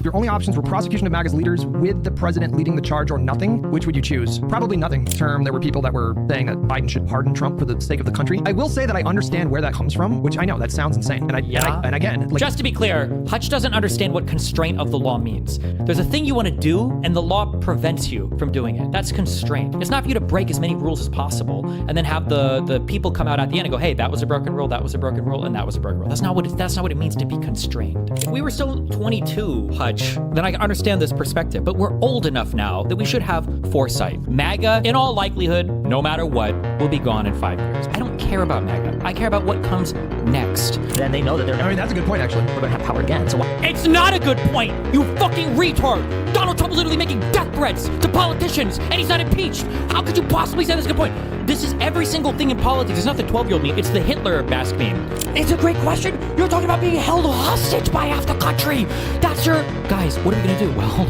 If your only options were prosecution of MAGA's leaders with the president leading the charge or nothing, which would you choose? Probably nothing. There were people that were saying that Biden should pardon Trump for the sake of the country. I will say that I understand where that comes from, which I know that sounds insane. And again, just to be clear, Hutch doesn't understand what constraint of the law means. There's a thing you want to do, and the law prevents you from doing it. That's constraint. It's not for you to break as many rules as possible, and then have the people come out at the end and go, hey, that was a broken rule, that was a broken rule, and that was a broken rule. That's not what it means to be constrained. If we were still 22, Hutch, then I understand this perspective, but we're old enough now that we should have foresight. MAGA, in all likelihood, no matter what, will be gone in 5 years. I don't care about MAGA. I care about what comes next. Then they know that they're... I mean, that's a good point, actually. We're gonna have power again, so why... It's not a good point, you fucking retard! Donald Trump is literally making death threats to politicians, and he's not impeached! How could you possibly say this is a good point? This is every single thing in politics. It's not the 12-year-old meme, it's the Hitler mask meme. It's a great question! You're talking about being held hostage by half the country! That's your... Guys, what are we gonna do? Well,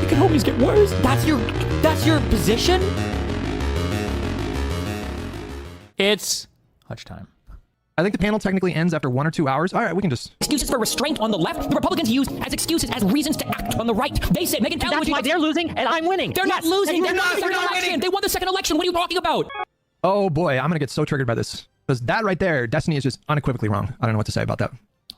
it can always get worse. That's your position? It's Hutch time. I think the panel technically ends after 1 or 2 hours. All right, we can just... Excuses for restraint on the left, the Republicans use as excuses, as reasons to act on the right. They say, Megan, that's why they're losing and I'm winning. They're not losing. They're not winning. They won the second election. What are you talking about? Oh boy, I'm gonna get so triggered by this. Because that right there, Destiny is just unequivocally wrong. I don't know what to say about that.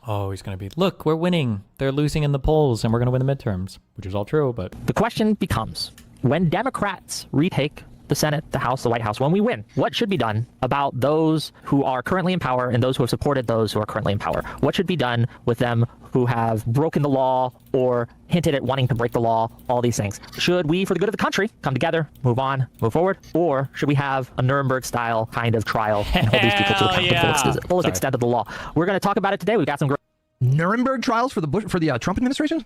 Oh, he's gonna be, look, we're winning. They're losing in the polls and we're gonna win the midterms, which is all true, but... The question becomes, when Democrats retake the Senate, the House, the White House, when we win, what should be done about those who are currently in power and those who have supported those who are currently in power? What should be done with them who have broken the law or hinted at wanting to break the law, all these things? Should we, for the good of the country, come together, move on, move forward? Or should we have a Nuremberg-style kind of trial and hold these people to account for the fullest extent of the law? We're going to talk about it today. We've got some great... Nuremberg trials for the Trump administration?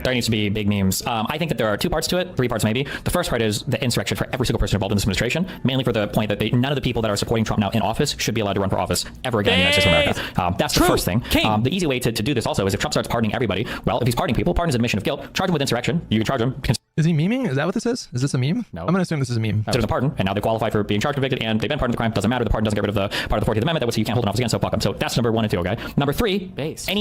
There needs to be big memes. I think that there are 2 parts to it, 3 parts maybe. The first part is the insurrection for every single person involved in this administration, mainly for the point that none of the people that are supporting Trump now in office should be allowed to run for office ever again in the United States of America. That's the first thing. The easy way to do this also is if Trump starts pardoning everybody, well, if he's pardoning people, pardon is admission of guilt, charge him with insurrection, you can charge him... Is he memeing? Is that what this is? Is this a meme? No. I'm going to assume this is a meme. There's a pardon, and now they qualify for being charged, convicted, and they've been pardoned of the crime. Doesn't matter. The pardon doesn't get rid of the part of the 14th Amendment that would say you can't hold an office again, so fuck them. So that's number 1 and 2, okay? Number 3,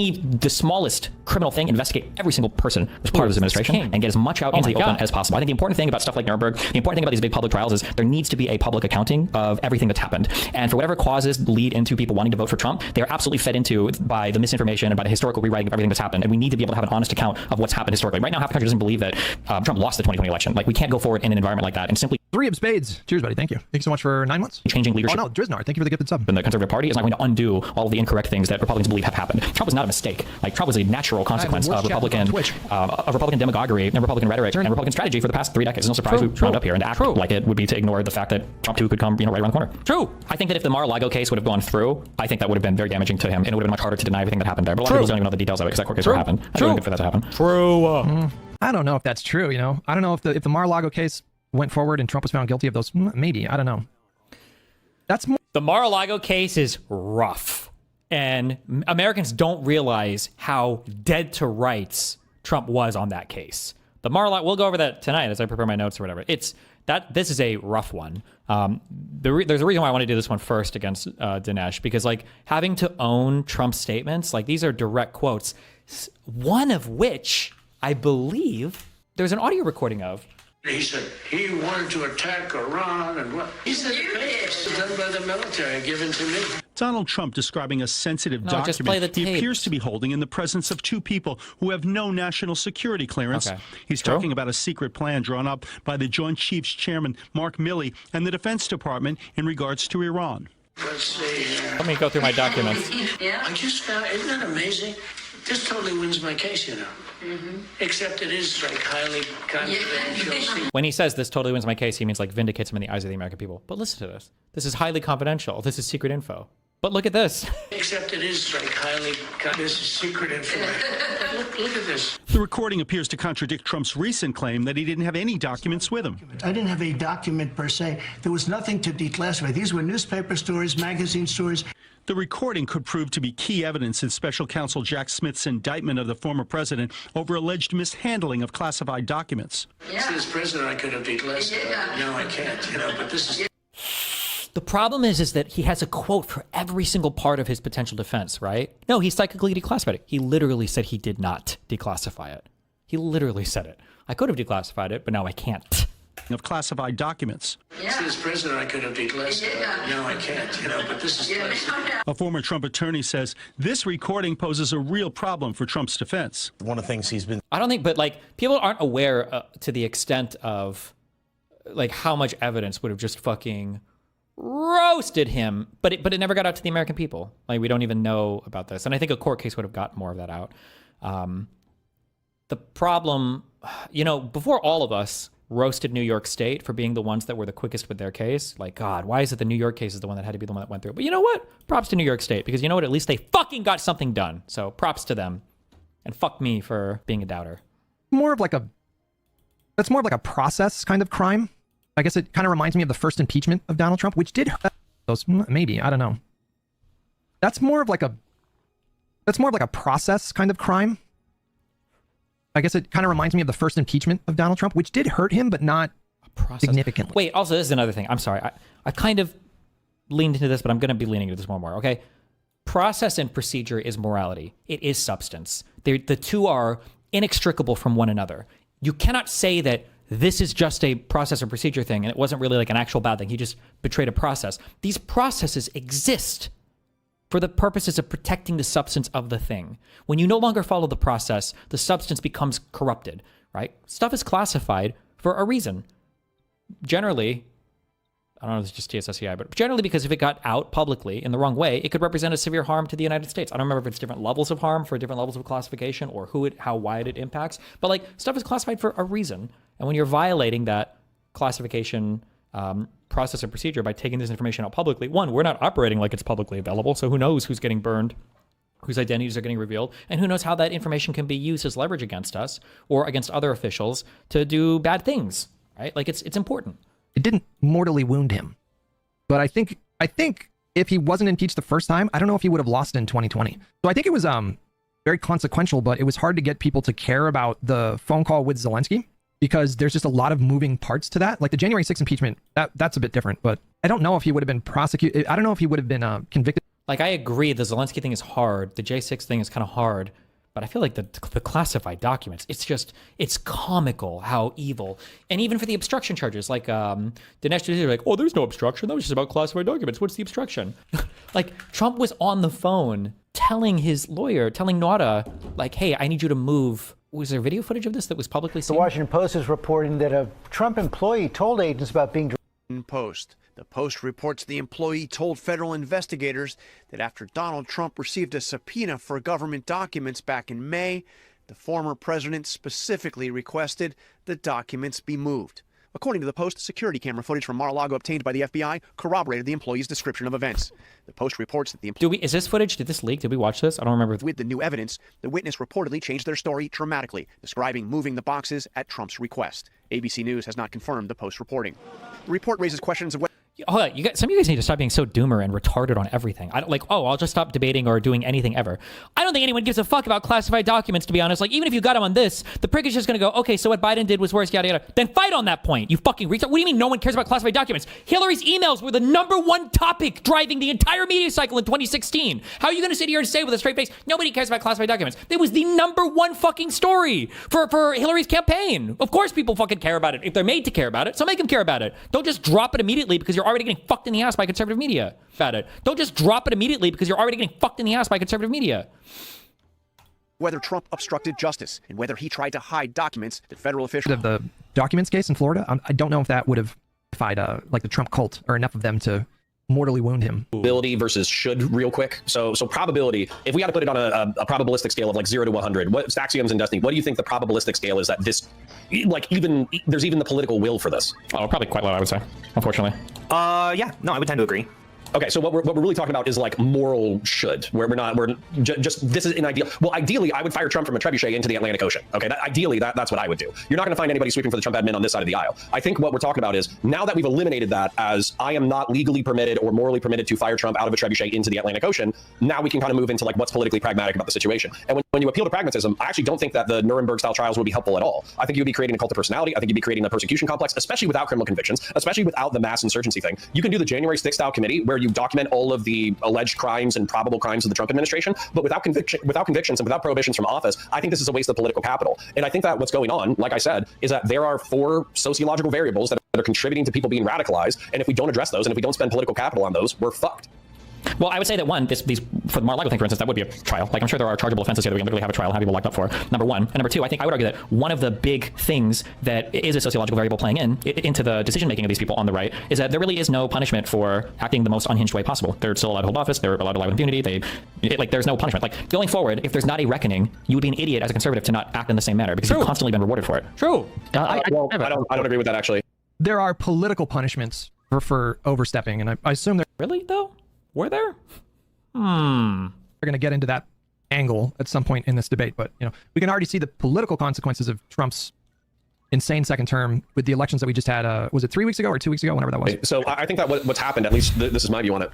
the smallest criminal thing, investigate every single person as part of this administration and get as much out into the open as possible. I think the important thing about stuff like Nuremberg, the important thing about these big public trials is there needs to be a public accounting of everything that's happened. And for whatever causes lead into people wanting to vote for Trump, they are absolutely fed into by the misinformation and by the historical rewriting of everything that's happened. And we need to be able to have an honest account of what's happened historically. Right now, half the country doesn't believe that Trump lost the 2020 election. Like, we can't go forward in an environment like that and simply... 3 of spades. Cheers, buddy. Thank you. Thank you so much for 9 months. Changing leadership. Oh, no, Driznar. Thank you for the gifted sub. And the Conservative Party is not going to undo all of the incorrect things that Republicans believe have happened. Trump was not a mistake. Like, Trump was a natural consequence of Republican demagoguery and Republican rhetoric and Republican strategy for the past 3 decades. It's no surprise we wound up here, and to act like it would be to ignore the fact that Trump 2 could come, right around the corner. True. I think that if the MarALago case would have gone through, I think that would have been very damaging to him, and it would have been much harder to deny everything that happened there. But a lot of people don't even know the details of it because that court case never happened. I don't think for that to happen. True. I don't know if that's true, you know. I don't know if the MarALago case went forward and Trump was found guilty of those. Maybe. I don't know. That's more... The MarALago case is rough. And Americans don't realize how dead to rights Trump was on that case. The MarALago, we'll go over that tonight as I prepare my notes or whatever. This is a rough one. There's a reason why I want to do this one first against Dinesh, because like having to own Trump's statements, like these are direct quotes, one of which I believe there's an audio recording of. He said he wanted to attack Iran and what? He said it's done by the military, given to me. Donald Trump describing a sensitive document he appears to be holding in the presence of 2 people who have no national security clearance. Okay. He's talking about a secret plan drawn up by the Joint Chiefs Chairman Mark Milley and the Defense Department in regards to Iran. Let's see. Let me go through my documents. Yeah. I just found, isn't that amazing? This totally wins my case, you know. Except it is like highly confidential. When he says this totally wins my case, he means like vindicates him in the eyes of the American people. But listen to this. This is highly confidential. This is secret info. But look at this. Except it is like highly this is secret information. Look at this. The recording appears to contradict Trump's recent claim that he didn't have any documents with him. I didn't have a document per se. There was nothing to declassify. These were newspaper stories, magazine stories. The recording could prove to be key evidence in Special Counsel Jack Smith's indictment of the former president over alleged mishandling of classified documents. Yeah. As president, I could have declassified. No, I can't. You know, but this is. The problem is that he has a quote for every single part of his potential defense, right? No, he psychically declassified it. He literally said he did not declassify it. He literally said it. I could have declassified it, but now I can't. Of classified documents. Yeah. As president, I could have declassified. Yeah. No, I can't, but this is classified. A former Trump attorney says this recording poses a real problem for Trump's defense. One of the things he's been... I don't think, but like, people aren't aware to the extent of like how much evidence would have just fucking roasted him, but it never got out to the American people. Like, we don't even know about this. And I think a court case would have got more of that out. The problem, before all of us roasted New York State for being the ones that were the quickest with their case, like, God, why is it the New York case is the one that had to be the one that went through? But you know what? Props to New York State, because you know what? At least they fucking got something done. So props to them. And fuck me for being a doubter. That's more of like a process kind of crime. I guess it kind of reminds me of the first impeachment of Donald Trump, which did those, maybe, I don't know. That's more of like a process kind of crime. I guess it kind of reminds me of the first impeachment of Donald Trump, which did hurt him, but not significantly. Wait, also, this is another thing. I'm sorry. I kind of leaned into this, but I'm going to be leaning into this more, okay? Process and procedure is morality. It is substance. The two are inextricable from one another. You cannot say that this is just a process or procedure thing, and it wasn't really like an actual bad thing. He just betrayed a process. These processes exist for the purposes of protecting the substance of the thing. When you no longer follow the process, the substance becomes corrupted, right? Stuff is classified for a reason. Generally, I don't know if it's just TSSCI, but generally because if it got out publicly in the wrong way, it could represent a severe harm to the United States. I don't remember if it's different levels of harm for different levels of classification or how wide it impacts, but like stuff is classified for a reason. And when you're violating that classification process and procedure by taking this information out publicly, one, we're not operating like it's publicly available, so who knows who's getting burned, whose identities are getting revealed, and who knows how that information can be used as leverage against us or against other officials to do bad things, right? Like it's important. It didn't mortally wound him, but I think if he wasn't impeached the first time, I don't know if he would have lost in 2020. So I think it was very consequential, but it was hard to get people to care about the phone call with Zelensky, because there's just a lot of moving parts to that. Like the January 6th impeachment, that's a bit different, but I don't know if he would have been prosecuted. I don't know if he would have been convicted. Like, I agree, the Zelensky thing is hard. The J6 thing is kind of hard, but I feel like the classified documents, it's comical how evil. And even for the obstruction charges, like Dinesh D'Souza, like, oh, there's no obstruction. That was just about classified documents. What's the obstruction? Like, Trump was on the phone telling his lawyer, telling Nauta, like, hey, I need you to move. Was there video footage of this that was publicly seen? The Washington Post is reporting that a Trump employee told agents about being... Post. The Post reports the employee told federal investigators that after Donald Trump received a subpoena for government documents back in May, the former president specifically requested the documents be moved. According to the Post, security camera footage from MarALago obtained by the FBI corroborated the employee's description of events. The Post reports that the employee... Is this footage? Did this leak? Did we watch this? I don't remember. With the new evidence, the witness reportedly changed their story dramatically, describing moving the boxes at Trump's request. ABC News has not confirmed the Post reporting. The report raises questions of what... Hold on, some of you guys need to stop being so doomer and retarded on everything. I don't like, oh, I'll just stop debating or doing anything ever. I don't think anyone gives a fuck about classified documents, to be honest. Like, even if you got him on this, the prick is just gonna go, okay, so what Biden did was worse, yada yada. Then fight on that point, you fucking retard. What do you mean no one cares about classified documents? Hillary's emails were the #1 topic driving the entire media cycle in 2016. How are you gonna sit here and say with a straight face, nobody cares about classified documents? It was the #1 fucking story for Hillary's campaign. Of course people fucking care about it. If they're made to care about it, so make them care about it. Don't just drop it immediately because you're already getting fucked in the ass by conservative media about it. Don't just drop it immediately because you're already getting fucked in the ass by conservative media. Whether Trump obstructed justice and whether he tried to hide documents that federal officials... Of the documents case in Florida, I don't know if that would have defied like the Trump cult or enough of them to mortally wound him. Probability versus should, real quick. So probability, if we had to put it on a probabilistic scale of like 0 to 100, what's axioms and destiny, what do you think the probabilistic scale is that this, like, there's even the political will for this? Oh, probably quite low, I would say, unfortunately. Yeah, no, I would tend to agree. Okay, so what we're really talking about is like moral should, where we're just this is an ideal. Well, ideally, I would fire Trump from a trebuchet into the Atlantic Ocean. Okay, ideally, that's what I would do. You're not going to find anybody sweeping for the Trump admin on this side of the aisle. I think what we're talking about is now that we've eliminated that as I am not legally permitted or morally permitted to fire Trump out of a trebuchet into the Atlantic Ocean, now we can kind of move into like what's politically pragmatic about the situation. And when when you appeal to pragmatism, I actually don't think that the Nuremberg-style trials would be helpful at all. I think you'd be creating a cult of personality. I think you'd be creating a persecution complex, especially without criminal convictions, especially without the mass insurgency thing. You can do the January 6th style committee where you document all of the alleged crimes and probable crimes of the Trump administration, but without convictions and without prohibitions from office, I think this is a waste of political capital. And I think that what's going on, like I said, is that there are 4 sociological variables that are contributing to people being radicalized. And if we don't address those, and if we don't spend political capital on those, we're fucked. Well, I would say that one, these for the MarALago thing, for instance, that would be a trial. Like, I'm sure there are chargeable offenses here that we can literally have a trial, have people locked up for. Number one. And number two, I think I would argue that one of the big things that is a sociological variable playing into the decision-making of these people on the right is that there really is no punishment for acting the most unhinged way possible. They're still allowed to hold office. They're allowed to lie with impunity. There's no punishment. Like, going forward, if there's not a reckoning, you would be an idiot as a conservative to not act in the same manner because you've constantly been rewarded for it. True. I don't agree with that, actually. There are political punishments for overstepping, and I assume there... Really, though? Were there? We're going to get into that angle at some point in this debate, but we can already see the political consequences of Trump's insane second term with the elections that we just had. Was it 3 weeks ago or 2 weeks ago? Whenever that was. So I think that what's happened, at least this is my view on it,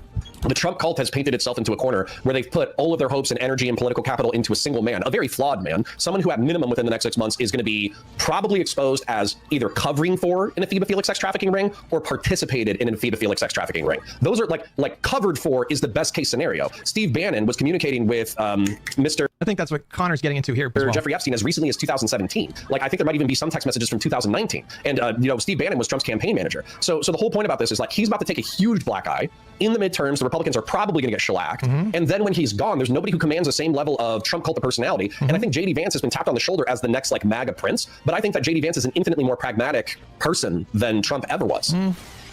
the Trump cult has painted itself into a corner where they've put all of their hopes and energy and political capital into a single man, a very flawed man, someone who at minimum within the next 6 months is going to be probably exposed as either covering for an ephebophilic sex trafficking ring or participated in an ephebophilic sex trafficking ring. Those are like covered for is the best case scenario. Steve Bannon was communicating with Mr. I think that's what Connor's getting into here. Jeffrey Epstein as recently as 2017. Like, I think there might even be some text messages from 2019. And, Steve Bannon was Trump's campaign manager. So the whole point about this is, like, he's about to take a huge black eye. In the midterms, the Republicans are probably going to get shellacked. And then when he's gone, there's nobody who commands the same level of Trump cult of personality. And I think J.D. Vance has been tapped on the shoulder as the next, like, MAGA prince. But I think that J.D. Vance is an infinitely more pragmatic person than Trump ever was.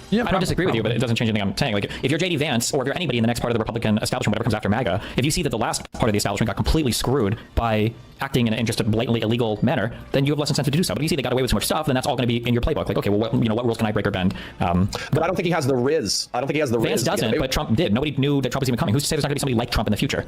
Yeah, I don't disagree with you, but it doesn't change anything I'm saying. Like, if you're J.D. Vance, or if you're anybody in the next part of the Republican establishment, whatever comes after MAGA, if you see that the last part of the establishment got completely screwed by acting in just a blatantly illegal manner, then you have less incentive to do so. But if you see they got away with so much stuff, then that's all going to be in your playbook. Like, okay, well, what rules can I break or bend? But I don't think he has the riz. I don't think he has the Vance riz. doesn't, but Trump did. Nobody knew that Trump was even coming. Who's to say there's not going to be somebody like Trump in the future?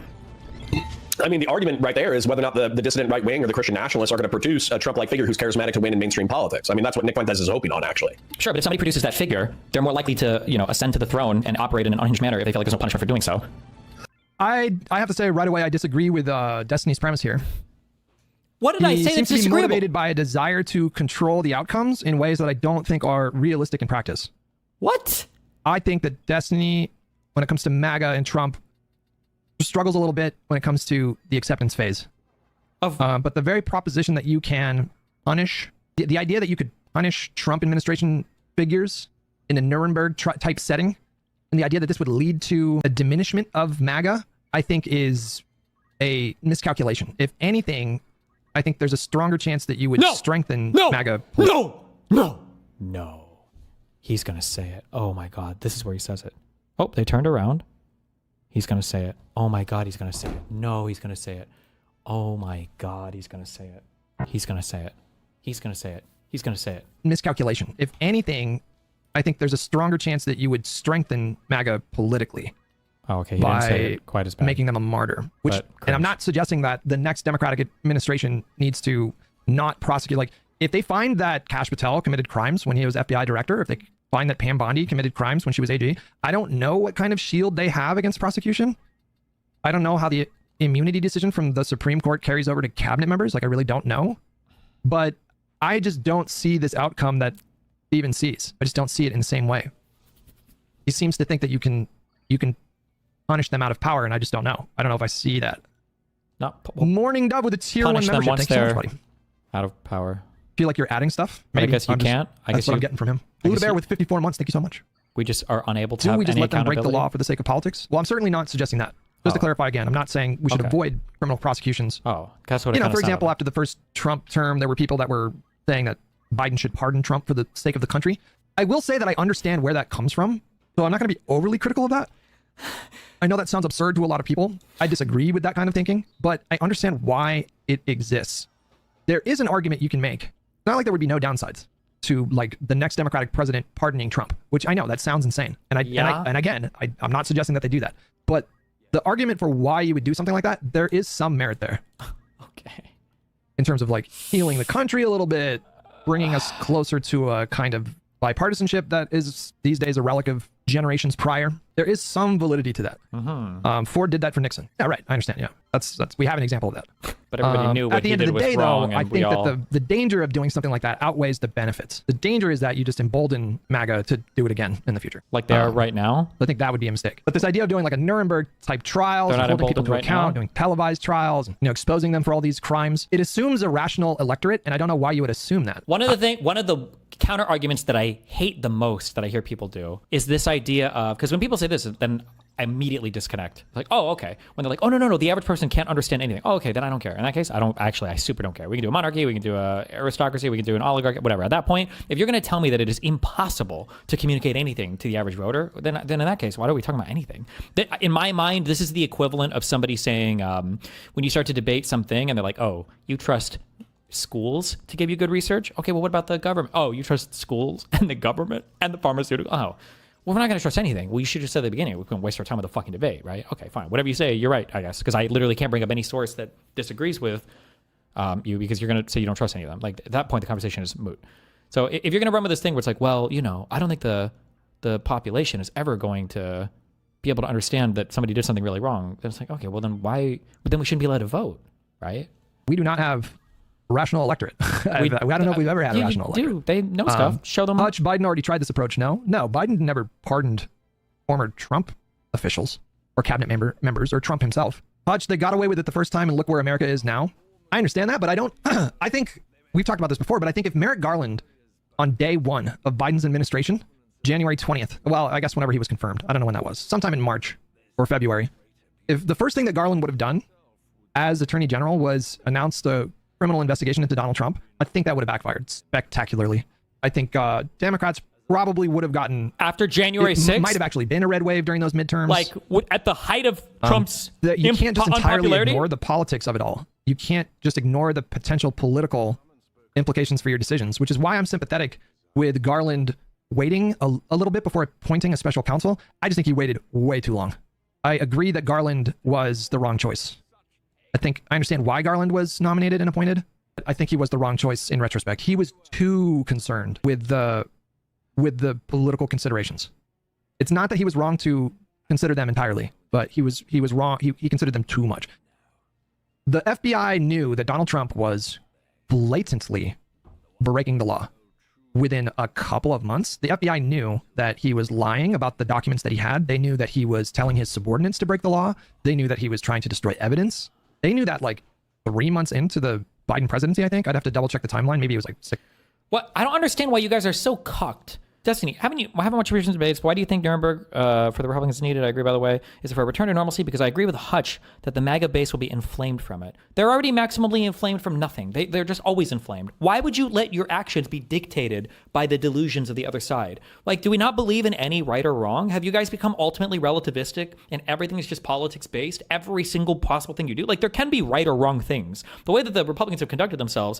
I mean, the argument right there is whether or not the dissident right wing or the Christian nationalists are going to produce a Trump-like figure who's charismatic to win in mainstream politics. I mean, that's what Nick Fuentes is hoping on, actually. Sure, but if somebody produces that figure, they're more likely to, ascend to the throne and operate in an unhinged manner if they feel like there's no punishment for doing so. I have to say right away, I disagree with Destiny's premise here. What did I say? He seems to be motivated by a desire to control the outcomes in ways that I don't think are realistic in practice. What? I think that Destiny, when it comes to MAGA and Trump, struggles a little bit when it comes to the acceptance phase. But the very proposition that you can punish, the idea that you could punish Trump administration figures in a Nuremberg type setting, and the idea that this would lead to a diminishment of MAGA, I think is a miscalculation. If anything, I think there's a stronger chance that you would strengthen MAGA. No. He's going to say it. Oh my God. This is where he says it. Oh, they turned around. He's going to say it. Oh my God, he's going to say it. No, he's going to say it. Oh my God, he's going to say it. He's going to say it. He's going to say it. He's going to say it. Miscalculation. If anything, I think there's a stronger chance that you would strengthen MAGA politically. Oh, okay. He didn't say it quite as bad. Making them a martyr. And I'm not suggesting that the next Democratic administration needs to not prosecute. Like, if they find that Kash Patel committed crimes when he was FBI director, if they find that Pam Bondi committed crimes when she was AG, I don't know what kind of shield they have against prosecution. I don't know how the immunity decision from the Supreme Court carries over to cabinet members. Like, I really don't know. But I just don't see this outcome that Steven sees. I just don't see it in the same way. He seems to think that you can punish them out of power, and I just don't know. I don't know if I see that. Morning Dove with a tier 1 membership. Thanks so much, buddy. Out of power. Feel like you're adding stuff? Maybe. I guess you can't. That's what I'm getting from him. Blue the Bear with 54 months. Thank you so much. We just are unable to have we just any let them break the accountability? law for the sake of politics? Well, I'm certainly not suggesting that. Just to clarify again, I'm not saying we should avoid criminal prosecutions. Oh, that's what it for example, after the first Trump term, there were people that were saying that Biden should pardon Trump for the sake of the country. I will say that I understand where that comes from, so I'm not going to be overly critical of that. I know that sounds absurd to a lot of people. I disagree with that kind of thinking, but I understand why it exists. There is an argument you can make. It's not like there would be no downsides to, like, the next Democratic president pardoning Trump, which I know that sounds insane. And again, I'm not suggesting that they do that, but the argument for why you would do something like that, there is some merit there. Okay. In terms of, like, healing the country a little bit, bringing us closer to a kind of bipartisanship that is these days a relic of generations prior. There is some validity to that. Ford did that for Nixon. Yeah, right. I understand. Yeah, that's we have an example of that. But everybody knew what at the he end did of the was day, wrong, though, I and think that the danger of doing something like that outweighs the benefits. The danger is that you just embolden MAGA to do it again in the future, like they are right now. I think that would be a mistake. But this idea of doing like a Nuremberg type trials, holding people to account, doing televised trials, and, exposing them for all these crimes, it assumes a rational electorate, and I don't know why you would assume that. One of the counter arguments that I hate the most that I hear people do is this idea of, because when people say this, then I immediately disconnect. Like, oh, okay. When they're like, oh, no, the average person can't understand anything. Oh, okay, then I don't care. In that case, I super don't care. We can do a monarchy, we can do a aristocracy, we can do an oligarchy, whatever. At that point, if you're going to tell me that it is impossible to communicate anything to the average voter, then in that case, why are we talking about anything? In my mind, this is the equivalent of somebody saying, when you start to debate something and they're like, oh, you trust schools to give you good research? Okay, well, what about the government? Oh, you trust schools and the government and the pharmaceutical? Oh, well, we're not going to trust anything. Well, you should just say at the beginning, we couldn't waste our time with a fucking debate, right? Okay, fine. Whatever you say, you're right, I guess, because I literally can't bring up any source that disagrees with you because you're going to say you don't trust any of them. Like, at that point, the conversation is moot. So if you're going to run with this thing where it's like, well, I don't think the population is ever going to be able to understand that somebody did something really wrong, then it's like, okay, well, then why? But then we shouldn't be allowed to vote, right? We do not have rational electorate. I don't know if we've ever had a rational electorate. They know stuff. Show them. Hutch, Biden already tried this approach. No, Biden never pardoned former Trump officials or cabinet members or Trump himself. Hutch, they got away with it the first time, and look where America is now. I understand that, but I don't. I think we've talked about this before, but I think if Merrick Garland on day one of Biden's administration, January 20th, well, I guess whenever he was confirmed, I don't know when that was, sometime in March or February, if the first thing that Garland would have done as Attorney General was announce the criminal investigation into Donald Trump, I think that would have backfired spectacularly. I think Democrats probably would have gotten... After January 6th? It might have actually been a red wave during those midterms. Like, at the height of Trump's you can't just entirely ignore the politics of it all. You can't just ignore the potential political implications for your decisions, which is why I'm sympathetic with Garland waiting a little bit before appointing a special counsel. I just think he waited way too long. I agree that Garland was the wrong choice. I understand why Garland was nominated and appointed. I think he was the wrong choice in retrospect. He was too concerned with the political considerations. It's not that he was wrong to consider them entirely, but he was wrong. He considered them too much. The FBI knew that Donald Trump was blatantly breaking the law within a couple of months. The FBI knew that he was lying about the documents that he had. They knew that he was telling his subordinates to break the law. They knew that he was trying to destroy evidence. They knew that like 3 months into the Biden presidency, I think. I'd have to double check the timeline. Maybe it was like 6. What? I don't understand why you guys are so cocked. Destiny, I haven't watched recent debates. Why do you think Nuremberg for the Republicans is needed? I agree, by the way. Is it for a return to normalcy? Because I agree with Hutch that the MAGA base will be inflamed from it. They're already maximally inflamed from nothing. They're just always inflamed. Why would you let your actions be dictated by the delusions of the other side? Like, do we not believe in any right or wrong? Have you guys become ultimately relativistic and everything is just politics based? Every single possible thing you do? Like, there can be right or wrong things. The way that the Republicans have conducted themselves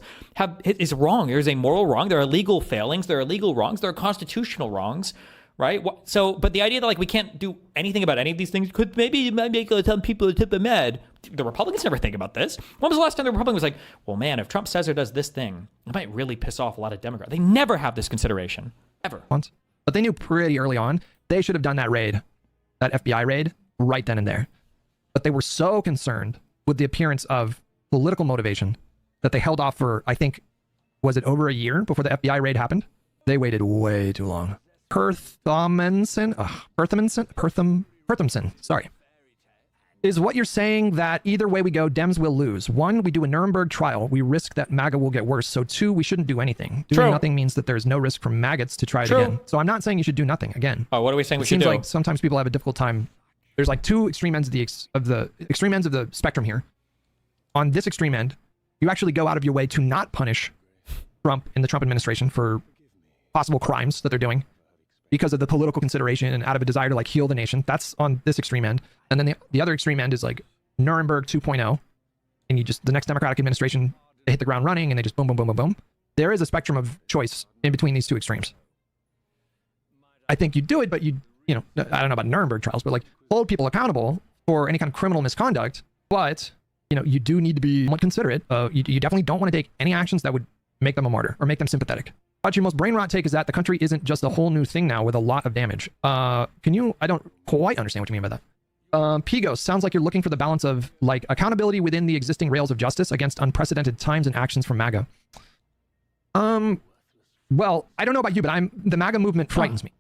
is wrong. There's a moral wrong. There are legal failings. There are legal wrongs. There are constitutional wrongs, right? So, but the idea that like we can't do anything about any of these things could maybe make some people tip them mad. The Republicans never think about this. When was the last time the Republican was like, well, man, if Trump says or does this thing, it might really piss off a lot of Democrats. They never have this consideration, ever. Once. But they knew pretty early on they should have done that raid, that FBI raid, right then and there. But they were so concerned with the appearance of political motivation that they held off for, I think, was it over a year before the FBI raid happened? They waited way too long. Perthamson, sorry. Is what you're saying that either way we go, Dems will lose? 1, we do a Nuremberg trial. We risk that MAGA will get worse. So 2, we shouldn't do anything. Doing nothing means that there's no risk for MAGAts to try it again. So I'm not saying you should do nothing again. Oh, what are we saying we should do? It seems like sometimes people have a difficult time. There's like 2 extreme ends of the extreme ends of the spectrum here. On this extreme end, you actually go out of your way to not punish Trump and the Trump administration for possible crimes that they're doing because of the political consideration and out of a desire to like heal the nation. That's on this extreme end. And then the other extreme end is like Nuremberg 2.0. And you just, the next Democratic administration, they hit the ground running and they just boom, boom, boom, boom, boom. There is a spectrum of choice in between these 2 extremes. I think you do it, but you know, I don't know about Nuremberg trials, but like hold people accountable for any kind of criminal misconduct. But, you know, you do need to be somewhat considerate. You definitely don't want to take any actions that would make them a martyr or make them sympathetic. Hutch, your most brain rot take is that the country isn't just a whole new thing now with a lot of damage. I don't quite understand what you mean by that. Pigos, sounds like you're looking for the balance of like accountability within the existing rails of justice against unprecedented times and actions from MAGA. Well, I don't know about you, but the MAGA movement frightens me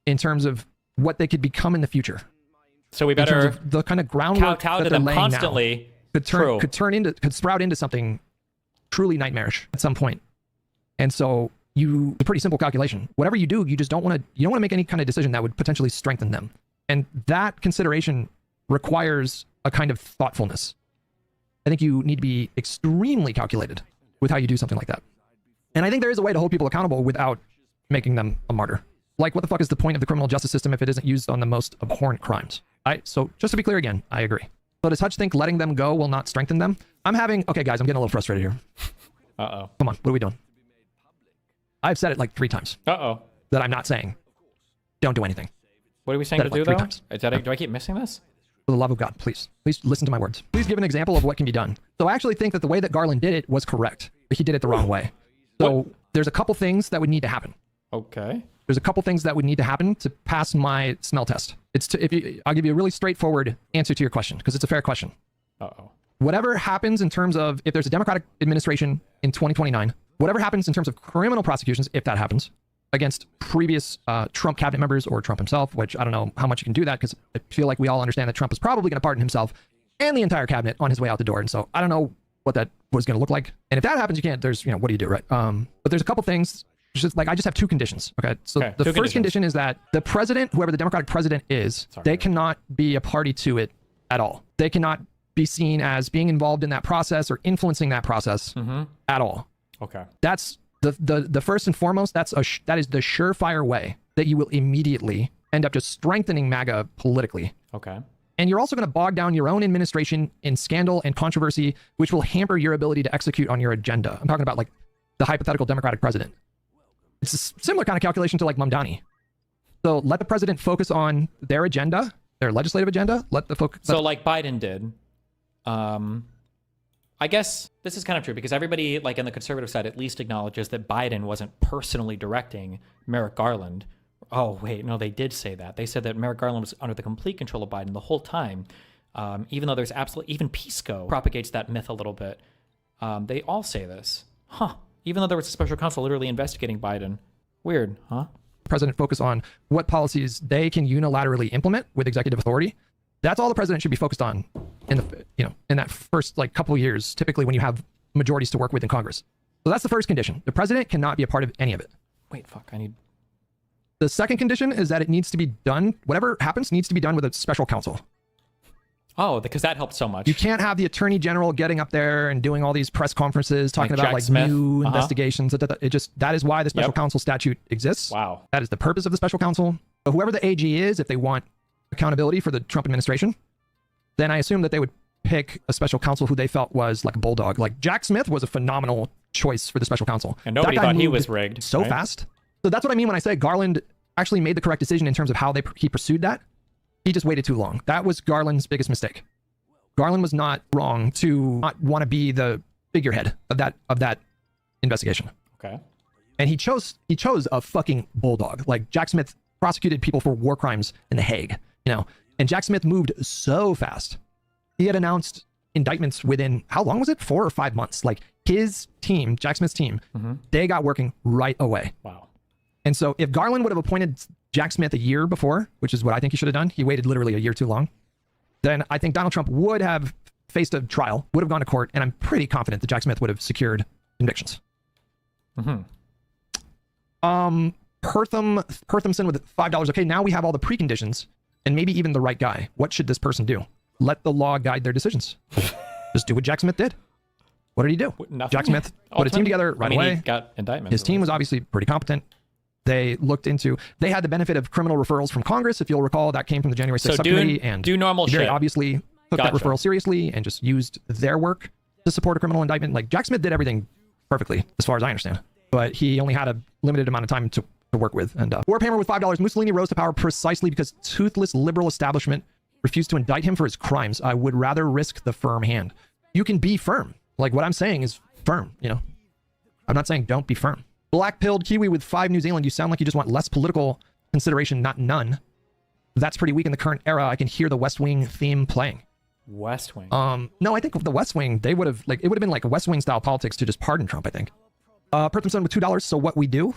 in terms of what they could become in the future. So we better the kind of groundwork kowtow that to they're them laying constantly. now could sprout into something truly nightmarish at some point. And so it's a pretty simple calculation. Whatever you do, you don't want to make any kind of decision that would potentially strengthen them. And that consideration requires a kind of thoughtfulness. I think you need to be extremely calculated with how you do something like that. And I think there is a way to hold people accountable without making them a martyr. Like, what the fuck is the point of the criminal justice system if it isn't used on the most abhorrent crimes? So just to be clear again, I agree. So does Hutch think letting them go will not strengthen them? Okay, guys, I'm getting a little frustrated here. Uh-oh. Come on, what are we doing? I've said it like 3 times. Uh-oh. That I'm not saying don't do anything. What are we saying to do, like 3 though? times. Do I keep missing this? For the love of God, please listen to my words. Please give an example of what can be done. So I actually think that the way that Garland did it was correct, but he did it the wrong way. So there's a couple things that would need to happen. Okay. There's a couple things that would need to happen to pass my smell test. I'll give you a really straightforward answer to your question, because it's a fair question. Uh-oh. Whatever happens in terms of, if there's a Democratic administration in 2029, whatever happens in terms of criminal prosecutions, if that happens, against previous Trump cabinet members or Trump himself, which I don't know how much you can do that, because I feel like we all understand that Trump is probably going to pardon himself and the entire cabinet on his way out the door. And so I don't know what that was going to look like. And if that happens, you can't, what do you do, right? But there's a couple things. I just have 2 conditions. Okay. So the first condition is that the president, whoever the Democratic president is, they cannot be a party to it at all. They cannot be seen as being involved in that process or influencing that process at all. Okay. That's the first and foremost. That is the surefire way that you will immediately end up just strengthening MAGA politically. Okay. And you're also going to bog down your own administration in scandal and controversy, which will hamper your ability to execute on your agenda. I'm talking about like the hypothetical Democratic president. It's a similar kind of calculation to like Mamdani. So let the president focus on their agenda, their legislative agenda. Like Biden did. I guess this is kind of true because everybody, like in the conservative side, at least acknowledges that Biden wasn't personally directing Merrick Garland. Oh, wait, no, they did say that. They said that Merrick Garland was under the complete control of Biden the whole time. Even though there's even Pisco propagates that myth a little bit. They all say this. Even though there was a special counsel literally investigating Biden. Weird, huh? President focus on what policies they can unilaterally implement with executive authority. That's all the president should be focused on in that first couple of years, typically when you have majorities to work with in Congress. So that's the first condition. The president cannot be a part of any of it. Wait, fuck, I need... The second condition is that it needs to be done, whatever happens needs to be done with a special counsel. Oh, because that helped so much. You can't have the attorney general getting up there and doing all these press conferences talking about Jack Smith. New investigations. That is why the special counsel statute exists. Wow. That is the purpose of the special counsel. But whoever the AG is, if they want accountability for the Trump administration, then I assume that they would pick a special counsel who they felt was like a bulldog. Like Jack Smith was a phenomenal choice for the special counsel. And nobody thought he was rigged. So fast. So that's what I mean when I say Garland actually made the correct decision in terms of how he pursued that. He just waited too long. That was Garland's biggest mistake. Garland was not wrong to not want to be the figurehead of that investigation. Okay. And he chose a fucking bulldog. Like Jack Smith prosecuted people for war crimes in The Hague, and Jack Smith moved so fast. He had announced indictments within, how long was it? 4 or 5 months. Like his team, Jack Smith's team, they got working right away. Wow. And so if Garland would have appointed Jack Smith a year before, which is what I think he should have done, he waited literally a year too long, then I think Donald Trump would have faced a trial, would have gone to court, and I'm pretty confident that Jack Smith would have secured convictions. Perthamson with $5. Okay, now we have all the preconditions and maybe even the right guy. What should this person do? Let the law guide their decisions. Just do what Jack Smith did. What did he do? Nothing. Jack Smith put a team together right away. He got indictments. His team was obviously pretty competent. They had the benefit of criminal referrals from Congress. If you'll recall, that came from the January 6th subcommittee. And do normal very shit. Obviously took that referral seriously and just used their work to support a criminal indictment. Like Jack Smith did everything perfectly, as far as I understand. But he only had a limited amount of time to work with. And Warhammer with $5. Mussolini rose to power precisely because toothless liberal establishment refused to indict him for his crimes. I would rather risk the firm hand. You can be firm. Like what I'm saying is firm, I'm not saying don't be firm. Black-pilled Kiwi with 5 New Zealand. You sound like you just want less political consideration, not none. That's pretty weak in the current era. I can hear the West Wing theme playing. West Wing. No, I think the West Wing, they would have it would have been like a West Wing style politics to just pardon Trump, I think. Perthimson with $2. So what we do?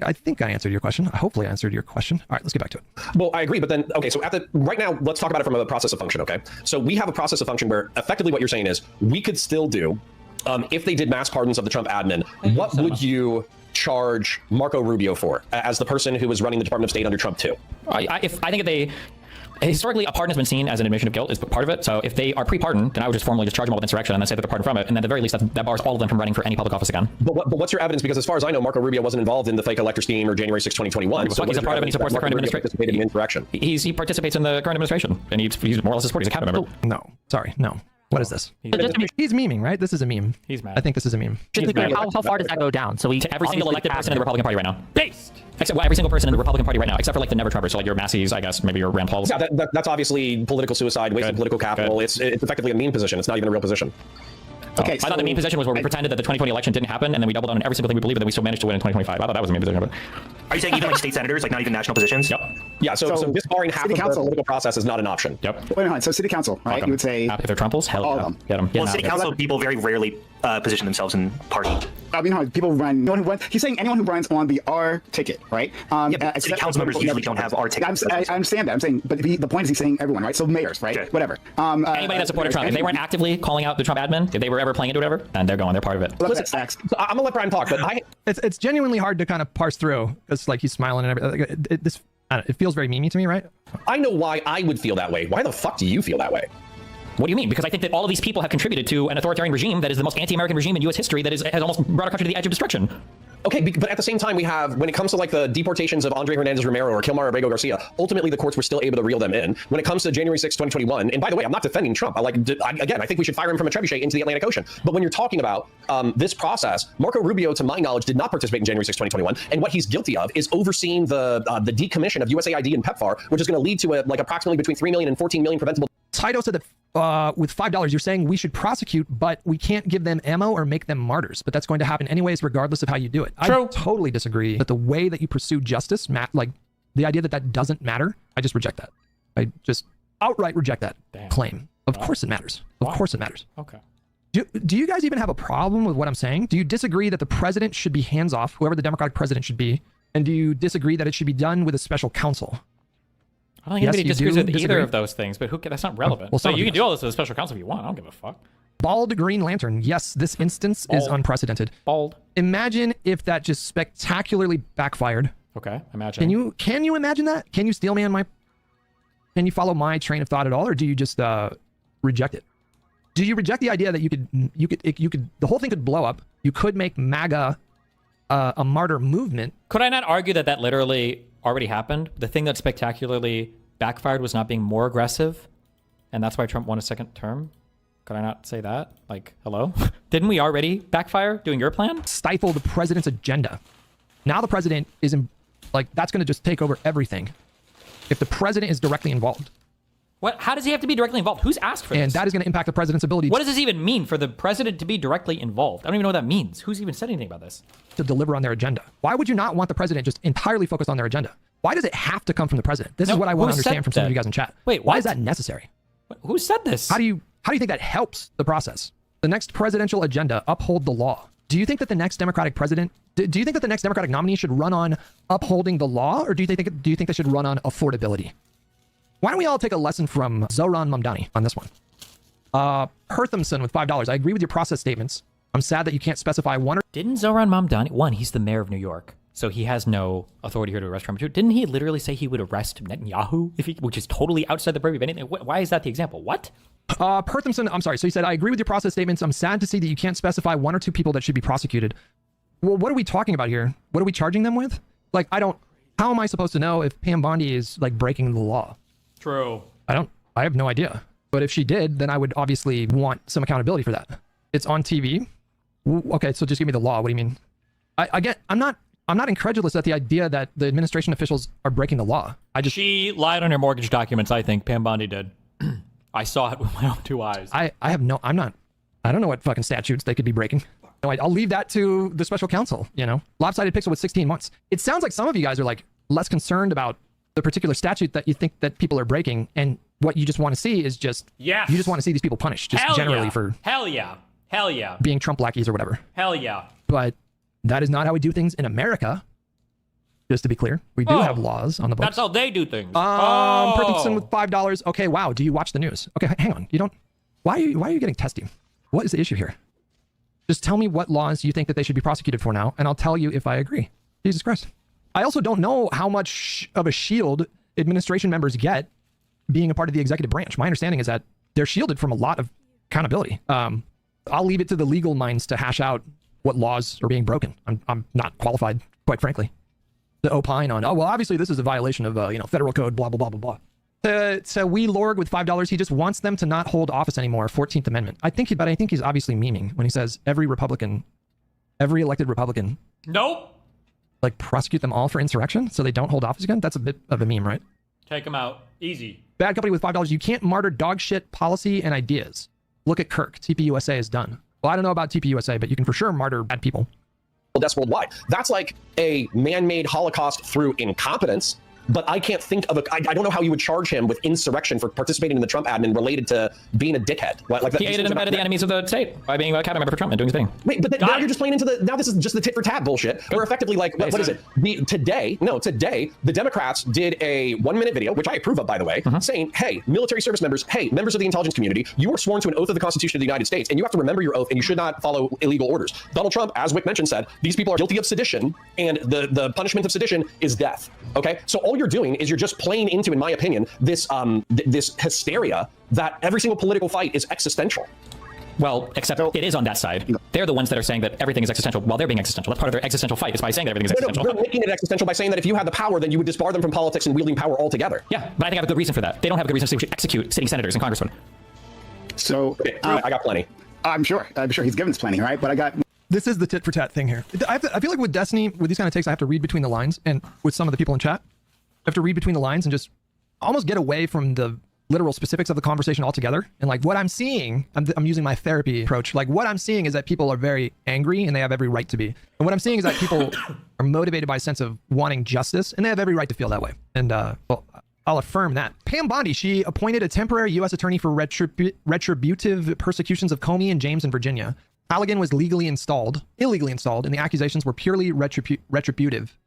I think I answered your question. Hopefully I answered your question. All right, let's get back to it. Well, I agree, but then, okay, so right now, let's talk about it from a process of function, okay? So we have a process of function where effectively what you're saying is we could still do, if they did mass pardons of the Trump admin, what would you charge Marco Rubio for as the person who was running the Department of State under Trump too? I think if they... Historically, a pardon has been seen as an admission of guilt is part of it. So if they are pre-pardoned, then I would just formally just charge them all with insurrection and then say that they're pardoned from it. And then at the very least, that bars all of them from running for any public office again. But what's your evidence? Because as far as I know, Marco Rubio wasn't involved in the fake elector scheme or January 6, 2021. So he's a part of it. He supports the current administration. In insurrection. He participates in the current administration, and he's more or less a support. He's a cabinet member. No, sorry, no. What is this? He's memeing, right? This is a meme. He's mad. I think this is a meme. How far does that go down? So to every single elected person in the Republican Party right now. Based. Except every single person in the Republican Party right now, except for like the never Trumpers, so like your Massey's, I guess, maybe your Rand Pauls. Yeah, that's obviously political suicide, wasting political capital. It's effectively a meme position. It's not even a real position. Okay, I thought the meme position was where we pretended that the 2020 election didn't happen, and then we doubled down on every single thing we believe, and then we still managed to win in 2025. I thought that was a meme position. But... Are you saying even like state senators, like not even national positions? Yep. Yeah, so disbarring half of the political process is not an option. Yep. Wait a minute, so city council, right? You would say... If they're Trumples, hell all of them. Get them. Well, city council people very rarely position themselves in party. I mean, people run. He's saying anyone who runs on the R ticket, right? Yeah, city council members usually don't have R tickets. I understand that. I'm saying, but the point is he's saying everyone, right? So mayors, right? Okay. Whatever. Anybody that supported Trump, if they weren't actively calling out the Trump admin, if they were ever playing into whatever, then they're part of it. Listen, so I'm gonna let Brian talk, but it's genuinely hard to kind of parse through. It's like he's smiling and everything. It feels very memey to me, right? I know why I would feel that way. Why the fuck do you feel that way? What do you mean? Because I think that all of these people have contributed to an authoritarian regime that is the most anti-American regime in U.S. history that has almost brought our country to the edge of destruction. Okay, but at the same time, we have, when it comes to like the deportations of Andre Hernandez Romero or Kilmar Abrego Garcia, ultimately the courts were still able to reel them in. When it comes to January 6, 2021, and by the way, I'm not defending Trump. Again, I think we should fire him from a trebuchet into the Atlantic Ocean. But when you're talking about this process, Marco Rubio, to my knowledge, did not participate in January 6, 2021. And what he's guilty of is overseeing the decommission of USAID and PEPFAR, which is going to lead to approximately between 3 million and 14 million preventable. Tito said that with $5, you're saying we should prosecute, but we can't give them ammo or make them martyrs. But that's going to happen anyways, regardless of how you do it. True. I totally disagree that the way that you pursue justice, like the idea that doesn't matter, I just reject that. I just outright reject that claim. Of course it matters. Of course it matters. Okay. Do you guys even have a problem with what I'm saying? Do you disagree that the president should be hands-off, whoever the Democratic president should be? And do you disagree that it should be done with a special counsel? I don't think anybody disagrees with either of those things, but that's not relevant. Well, so you can do all this with a special counsel if you want. I don't give a fuck. Bald Green Lantern. Yes, this instance is unprecedented. Bald. Imagine if that just spectacularly backfired. Okay, imagine. Can you imagine that? Can you steel man my... Can you follow my train of thought at all, or do you just reject it? Do you reject the idea that you could the whole thing could blow up? You could make MAGA a martyr movement. Could I not argue that literally already happened? The thing that spectacularly backfired was not being more aggressive, and that's why Trump won a second term. Could I not say that? Like, hello? Didn't we already backfire doing your plan? Stifle the president's agenda. Now the president is that's going to just take over everything if the president is directly involved. What? How does he have to be directly involved? Who's asked for this? And that is going to impact the president's ability. What does this even mean for the president to be directly involved? I don't even know what that means. Who's even said anything about this? To deliver on their agenda. Why would you not want the president just entirely focused on their agenda? Why does it have to come from the president? This is what I want to understand from some of you guys in chat. Wait, why is that necessary? Who said this? How do you think that helps the process? The next presidential agenda, uphold the law. Do you think that the next Democratic president, do you think that the next Democratic nominee should run on upholding the law, or do you think they should run on affordability? Why don't we all take a lesson from Zoran Mamdani on this one? Perthimson with $5. I agree with your process statements. I'm sad that you can't specify one or... Didn't Zoran Mamdani... One, he's the mayor of New York, so he has no authority here to arrest Trump. Didn't he literally say he would arrest Netanyahu, which is totally outside the purview of anything? Why is that the example? What? Perthimson, I'm sorry. So he said, I agree with your process statements. I'm sad to see that you can't specify one or two people that should be prosecuted. Well, what are we talking about here? What are we charging them with? Like, how am I supposed to know if Pam Bondi is like breaking the law? True. I have no idea. But if she did, then I would obviously want some accountability for that. It's on TV. Okay, so just give me the law. What do you mean? I'm not incredulous at the idea that the administration officials are breaking the law. She lied on her mortgage documents, I think. Pam Bondi did. I saw it with my own two eyes. I don't know what fucking statutes they could be breaking. No, I'll leave that to the special counsel, you know. Lopsided pixel with 16 months. It sounds like some of you guys are like less concerned about the particular statute that you think that people are breaking, and what you just want to see is just, you just want to see these people punished, just generally for Hell yeah. being Trump lackeys or whatever. Hell yeah. But that is not how we do things in America. Just to be clear, we do have laws on the books. That's how they do things. Person with $5. Okay, wow. Do you watch the news? Okay, hang on. You don't. Why are you getting testy? What is the issue here? Just tell me what laws you think that they should be prosecuted for now, and I'll tell you if I agree. Jesus Christ. I also don't know how much of a shield administration members get being a part of the executive branch. My understanding is that they're shielded from a lot of accountability. I'll leave it to the legal minds to hash out what laws are being broken. I'm not qualified, quite frankly, to opine on, oh, well, obviously this is a violation of, federal code, blah, blah, blah, blah, blah. So we Lorg with $5, he just wants them to not hold office anymore, 14th Amendment. I think he's obviously memeing when he says every elected Republican. Nope. Like prosecute them all for insurrection so they don't hold office again? That's a bit of a meme, right? Take them out. Easy. Bad company with $5. You can't martyr dog shit policy and ideas. Look at Kirk. TPUSA is done. Well, I don't know about TPUSA, but you can for sure martyr bad people. Deaths worldwide. That's like a man-made Holocaust through incompetence. But I can't think of I don't know how you would charge him with insurrection for participating in the Trump admin related to being a dickhead. Like he aided and abetted the enemies of the state by being a cabinet member for Trump and doing his thing. Wait, but now you're just playing into now this is just the tit for tat bullshit. We're effectively like, what is it? Today, the Democrats did a 1-minute video, which I approve of, by the way, saying, hey, military service members, hey, members of the intelligence community, you are sworn to an oath of the Constitution of the United States, and you have to remember your oath, and you should not follow illegal orders. Donald Trump, as Whick mentioned, said, these people are guilty of sedition, and the punishment of sedition is death. Okay? So all you're doing is you're just playing into, in my opinion, this this hysteria that every single political fight is existential. Well, except it is on that side. They're the ones that are saying that everything is existential while they're being existential. That's part of their existential fight, is by saying that everything is existential. They're making it existential by saying that if you had the power, then you would disbar them from politics and wielding power altogether. Yeah, but I think I have a good reason for that. They don't have a good reason to say we should execute sitting senators and congressmen. So I got plenty. I'm sure he's given us plenty, right? But I got. This is the tit for tat thing here. I feel like with Destiny, with these kind of takes, I have to read between the lines, and with some of the people in chat, I have to read between the lines and just almost get away from the literal specifics of the conversation altogether. And like what I'm seeing, I'm using my therapy approach. Like what I'm seeing is that people are very angry and they have every right to be. And what I'm seeing is that people are motivated by a sense of wanting justice, and they have every right to feel that way. And well, I'll affirm that. Pam Bondi, she appointed a temporary U.S. attorney for retributive persecutions of Comey and James in Virginia. Halligan was illegally installed, and the accusations were purely retributive.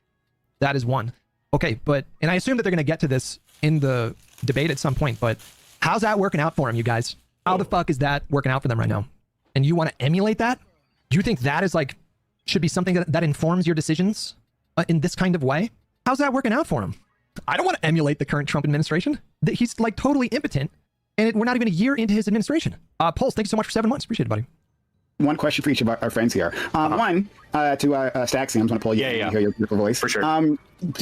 That is one. Okay, and I assume that they're going to get to this in the debate at some point, but how's that working out for them, you guys? How the fuck is that working out for them right now? And you want to emulate that? Do you think that is like, should be something that informs your decisions in this kind of way? How's that working out for them? I don't want to emulate the current Trump administration. He's like totally impotent, and we're not even a year into his administration. Pulse, thank you so much for 7 months. Appreciate it, buddy. One question for each of our friends here. One, to Staxi, I'm going to pull you and hear your beautiful voice. For sure.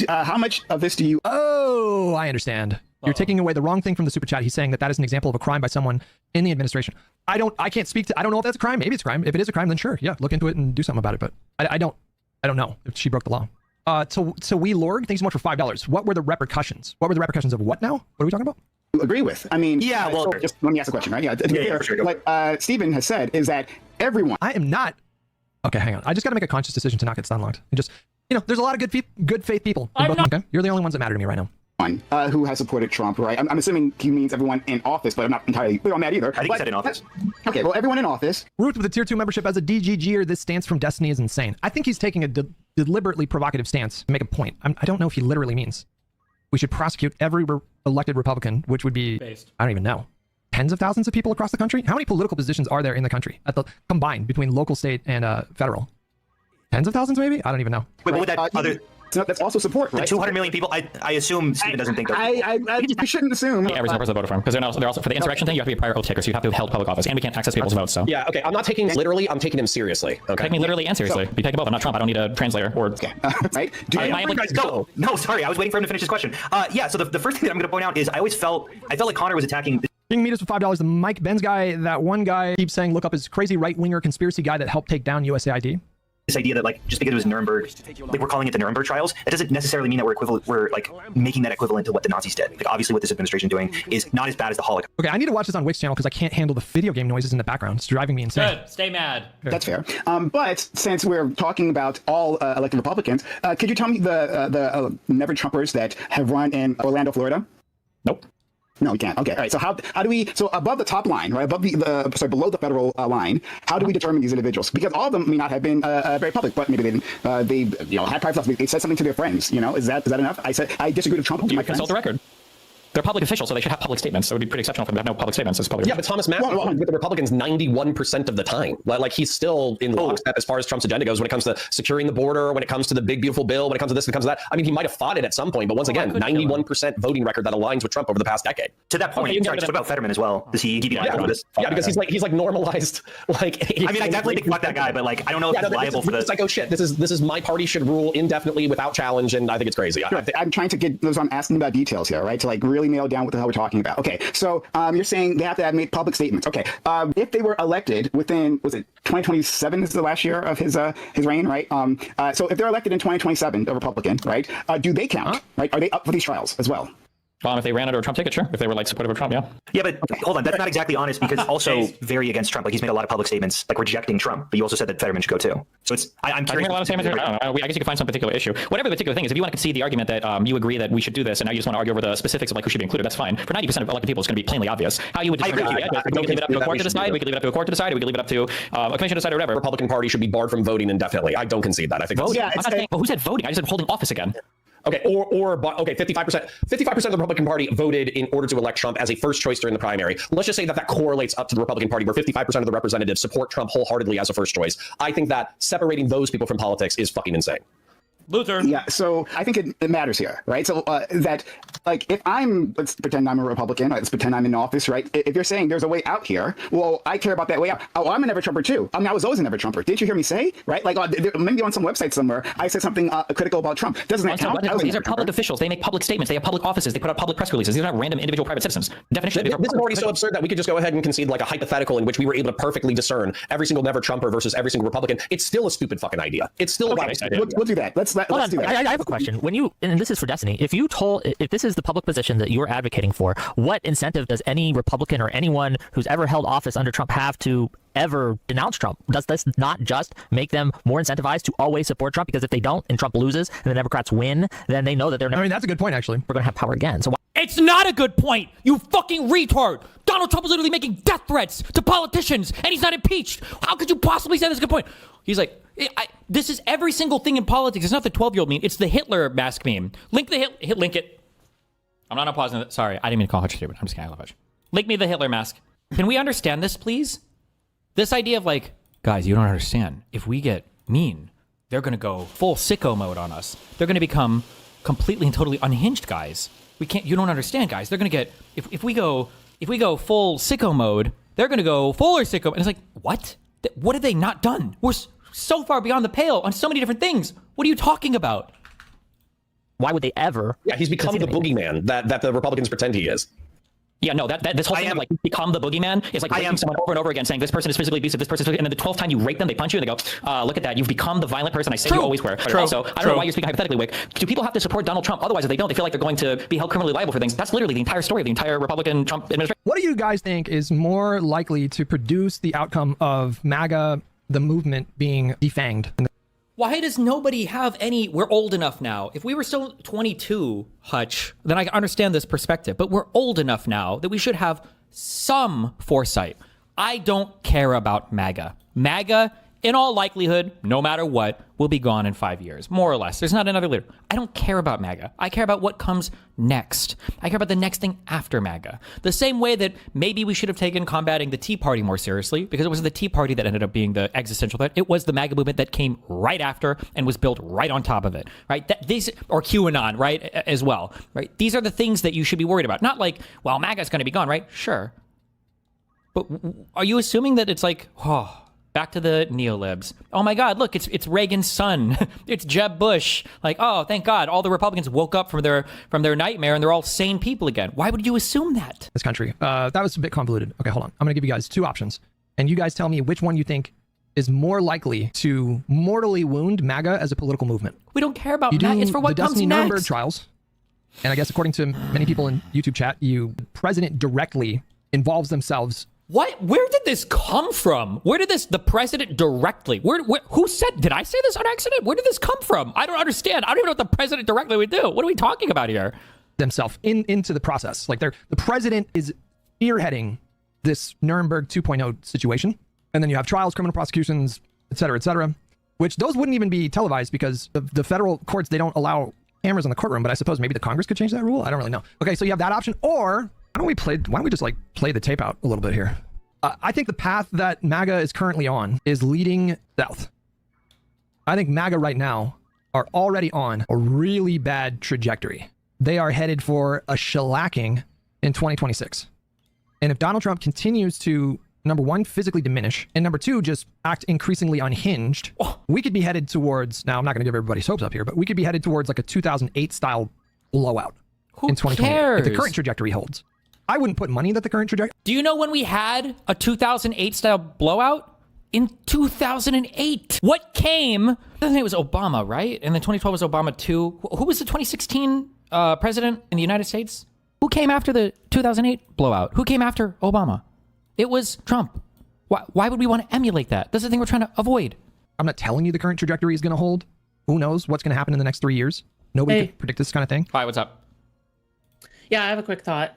How much of this do you... Oh, I understand. You're taking away the wrong thing from the super chat. He's saying that is an example of a crime by someone in the administration. I can't speak to... I don't know if that's a crime. Maybe it's a crime. If it is a crime, then sure. Yeah, look into it and do something about it. But I don't know if she broke the law. So we Lorg, thanks so much for $5. What were the repercussions? What were the repercussions of what now? What are we talking about? Agree with? I mean... Yeah, well... So just let me ask a question, right? Yeah, for sure. Like Stephen has said, is that everyone... I am not... Okay, hang on. I just got to make a conscious decision to not get unlocked. And just, there's a lot of good faith people. Okay? You're the only ones that matter to me right now. Who has supported Trump, right? I'm assuming he means everyone in office, but I'm not entirely clear on that either. I think he said in office. Okay, well, everyone in office. Root with a tier 2 membership as a DGGer. This stance from Destiny is insane. I think he's taking a deliberately provocative stance to make a point. I don't know if he literally means we should prosecute every elected Republican, which would be, I don't even know, tens of thousands of people across the country. How many political positions are there in the country combined between local, state, and federal? Tens of thousands, maybe? I don't even know. Wait, but would that that's also support, right? The 200 million people. I assume Stephen doesn't think that. I shouldn't assume. Every single person voted for him because they're also for the insurrection thing. You have to be a prior oath taker, so you have to have held public office, and we can't access people's votes. So yeah, okay. I'm not taking him literally. I'm taking him seriously. Okay. Take me literally and seriously. You take both. I'm not Trump. I don't need a translator or. Okay. Right. Guys, go. No, sorry. I was waiting for him to finish his question. Yeah. So the first thing that I'm going to point out is I felt like Connor was attacking. King Meet us for $5. The Mike Benz guy, that one guy keeps saying, look up his crazy right-winger conspiracy guy that helped take down USAID. this idea that like just because it was Nuremberg, like we're calling it the Nuremberg trials, that doesn't necessarily mean that we're like making that equivalent to what the Nazis did. Like obviously what this administration is doing is not as bad as the Holocaust. Okay, I need to watch this on Wick's channel because I can't handle the video game noises in the background. It's driving me insane. Good. Stay mad. That's fair. But since we're talking about all elected Republicans, could you tell me the never Trumpers that have run in Orlando, Florida? Nope. No, we can't. Okay. All right. So how do we? So above the top line, right? Above below the federal line, how do we determine these individuals? Because all of them may not have been very public, but maybe they had private thoughts. They said something to their friends. Is that enough? I said I disagree with Trump. You consult the record. They're public officials, so they should have public statements. So it would be pretty exceptional for them to have no public statements as public. Yeah, but Thomas Massie with the Republicans 91% of the time. Like he's still in lockstep as far as Trump's agenda goes when it comes to securing the border, when it comes to the big beautiful bill, when it comes to this, when it comes to that. I mean, he might have fought it at some point, but once again, 91% voting record that aligns with Trump over the past decade. To that point, sorry, just about Fetterman as well. Does he give you an this? Yeah, because he's like normalized. Like I mean, I definitely think fuck that guy, but like I don't know if he's liable for this. Psycho shit. This is my party should rule indefinitely without challenge, and I think it's crazy. I'm trying to get those. I'm asking about details here, right? To like really nail down what the hell we're talking about. Okay, so you're saying they have to have made public statements. Okay, if they were elected within, was it 2027 is the last year of his reign, right? So if they're elected in 2027, a Republican, right? Do they count? Right? Are they up for these trials as well? If they ran under a Trump ticket, sure. If they were like supportive of Trump, yeah. Yeah, but hold on, that's not exactly honest because also very against Trump. Like he's made a lot of public statements like rejecting Trump, but you also said that Fetterman should go too. So it's I'm curious. A lot of statements. I guess you could find some particular issue. Whatever the particular thing is, if you want to concede the argument that you agree that we should do this, and now you just want to argue over the specifics of like who should be included, that's fine. For 90% of elected people, it's going to be plainly obvious. How you would determine we could leave it up to a court to decide. We could leave it up to a court to decide. We could leave it up to a commission to decide or whatever. The Republican Party should be barred from voting indefinitely. I don't concede that. I think voting. Yeah, I'm not saying, who said voting? I just said holding office again. Okay, okay, 55% of the Republican Party voted in order to elect Trump as a first choice during the primary. Let's just say that correlates up to the Republican Party where 55% of the representatives support Trump wholeheartedly as a first choice. I think that separating those people from politics is fucking insane. Luther. Yeah, so I think it matters here, right? So that, like, if let's pretend I'm a Republican, let's pretend I'm in office, right? If you're saying there's a way out here, well, I care about that way out. Oh, I'm a never-Trumper too. I mean, I was always a never-Trumper. Didn't you hear me say, right? Like, maybe on some website somewhere, I said something critical about Trump. Doesn't that count? These are public officials. They make public statements. They have public offices. They put out public press releases. These are not random individual private citizens. Definition. This is already so absurd that we could just go ahead and concede like a hypothetical in which we were able to perfectly discern every single never-Trumper versus every single Republican. It's still a stupid fucking idea. It's still okay. We'll do that. Let's do that. I have a question. When you, and this is for Destiny, if this is the public position that you're advocating for, what incentive does any Republican or anyone who's ever held office under Trump have to ever denounce Trump? Does this not just make them more incentivized to always support Trump? Because if they don't and Trump loses and the Democrats win, then they know that they're never. I mean, that's a good point, actually. We're going to have power again. So it's not a good point, you fucking retard. Donald Trump is literally making death threats to politicians, and he's not impeached. How could you possibly say that's a good point? He's like, this is every single thing in politics. It's not the 12-year-old meme. It's the Hitler mask meme. Link it. I'm not pausing it. Sorry, I didn't mean to call Hutch stupid. I'm just kidding. I love Hutch. Link me the Hitler mask. Can we understand this, please? This idea of like, guys, you don't understand. If we get mean, they're going to go full sicko mode on us. They're going to become completely and totally unhinged, guys. You don't understand, guys. They're going to get, if we go full sicko mode, they're going to go fuller sicko. And it's like, what? What have they not done? We're so far beyond the pale on so many different things. What are you talking about? Why would they ever? Yeah, he's become the boogeyman that the Republicans pretend he is. Yeah, no, this whole thing of like become the boogeyman is like raping someone over and over again, saying this person is physically abusive, this person is physically, and then the 12th time you rape them, they punch you, and they go, look at that, you've become the violent person I say you always were. But also, I don't know why you're speaking hypothetically, Wick. Do people have to support Donald Trump? Otherwise, if they don't, they feel like they're going to be held criminally liable for things. That's literally the entire story of the entire Republican Trump administration. What do you guys think is more likely to produce the outcome of MAGA, the movement, being defanged? Why does nobody have any? We're old enough now. If we were still 22, Hutch, then I understand this perspective. But we're old enough now that we should have some foresight. I don't care about MAGA. MAGA, in all likelihood, no matter what, will be gone in 5 years, more or less. There's not another leader. I don't care about MAGA. I care about what comes next. I care about the next thing after MAGA. The same way that maybe we should have taken combating the Tea Party more seriously, because it was the Tea Party that ended up being the existential threat. It was the MAGA movement that came right after and was built right on top of it, right? Or QAnon, right, as well, right? These are the things that you should be worried about. Not like, well, MAGA's going to be gone, right? Sure. But are you assuming that it's like, back to the neolibs. Oh my God, look, it's Reagan's son. It's Jeb Bush. Like, oh, thank God, all the Republicans woke up from their nightmare and they're all sane people again. Why would you assume that? This country. That was a bit convoluted. Okay, hold on. I'm gonna give you guys two options. And you guys tell me which one you think is more likely to mortally wound MAGA as a political movement. We don't care about you that. It's for what the comes Dusty next. Nuremberg trials, and I guess according to many people in YouTube chat, the president directly involves themselves. What? Where did this come from? Where did the president directly? Who said? Did I say this on accident? Where did this come from? I don't understand. I don't even know what the president directly would do. What are we talking about here? Themselves into the process. Like the president is spearheading this Nuremberg 2.0 situation. And then you have trials, criminal prosecutions, et cetera, which those wouldn't even be televised because the federal courts, they don't allow cameras in the courtroom. But I suppose maybe the Congress could change that rule. I don't really know. Okay, so you have that option. Or why don't we just like play the tape out a little bit here? I think the path that MAGA is currently on is leading south. I think MAGA right now are already on a really bad trajectory. They are headed for a shellacking in 2026. And if Donald Trump continues to, number one, physically diminish, and number two, just act increasingly unhinged, we could be headed towards, now I'm not going to give everybody's hopes up here, but we could be headed towards like a 2008 style blowout in 2028 if the current trajectory holds. I wouldn't put money that the current trajectory. Do you know when we had a 2008 style blowout? In 2008. What came? I think it was Obama, right? And then 2012 was Obama too. Who was the 2016 president in the United States? Who came after the 2008 blowout? Who came after Obama? It was Trump. Why would we want to emulate that? That's the thing we're trying to avoid. I'm not telling you the current trajectory is going to hold. Who knows what's going to happen in the next 3 years? Nobody can predict this kind of thing. Hi, what's up? Yeah, I have a quick thought.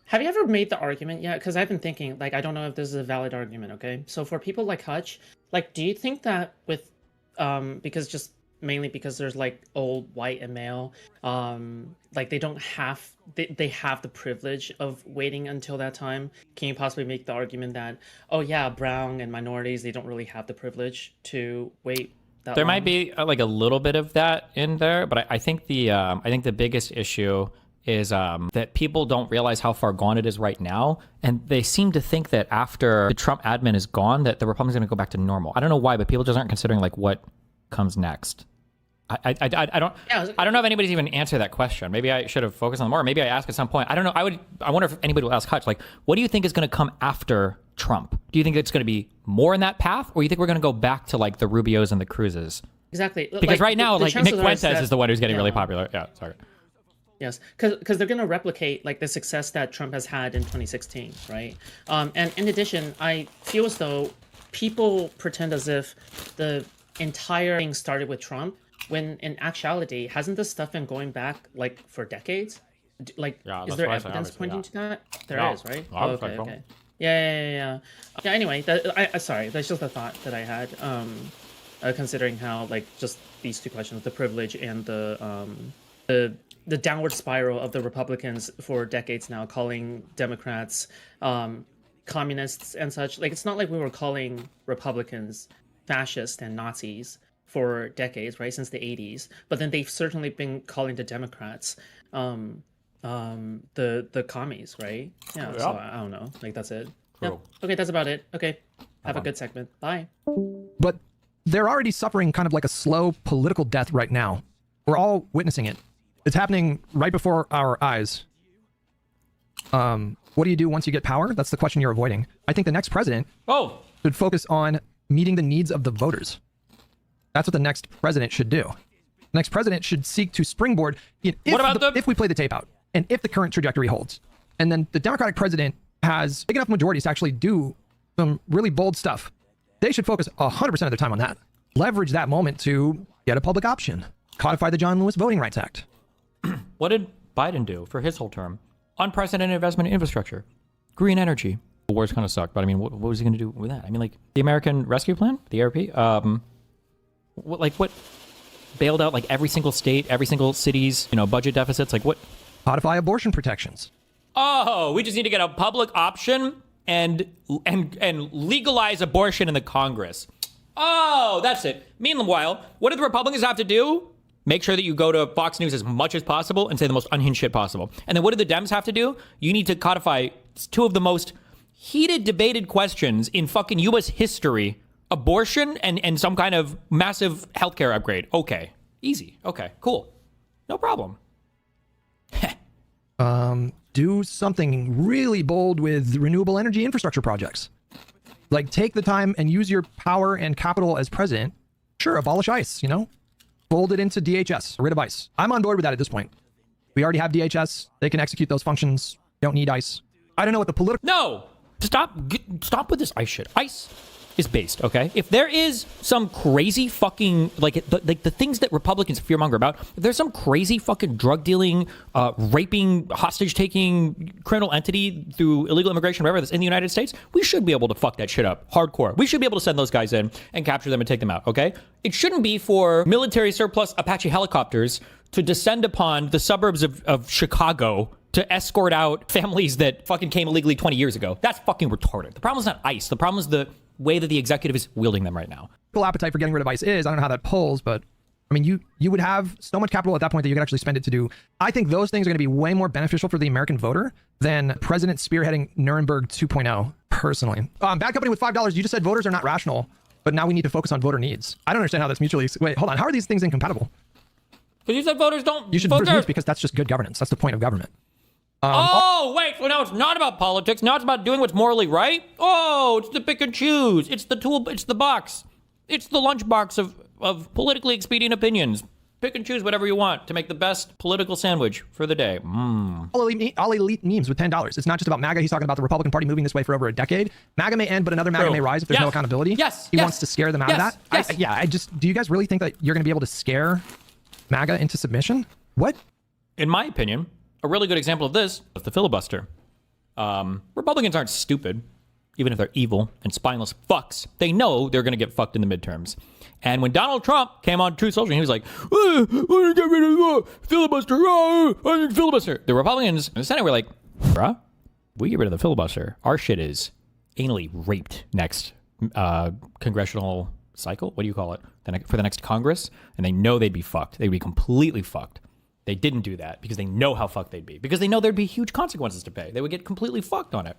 Have you ever made the argument yet? Because I've been thinking, like, I don't know if this is a valid argument, okay? So for people like Hutch, like, do you think that with, mainly because there's like old white and male, like they don't have, they have the privilege of waiting until that time? Can you possibly make the argument that, oh yeah, brown and minorities, they don't really have the privilege to wait that There long? might be like a little bit of that in there, but I think the biggest issue is that people don't realize how far gone it is right now. And they seem to think that after the Trump admin is gone, that the Republicans are going to go back to normal. I don't know why, but people just aren't considering like what comes next. I don't know if anybody's even answered that question. Maybe I should have focused on more. Or maybe I ask at some point. I don't know. I wonder if anybody will ask Hutch, like, what do you think is going to come after Trump? Do you think it's going to be more in that path? Or you think we're going to go back to like the Rubios and the Cruzes? Exactly. Because like, like Nick Fuentes is the one who's getting really popular. Yeah, sorry. Yes, because they're going to replicate like the success that Trump has had in 2016, right? And in addition, I feel as though people pretend as if the entire thing started with Trump, when in actuality, hasn't this stuff been going back like for decades? Like, is there evidence pointing to that? There is, right? Oh, okay. Yeah. Anyway, sorry, that's just a thought that I had. Considering how like just these two questions, the privilege and the downward spiral of the Republicans for decades now, calling Democrats communists and such. Like, it's not like we were calling Republicans fascist and Nazis for decades, right, since the 80s. But then they've certainly been calling the Democrats the commies, right? Yeah, so I don't know. Like, that's it. Cool. Yeah. Okay, that's about it. Okay, have a good segment. Bye. But they're already suffering kind of like a slow political death right now. We're all witnessing it. It's happening right before our eyes. What do you do once you get power? That's the question you're avoiding. I think the next president should focus on meeting the needs of the voters. That's what the next president should do. The next president should seek to springboard if we play the tape out and if the current trajectory holds. And then the Democratic president has big enough majorities to actually do some really bold stuff. They should focus 100% of their time on that. Leverage that moment to get a public option. Codify the John Lewis Voting Rights Act. What did Biden do for his whole term? Unprecedented investment in infrastructure, green energy. The wars kind of suck, but I mean, what was he going to do with that? I mean, like the American Rescue Plan, the ARP. What bailed out like every single state, every single city's budget deficits? Like what? Codify abortion protections. Oh, we just need to get a public option and legalize abortion in the Congress. Oh, that's it. Meanwhile, what do the Republicans have to do? Make sure that you go to Fox News as much as possible and say the most unhinged shit possible. And then what do the Dems have to do? You need to codify two of the most heated, debated questions in fucking U.S. history. Abortion and some kind of massive healthcare upgrade. Okay. Easy. Okay. Cool. No problem. Do something really bold with renewable energy infrastructure projects. Like, take the time and use your power and capital as president. Sure, abolish ICE, you know? Fold it into DHS, rid of ICE. I'm on board with that at this point. We already have DHS. They can execute those functions. Don't need ICE. I don't know what the political... No! Stop with this ICE shit. ICE is based, okay? If there is some crazy fucking, like the things that Republicans fearmonger about, if there's some crazy fucking drug dealing, raping, hostage taking criminal entity through illegal immigration, whatever, that's in the United States, we should be able to fuck that shit up hardcore. We should be able to send those guys in and capture them and take them out, okay? It shouldn't be for military surplus Apache helicopters to descend upon the suburbs of Chicago to escort out families that fucking came illegally 20 years ago. That's fucking retarded. The problem is not ICE. The problem is the way that the executive is wielding them right now. Appetite for getting rid of ICE is, I don't know how that pulls, but I mean, you would have so much capital at that point that you could actually spend it to do. I think those things are going to be way more beneficial for the American voter than President spearheading Nuremberg 2.0, personally. Bad company with $5. You just said voters are not rational, but now we need to focus on voter needs. I don't understand how that's mutually... Wait, hold on. How are these things incompatible? Because you said voters don't... You should vote needs because that's just good governance. That's the point of government. Wait, so now it's not about politics. Now it's about doing what's morally right. Oh, it's the pick and choose. It's the tool. It's the box. It's the lunchbox of politically expedient opinions. Pick and choose whatever you want to make the best political sandwich for the day. All elite memes with $10. It's not just about MAGA. He's talking about the Republican Party moving this way for over a decade. MAGA may end, but another MAGA may rise if there's no accountability. He wants to scare them out of that. Do you guys really think that you're going to be able to scare MAGA into submission? What? In my opinion, a really good example of this is the filibuster. Republicans aren't stupid, even if they're evil and spineless fucks. They know they're going to get fucked in the midterms. And when Donald Trump came on Truth Social, he was like, I want to get rid of the filibuster. I need filibuster. The Republicans in the Senate were like, bruh, we get rid of the filibuster. Our shit is anally raped next congressional cycle. What do you call it? For the next Congress. And they know they'd be fucked. They'd be completely fucked. They didn't do that because they know how fucked they'd be. Because they know there'd be huge consequences to pay. They would get completely fucked on it.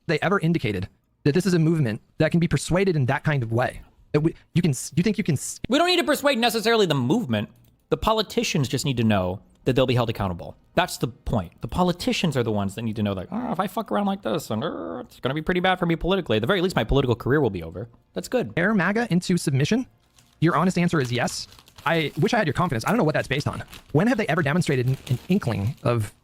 They ever indicated that this is a movement that can be persuaded in that kind of way? You think you can... We don't need to persuade necessarily the movement. The politicians just need to know that they'll be held accountable. That's the point. The politicians are the ones that need to know, like, if I fuck around like this, and it's going to be pretty bad for me politically. At the very least, my political career will be over. That's good. Air MAGA into submission? Your honest answer is yes. I wish I had your confidence. I don't know what that's based on. When have they ever demonstrated an inkling of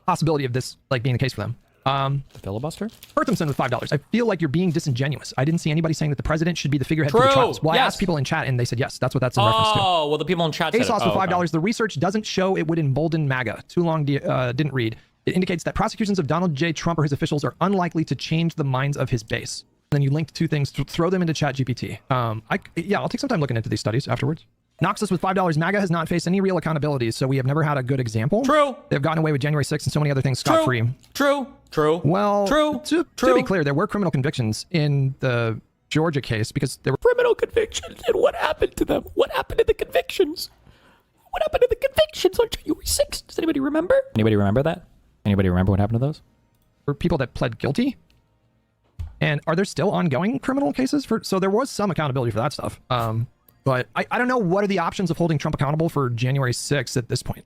possibility of this like being the case for them? The filibuster? Berthamson with $5. I feel like you're being disingenuous. I didn't see anybody saying that the president should be the figurehead for the trials. Well, I asked people in chat and they said yes. That's what that's in reference to. Oh, well, the people in chat said ASOS with $5. The research doesn't show it would embolden MAGA. Too long, didn't read. It indicates that prosecutions of Donald J. Trump or his officials are unlikely to change the minds of his base. Then you linked two things. Throw them into ChatGPT. I'll take some time looking into these studies afterwards. Noxus with $5. MAGA has not faced any real accountability, so we have never had a good example. True. They've gotten away with January 6th and so many other things scot-free. True. Well, True. To be clear, there were criminal convictions in the Georgia case because there were criminal convictions. And what happened to them? What happened to the convictions? What happened to the convictions on January 6th? Does anybody remember? Anybody remember that? Anybody remember what happened to those? Were people that pled guilty? And are there still ongoing criminal cases for? So there was some accountability for that stuff. But I don't know what are the options of holding Trump accountable for January 6th at this point.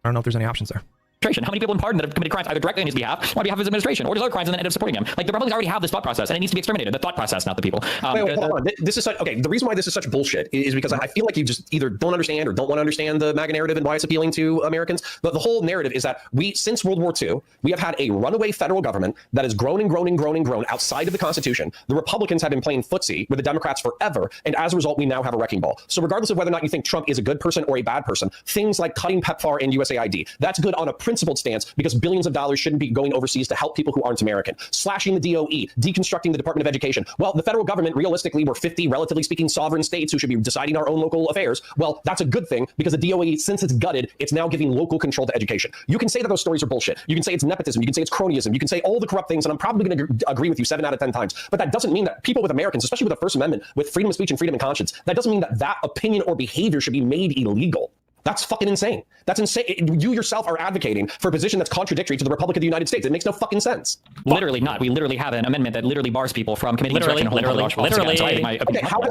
I don't know if there's any options there. How many people in pardon that have committed crimes either directly on his behalf or on behalf of his administration, or just other crimes and then end up supporting him? Like, the Republicans already have this thought process, and it needs to be exterminated. The thought process, not the people. Wait, hold on. This is such, okay. The reason why this is such bullshit is because I feel like you just either don't understand or don't want to understand the MAGA narrative and why it's appealing to Americans. But the whole narrative is that since World War II, we have had a runaway federal government that has grown and grown and grown and grown outside of the Constitution. The Republicans have been playing footsie with the Democrats forever, and as a result, we now have a wrecking ball. So regardless of whether or not you think Trump is a good person or a bad person, things like cutting PEPFAR and USAID, that's good on a principled stance because billions of dollars shouldn't be going overseas to help people who aren't American. Slashing the DOE, deconstructing the Department of Education. Well, the federal government, realistically, we're 50, relatively speaking, sovereign states who should be deciding our own local affairs. Well, that's a good thing because the DOE, since it's gutted, it's now giving local control to education. You can say that those stories are bullshit. You can say it's nepotism. You can say it's cronyism. You can say all the corrupt things, and I'm probably going to agree with you 7 out of 10 times. But that doesn't mean that people with Americans, especially with the First Amendment, with freedom of speech and freedom of conscience, that doesn't mean that that opinion or behavior should be made illegal. That's fucking insane. That's insane. You yourself are advocating for a position that's contradictory to the Republic of the United States. It makes no fucking sense. Literally not. We literally have an amendment that literally bars people from committing insurrection. Okay, how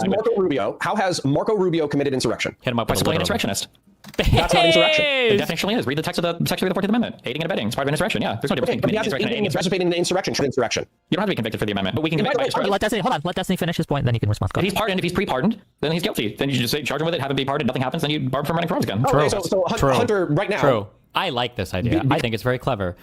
has Marco Rubio committed insurrection? Hit him up by explain insurrectionist. That's not insurrection. It definitely is. Read the text of the 14th Amendment. Aiding and abetting. It's part of an insurrection. Yeah, there's no difference between aiding and participating in an insurrection. Insurrection. You don't have to be convicted for the amendment, but we can convict by insurrection. Let Destiny, hold on. Let Destiny finish his point, then you can respond. If he's pardoned, if he's pre-pardoned, then he's guilty. Then you just say, charge him with it, have him be pardoned, nothing happens, then you bar him from running for office again. Okay, so Hunter, right now. True. I like this idea. I think it's very clever.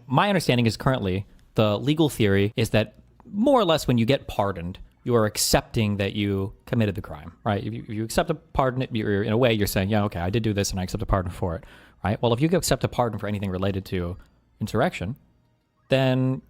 My understanding is currently the legal theory is that more or less when you get pardoned, you are accepting that you committed the crime, right? If you accept a pardon, you're, in a way, you're saying, yeah, okay, I did do this and I accept a pardon for it, right? Well, if you accept a pardon for anything related to insurrection, then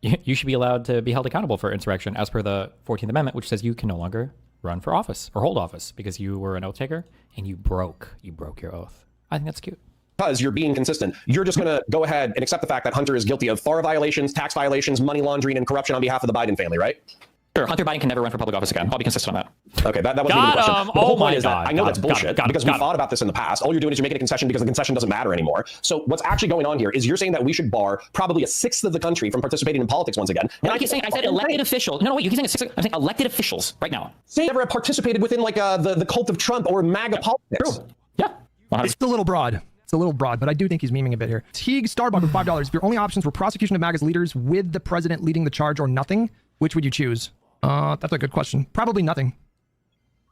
you should be allowed to be held accountable for insurrection as per the 14th Amendment, which says you can no longer run for office or hold office because you were an oath taker and you broke your oath. I think that's cute. Because you're being consistent, you're just going to go ahead and accept the fact that Hunter is guilty of FARA violations, tax violations, money laundering, and corruption on behalf of the Biden family, right? Sure. Hunter Biden can never run for public office again. I'll be consistent on that. Okay, that wasn't even the question. The whole point is that I know that's bullshit because we thought about this in the past. All you're doing is you're making a concession because the concession doesn't matter anymore. So what's actually going on here is you're saying that we should bar probably a sixth of the country from participating in politics once again. And I keep saying, I said elected officials. No, wait, you keep saying a sixth. I'm saying elected officials right now. Say never participated within like the cult of Trump or MAGA politics. True. Yeah. It's a little broad. It's a little broad, but I do think he's memeing a bit here. Teague Starbuck with $5. If your only options were prosecution of MAGA's leaders with the president leading the charge or nothing, which would you choose? That's a good question. Probably nothing.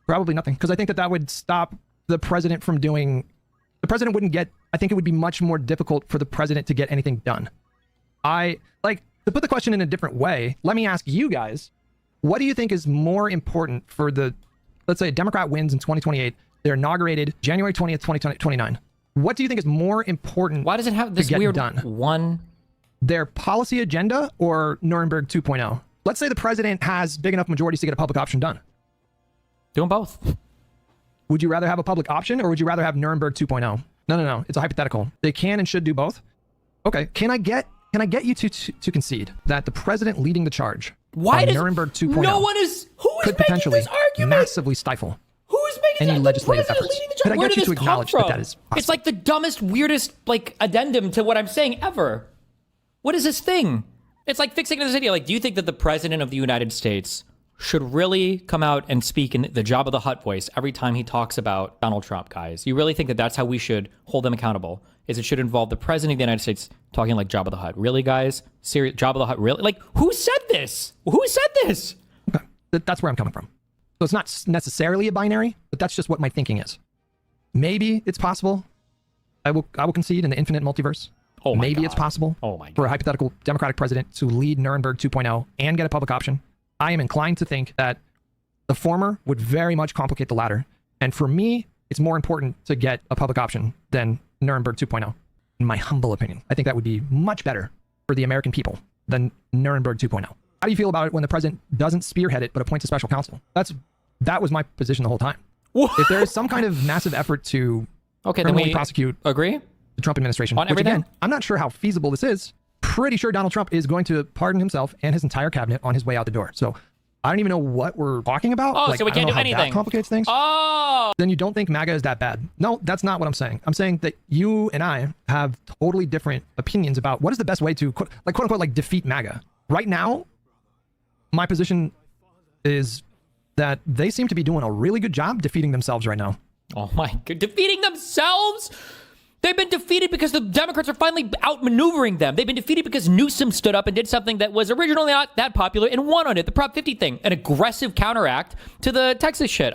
Probably nothing. Because I think that would stop the president from doing... The president wouldn't get... I think it would be much more difficult for the president to get anything done. To put the question in a different way, let me ask you guys, what do you think is more important for the... Let's say a Democrat wins in 2028. They're inaugurated January 20th, 2029. What do you think is more important? Why does it have this weird one? Their policy agenda or Nuremberg 2.0? Let's say the president has big enough majorities to get a public option done. Doing both. Would you rather have a public option or would you rather have Nuremberg 2.0? No. It's a hypothetical. They can and should do both. Okay. Can I get you to concede that the president leading the charge on Nuremberg 2.0 no one is could potentially massively stifle any legislative efforts? Could I get you to acknowledge that is possible? It's like the dumbest, weirdest addendum to what I'm saying ever. What is this thing? It's like fixing this idea. Do you think that the president of the United States should really come out and speak in the Jabba the Hutt voice every time he talks about Donald Trump, guys? You really think that that's how we should hold them accountable? Is it should involve the president of the United States talking like Jabba the Hutt? Really, guys? Serious? Jabba the Hutt? Really? Who said this? Who said this? Okay. That's where I'm coming from. So it's not necessarily a binary, but that's just what my thinking is. Maybe it's possible. I will concede in the infinite multiverse. Maybe it's possible for a hypothetical Democratic president to lead Nuremberg 2.0 and get a public option. I am inclined to think that the former would very much complicate the latter. And for me, it's more important to get a public option than Nuremberg 2.0, in my humble opinion. I think that would be much better for the American people than Nuremberg 2.0. How do you feel about it when the president doesn't spearhead it, but appoints a special counsel? That was my position the whole time. What? If there is some kind of massive effort to then we prosecute agree the Trump administration, on which everything? Again, I'm not sure how feasible this is. Pretty sure Donald Trump is going to pardon himself and his entire cabinet on his way out the door. So I don't even know what we're talking about. So we can't do anything. That complicates things. Then you don't think MAGA is that bad. No, that's not what I'm saying. I'm saying that you and I have totally different opinions about what is the best way to quote unquote defeat MAGA. Right now, my position is that they seem to be doing a really good job defeating themselves right now. Oh my God, defeating themselves? They've been defeated because the Democrats are finally outmaneuvering them. They've been defeated because Newsom stood up and did something that was originally not that popular and won on it. The Prop 50 thing, an aggressive counteract to the Texas shit.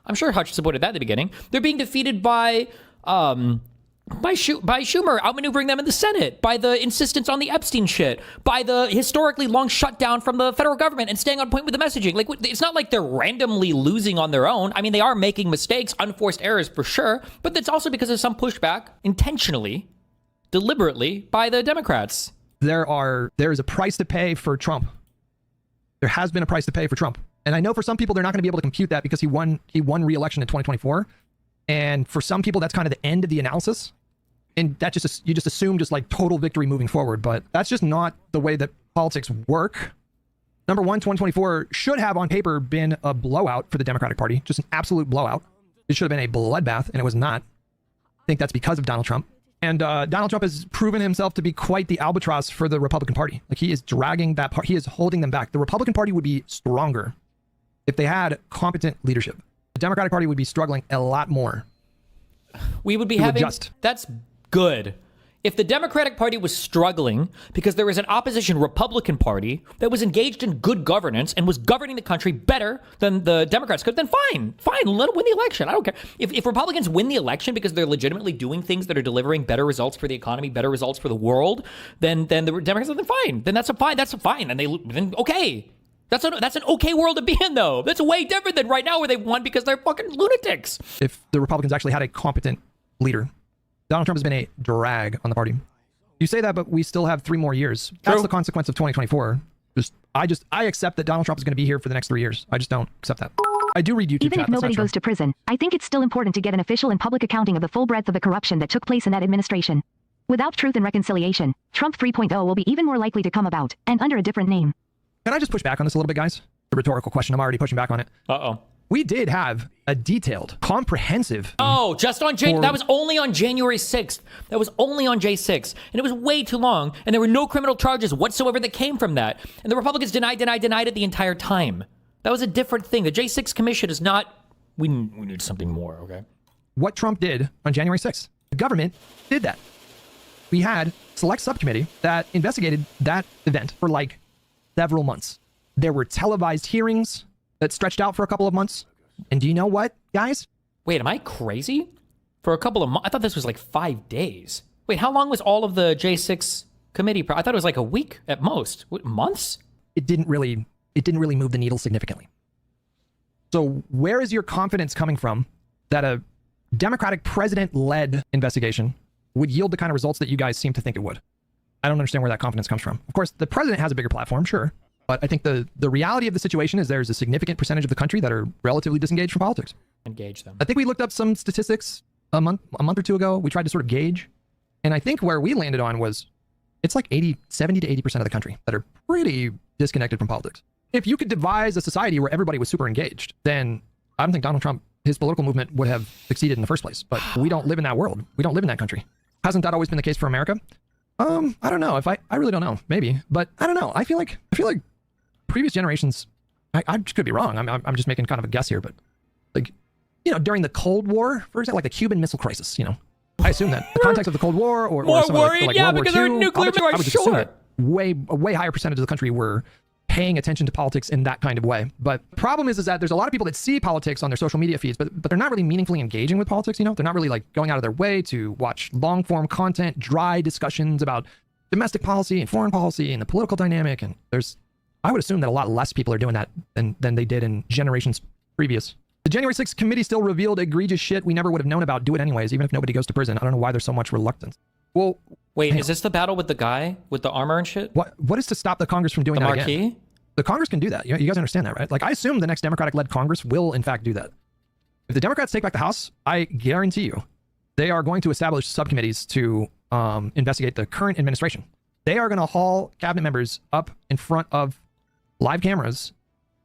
I'm sure Hutch supported that at the beginning. They're being defeated by Schumer outmaneuvering them in the Senate, by the insistence on the Epstein shit, by the historically long shutdown from the federal government and staying on point with the messaging. It's not like they're randomly losing on their own. I mean, they are making mistakes, unforced errors for sure, but that's also because of some pushback intentionally, deliberately by the Democrats. There is a price to pay for Trump. There has been a price to pay for Trump. And I know for some people, they're not going to be able to compute that because he won re-election in 2024. And for some people, that's kind of the end of the analysis. And that you just assume total victory moving forward. But that's just not the way that politics work. Number one, 2024 should have on paper been a blowout for the Democratic Party, just an absolute blowout. It should have been a bloodbath, and it was not. I think that's because of Donald Trump. And Donald Trump has proven himself to be quite the albatross for the Republican Party. He is dragging that part. He is holding them back. The Republican Party would be stronger if they had competent leadership. The Democratic Party would be struggling a lot more We would be having... That's good. If the Democratic Party was struggling because there was an opposition Republican Party that was engaged in good governance and was governing the country better than the Democrats could, then fine, let them win the election. I don't care. If Republicans win the election because they're legitimately doing things that are delivering better results for the economy, better results for the world, then the Democrats are fine. Then that's fine. Then okay. That's an okay world to be in, though. That's way different than right now where they won because they're fucking lunatics. If the Republicans actually had a competent leader, Donald Trump has been a drag on the party. You say that, but we still have 3 more years. That's the consequence of 2024. I accept that Donald Trump is going to be here for the next 3 years. I just don't accept that. I do read YouTube Even if nobody goes to prison, I think it's still important to get an official and public accounting of the full breadth of the corruption that took place in that administration. Without truth and reconciliation, Trump 3.0 will be even more likely to come about, and under a different name. Can I just push back on this a little bit, guys? A rhetorical question. I'm already pushing back on it. Uh-oh. We did have a detailed, comprehensive... Oh, just on that was only on January 6th. That was only on J6. And it was way too long. And there were no criminal charges whatsoever that came from that. And the Republicans denied it the entire time. That was a different thing. The J6 commission is not... We need something more, okay? What Trump did on January 6th. The government did that. We had a select subcommittee that investigated that event for like several months. There were televised hearings that stretched out for a couple of months. And do you know what, guys? Wait, am I crazy? For a couple of months? I thought this was like 5 days. Wait, how long was all of the J6 committee? I thought it was like a week at most. What, months? It didn't really move the needle significantly. So where is your confidence coming from that a Democratic president-led investigation would yield the kind of results that you guys seem to think it would? I don't understand where that confidence comes from. Of course, the president has a bigger platform, sure. But I think the reality of the situation is there's a significant percentage of the country that are relatively disengaged from politics. Engage them. I think we looked up some statistics a month or two ago. We tried to sort of gauge. And I think where we landed on was it's like 70 to 80% of the country that are pretty disconnected from politics. If you could devise a society where everybody was super engaged, then I don't think Donald Trump, his political movement would have succeeded in the first place. But we don't live in that world. We don't live in that country. Hasn't that always been the case for America? I don't know. I really don't know. Maybe. But I don't know. I feel like previous generations, I could be wrong. I'm just making kind of a guess here, but like, during the Cold War, for example, like the Cuban Missile Crisis, I assume that the context of the Cold War or some worried, of like yeah, World because War they're II, nuclear. I would assume that a way higher percentage of the country were paying attention to politics in that kind of way. But the problem is that there's a lot of people that see politics on their social media feeds, but they're not really meaningfully engaging with politics. They're not really like going out of their way to watch long form content, dry discussions about domestic policy and foreign policy and the political dynamic. And I would assume that a lot less people are doing that than they did in generations previous. The January 6th committee still revealed egregious shit we never would have known about. Do it anyways, even if nobody goes to prison. I don't know why there's so much reluctance. Well, wait, is this the battle with the guy with the armor and shit? What is to stop the Congress from doing that again? The Marquis? The Congress can do that. You guys understand that, right? Like, I assume the next Democratic-led Congress will, in fact, do that. If the Democrats take back the House, I guarantee you, they are going to establish subcommittees to investigate the current administration. They are going to haul cabinet members up in front of live cameras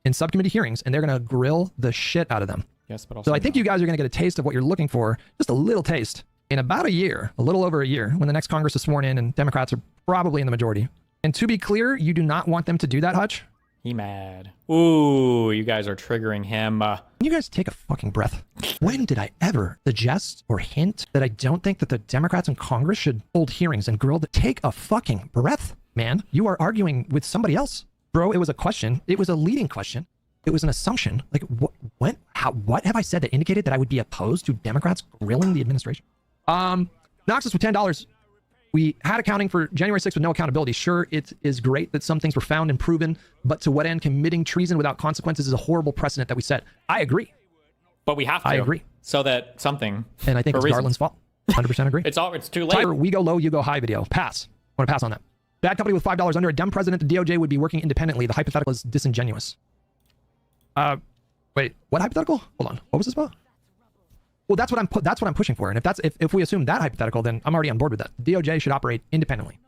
in subcommittee hearings, and they're going to grill the shit out of them. Yes, but also so I think you guys are going to get a taste of what you're looking for, just a little taste, in about a year, a little over a year, when the next Congress is sworn in and Democrats are probably in the majority. And to be clear, you do not want them to do that, Hutch. He mad. Ooh, you guys are triggering him. Can you guys take a fucking breath? When did I ever suggest or hint that I don't think that the Democrats in Congress should hold hearings and grill take a fucking breath, man? You are arguing with somebody else. Bro, it was a question. It was a leading question. It was an assumption. Like, what have I said that indicated that I would be opposed to Democrats grilling the administration? Knocks us with $10. We had accounting for January 6th with no accountability. Sure, it is great that some things were found and proven, but to what end? Committing treason without consequences is a horrible precedent that we set. I agree. But we have to. I agree. So that something. And I think it's Garland's fault. 100% agree. It's too late. Tyler, we go low, you go high video. Pass. I want to pass on that. Bad company with $5 under a Dem president, the DOJ would be working independently. The hypothetical is disingenuous. Wait, what hypothetical? Hold on. What was this about? Well, that's what I'm pushing for. And if we assume that hypothetical, then I'm already on board with that. DOJ should operate independently.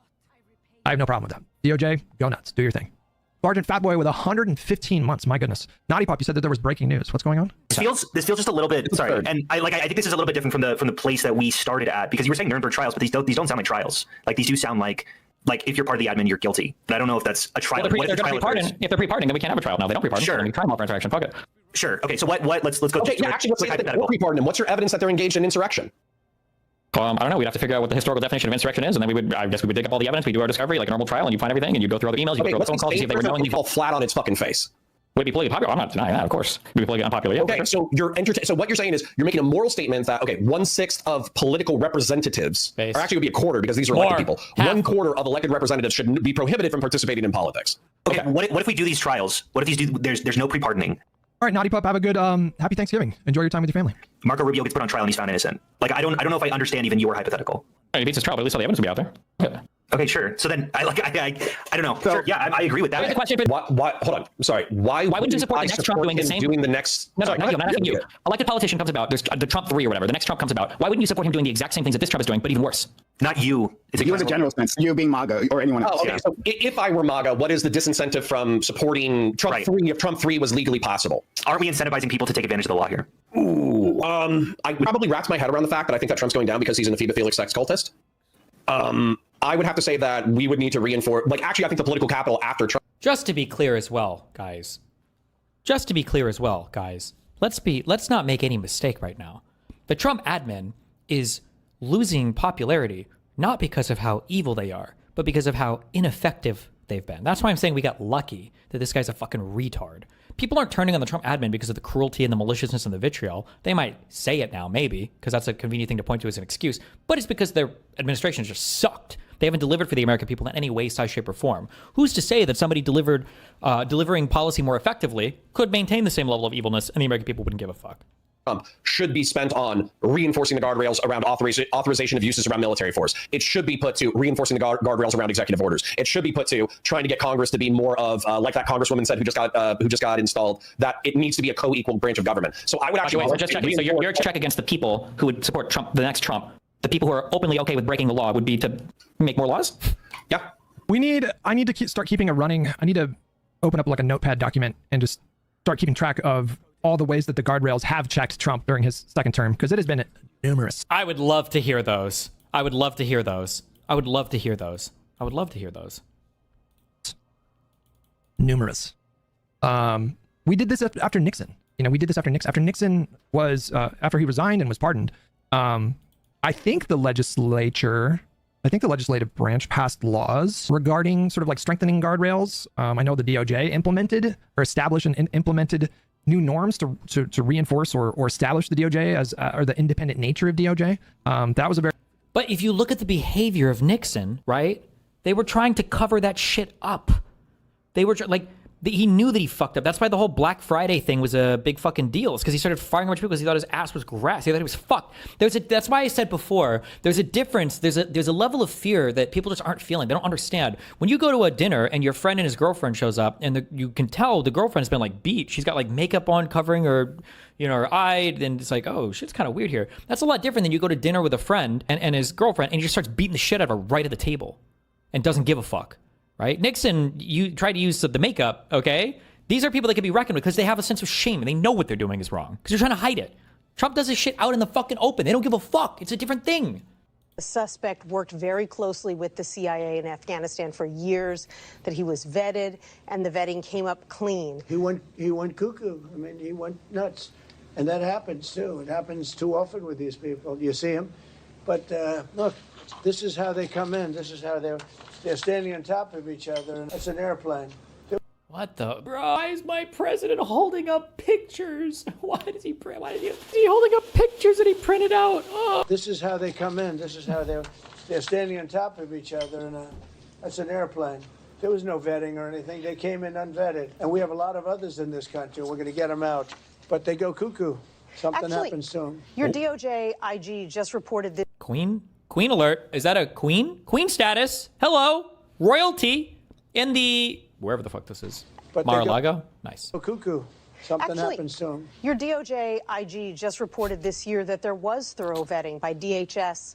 I have no problem with that. DOJ, go nuts. Do your thing. Sergeant Fatboy with 115 months. My goodness. Naughty Pop, you said that there was breaking news. What's going on? This feels just a little bit. Sorry, and I think this is a little bit different from the place that we started at, because you were saying Nuremberg trials, but these don't sound like trials. Like, these do sound like if you're part of the admin, you're guilty. But I don't know if that's a trial. Well, if they're pre-pardon, then we can't have a trial. No, they don't pre-pardon. Sure. We try them off for interaction. Fuck it. Sure. Okay. So what? Let's go. Okay. Yeah. Actually, let's pre-pardon them. What's your evidence that they're engaged in insurrection? I don't know. We'd have to figure out what the historical definition of insurrection is, and then I guess we would dig up all the evidence, we do our discovery like a normal trial, and you find everything, and you go through all the emails, you go through all the phone calls, you see if they were knowingly fall flat on its fucking face. Would it be politically popular? I'm not denying that, of course. Would it be politically unpopular? Yeah, okay, sure. so so what you're saying is you're making a moral statement that, okay, 1/6 of political representatives, or actually it would be a quarter because these are elected people, 1/4 of elected representatives should be prohibited from participating in politics. Okay, what if we do these trials? What if there's no pre-pardoning? All right, Naughty Pup, have a good happy Thanksgiving. Enjoy your time with your family. Marco Rubio gets put on trial and he's found innocent. Like I don't know if I understand even your hypothetical. He beats his trial, but at least all the evidence will be out there. Yeah. Okay, sure. So then I don't know. So, sure, yeah, I agree with that. The question, why hold on. I'm sorry. Why wouldn't you support the next Trump doing the same? Doing the next. No, not you. I'm not asking you. Elected politician comes about. There's the Trump 3 or whatever. The next Trump comes about. Why wouldn't you support him doing the exact same things that this Trump is doing, but even worse? Not you. You as a general sense. You being MAGA or anyone else. Oh, okay. Yeah. So if I were MAGA, what is the disincentive from supporting Trump 3 if Trump 3 was legally possible? Aren't we incentivizing people to take advantage of the law here? Ooh. I probably wrapped my head around the fact that I think that Trump's going down because he's an ephebophilic sex cultist. I would have to say that we would need to reinforce, actually, I think the political capital after Trump. Just to be clear as well, guys. Let's not make any mistake right now. The Trump admin is losing popularity, not because of how evil they are, but because of how ineffective they've been. That's why I'm saying we got lucky that this guy's a fucking retard. People aren't turning on the Trump admin because of the cruelty and the maliciousness and the vitriol. They might say it now, maybe, because that's a convenient thing to point to as an excuse, but it's because their administration just sucked. They haven't delivered for the American people in any way, size, shape, or form. Who's to say that somebody delivering policy more effectively could maintain the same level of evilness and the American people wouldn't give a fuck? Should be spent on reinforcing the guardrails around authorization of uses around military force. It should be put to reinforcing the guardrails around executive orders. It should be put to trying to get Congress to be more of, like that Congresswoman said who just got installed, that it needs to be a co-equal branch of government. So I would actually... So just checking. So your check against the people who would support Trump, the next Trump, the people who are openly okay with breaking the law would be to make more laws? Yeah. I need to start keeping I need to open up like a notepad document and just start keeping track of all the ways that the guardrails have checked Trump during his second term, because it has been numerous. I would love to hear those. Numerous. We did this after Nixon. After Nixon was, after he resigned and was pardoned, I think the legislative branch passed laws regarding sort of like strengthening guardrails. I know the DOJ implemented or established and implemented new norms to reinforce or establish the DOJ as or the independent nature of DOJ. That was a very. But if you look at the behavior of Nixon, right? They were trying to cover that shit up. They were he knew that he fucked up. That's why the whole Black Friday thing was a big fucking deal. It's because he started firing a bunch of people because he thought his ass was grass. He thought he was fucked. That's why I said before, there's a difference. There's a level of fear that people just aren't feeling. They don't understand. When you go to a dinner and your friend and his girlfriend shows up, and you can tell the girlfriend's been like beat. She's got like makeup on covering her, her eye, and it's like, oh, shit's kind of weird here. That's a lot different than you go to dinner with a friend and his girlfriend, and he just starts beating the shit out of her right at the table, and doesn't give a fuck. Right? Nixon, you try to use the makeup, okay? These are people that can be reckoned with because they have a sense of shame and they know what they're doing is wrong because they're trying to hide it. Trump does his shit out in the fucking open. They don't give a fuck. It's a different thing. The suspect worked very closely with the CIA in Afghanistan for years, that he was vetted, and the vetting came up clean. He went cuckoo. I mean, he went nuts. And that happens, too. It happens too often with these people. You see them. But look, this is how they come in. This is how they're standing on top of each other, and it's an airplane. What the? Bro, why is my president holding up pictures? Is he holding up pictures that he printed out? Oh. This is how they come in. This is how they're standing on top of each other, and that's an airplane. There was no vetting or anything. They came in unvetted, and we have a lot of others in this country. We're going to get them out, but they go cuckoo. Something happens to them. Your DOJ IG just reported this. Queen alert. Is that a queen? Queen status. Hello. Royalty in the... wherever the fuck this is. MarALago? Nice. Oh, cuckoo. Something happens to him. Your DOJ IG just reported this year that there was thorough vetting by DHS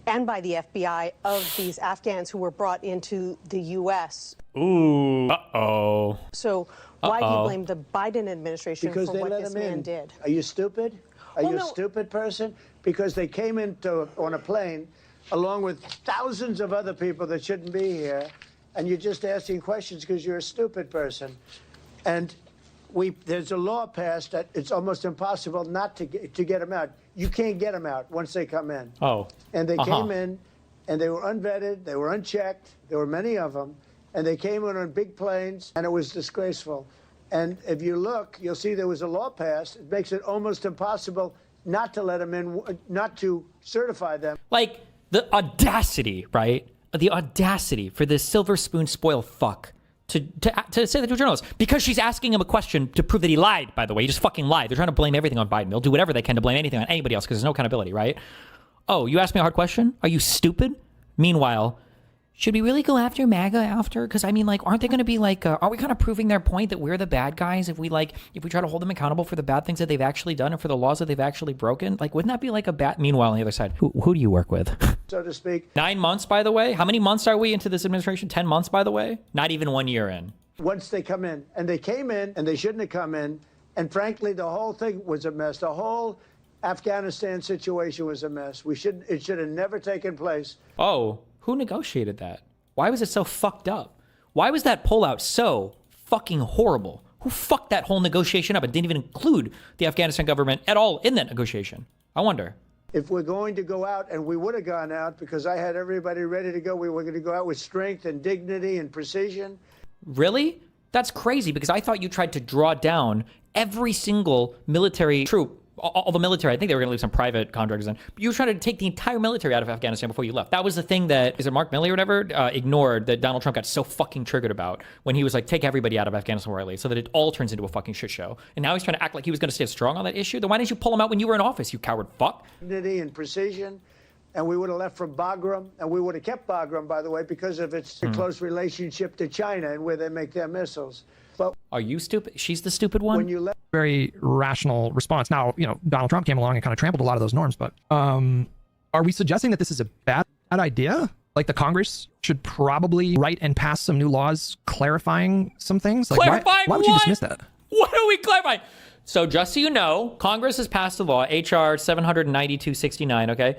and by the FBI of these Afghans who were brought into the U.S. Ooh. Uh-oh. So why do you blame the Biden administration for what this man did? Are you stupid? Are you a stupid person? Because they came on a plane along with thousands of other people that shouldn't be here, and you're just asking questions because you're a stupid person. And there's a law passed that it's almost impossible not to get them out. you can't get them out once they come in. Oh. And they came in, and they were unvetted, they were unchecked, there were many of them, and they came in on big planes, and it was disgraceful. And if you look, you'll see there was a law passed. It makes it almost impossible not to let them in, not to certify them. Like, the audacity, right? The audacity for this silver spoon spoiled fuck to say that to a journalist. Because she's asking him a question to prove that he lied, by the way. He just fucking lied. They're trying to blame everything on Biden. They'll do whatever they can to blame anything on anybody else because there's no accountability, right? Oh, you asked me a hard question? Are you stupid? Meanwhile, should we really go after MAGA after? Because I mean, like, aren't they going to be like, are we kind of proving their point that we're the bad guys if we try to hold them accountable for the bad things that they've actually done and for the laws that they've actually broken? Like, wouldn't that be like a bad? Meanwhile, on the other side, who do you work with? So to speak. 9 months, by the way. How many months are we into this administration? 10 months, by the way. Not even 1 year in. Once they come in, and they came in, and they shouldn't have come in, and frankly, the whole thing was a mess. The whole Afghanistan situation was a mess. It should have never taken place. Oh, who negotiated that? Why was it so fucked up? Why was that pullout so fucking horrible? Who fucked that whole negotiation up and didn't even include the Afghanistan government at all in that negotiation? I wonder. If we're going to go out, and we would have gone out because I had everybody ready to go, we were going to go out with strength and dignity and precision. Really? That's crazy because I thought you tried to draw down every single military troop. All the military, I think they were going to leave some private contractors in. But you were trying to take the entire military out of Afghanistan before you left. That was the thing that, is it Mark Milley or whatever, ignored that Donald Trump got so fucking triggered about when he was like, take everybody out of Afghanistan where I leave, so that it all turns into a fucking shit show. And now he's trying to act like he was going to stay strong on that issue. Then why didn't you pull him out when you were in office, you coward fuck? Dignity and precision. And we would have left from Bagram, and we would have kept Bagram, by the way, because of its close relationship to China and where they make their missiles. But are you stupid? She's the stupid one? When you left. Very rational response. Now, Donald Trump came along and kind of trampled a lot of those norms, but are we suggesting that this is a bad idea? Like the Congress should probably write and pass some new laws clarifying some things? Like clarifying why would you dismiss that? What are we clarifying? So just so you know, Congress has passed a law, HR 79269, okay?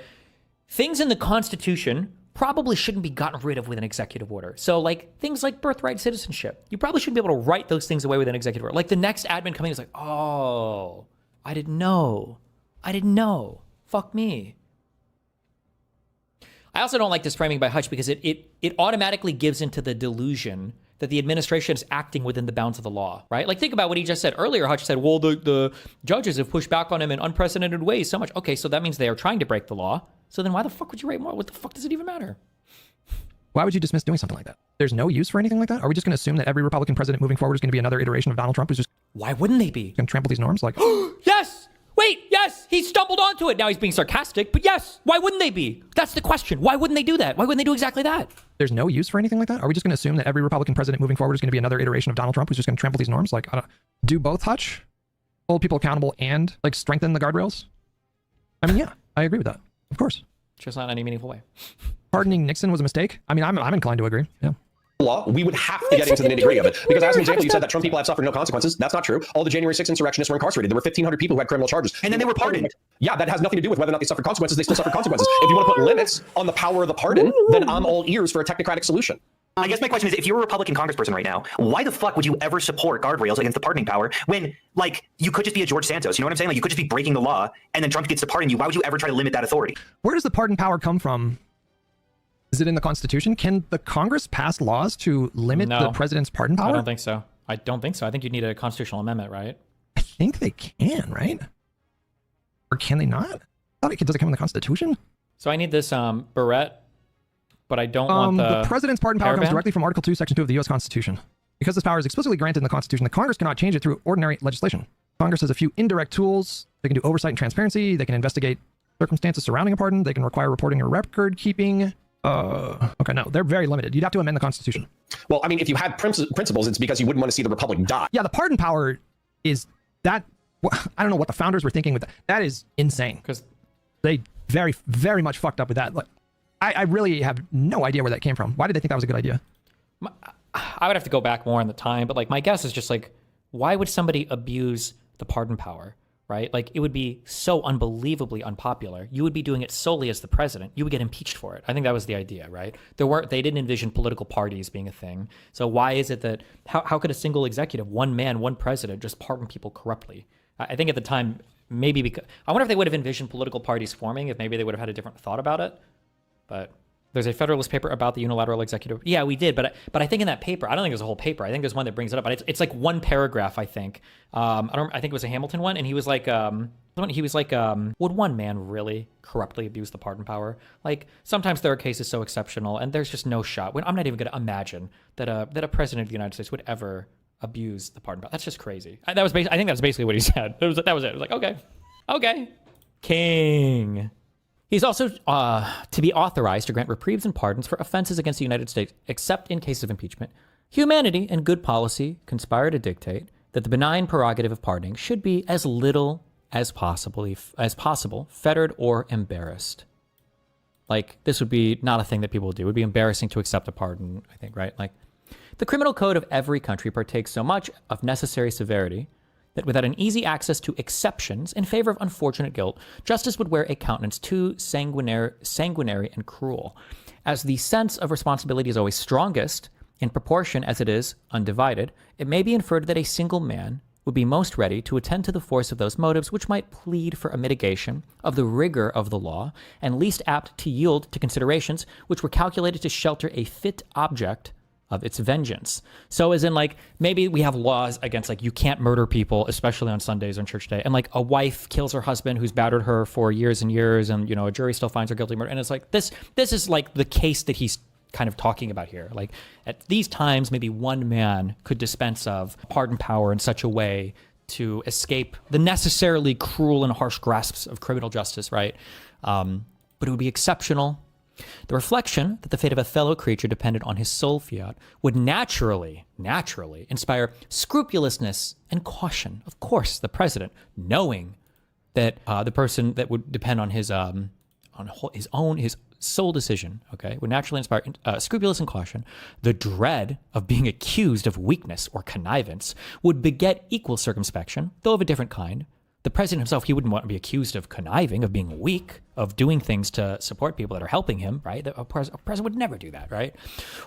Things in the Constitution probably shouldn't be gotten rid of with an executive order. So like things like birthright citizenship, you probably shouldn't be able to write those things away with an executive order. Like the next admin coming is like, oh, I didn't know. Fuck me. I also don't like this framing by Hutch because it automatically gives into the delusion that the administration is acting within the bounds of the law, right? Like think about what he just said earlier. Hutch said, well, the judges have pushed back on him in unprecedented ways so much. Okay, so that means they are trying to break the law. So then why the fuck would you write more? What the fuck does it even matter? Why would you dismiss doing something like that? There's no use for anything like that? Are we just going to assume that every Republican president moving forward is going to be another iteration of Donald Trump who's just... Why wouldn't they be? Going to trample these norms? Like, yes! Wait, yes! He stumbled onto it. Now he's being sarcastic, but yes! Why wouldn't they be? That's the question. Why wouldn't they do that? Why wouldn't they do exactly that? There's no use for anything like that? Are we just going to assume that every Republican president moving forward is going to be another iteration of Donald Trump who's just going to trample these norms? Like, do both, Hutch? Hold people accountable and, like, strengthen the guardrails? I mean, yeah, I agree with that. Of course. Just not in any meaningful way. Pardoning Nixon was a mistake? I mean, I'm inclined to agree, yeah. Law, we would have to get into the nitty-gritty of it. Because as an example, you said that Trump people have suffered no consequences. That's not true. All the January 6th insurrectionists were incarcerated. There were 1,500 people who had criminal charges. And then they were pardoned. Yeah, that has nothing to do with whether or not they suffered consequences. They still suffered consequences. If you want to put limits on the power of the pardon, then I'm all ears for a technocratic solution. I guess my question is, if you're a Republican congressperson right now, why the fuck would you ever support guardrails against the pardoning power when, like, you could just be a George Santos? You know what I'm saying? Like, you could just be breaking the law, and then Trump gets to pardon you. Why would you ever try to limit that authority? Where does the pardon power come from? Is it in the Constitution? Can the Congress pass laws to limit the president's pardon power? I don't think so. I think you'd need a constitutional amendment, right? I think they can, right? Or can they not? Does it come in the Constitution? So I need this barrette, but I don't want the president's pardon power comes directly from Article 2, Section 2 of the U.S. Constitution. Because this power is explicitly granted in the Constitution, the Congress cannot change it through ordinary legislation. Congress has a few indirect tools. They can do oversight and transparency. They can investigate circumstances surrounding a pardon. They can require reporting or record keeping. Okay, no, they're very limited. You'd have to amend the Constitution. Well, I mean, if you had principles, it's because you wouldn't want to see the Republic die. Yeah, the pardon power is that. I don't know what the founders were thinking with that. That is insane because they very, very much fucked up with that. Like, I really have no idea where that came from. Why did they think that was a good idea? I would have to go back more in the time, but like my guess is just like, why would somebody abuse the pardon power? Right? Like it would be so unbelievably unpopular. You would be doing it solely as the president. You would get impeached for it. I think that was the idea, right? They didn't envision political parties being a thing. So why is it that, how could a single executive, one man, one president just pardon people corruptly? I think at the time, maybe because I wonder if they would have envisioned political parties forming, if maybe they would have had a different thought about it. But there's a Federalist paper about the unilateral executive. Yeah, we did, but I think in that paper, I don't think there's a whole paper. I think there's one that brings it up, but it's like one paragraph. I think. I think it was a Hamilton one, and he was like, would one man really corruptly abuse the pardon power? Like sometimes there are cases so exceptional, and there's just no shot. I'm not even going to imagine that a president of the United States would ever abuse the pardon power. That's just crazy. I think that's basically what he said. That was it. It was like, okay, King. He's also to be authorized to grant reprieves and pardons for offenses against the United States, except in case of impeachment. Humanity and good policy conspire to dictate that the benign prerogative of pardoning should be as little as possible, fettered or embarrassed. Like, this would be not a thing that people would do. It would be embarrassing to accept a pardon, I think, right? Like, the criminal code of every country partakes so much of necessary severity that without an easy access to exceptions in favor of unfortunate guilt, justice would wear a countenance too sanguinary and cruel. As the sense of responsibility is always strongest, in proportion as it is undivided, it may be inferred that a single man would be most ready to attend to the force of those motives which might plead for a mitigation of the rigor of the law, and least apt to yield to considerations which were calculated to shelter a fit object of its vengeance. So as in, like, maybe we have laws against, like, you can't murder people, especially on Sundays or on church day, and like a wife kills her husband who's battered her for years and years, and a jury still finds her guilty of murder, and it's like this is like the case that he's kind of talking about here. Like, at these times, maybe one man could dispense of pardon power in such a way to escape the necessarily cruel and harsh grasps of criminal justice, right? But it would be exceptional. The reflection that the fate of a fellow creature depended on his soul fiat would naturally inspire scrupulousness and caution. Of course, the president, knowing that the person that would depend on his sole decision, okay, would naturally inspire scrupulous and caution. The dread of being accused of weakness or connivance would beget equal circumspection, though of a different kind. The president himself, he wouldn't want to be accused of conniving, of being weak, of doing things to support people that are helping him, right? A president would never do that, right?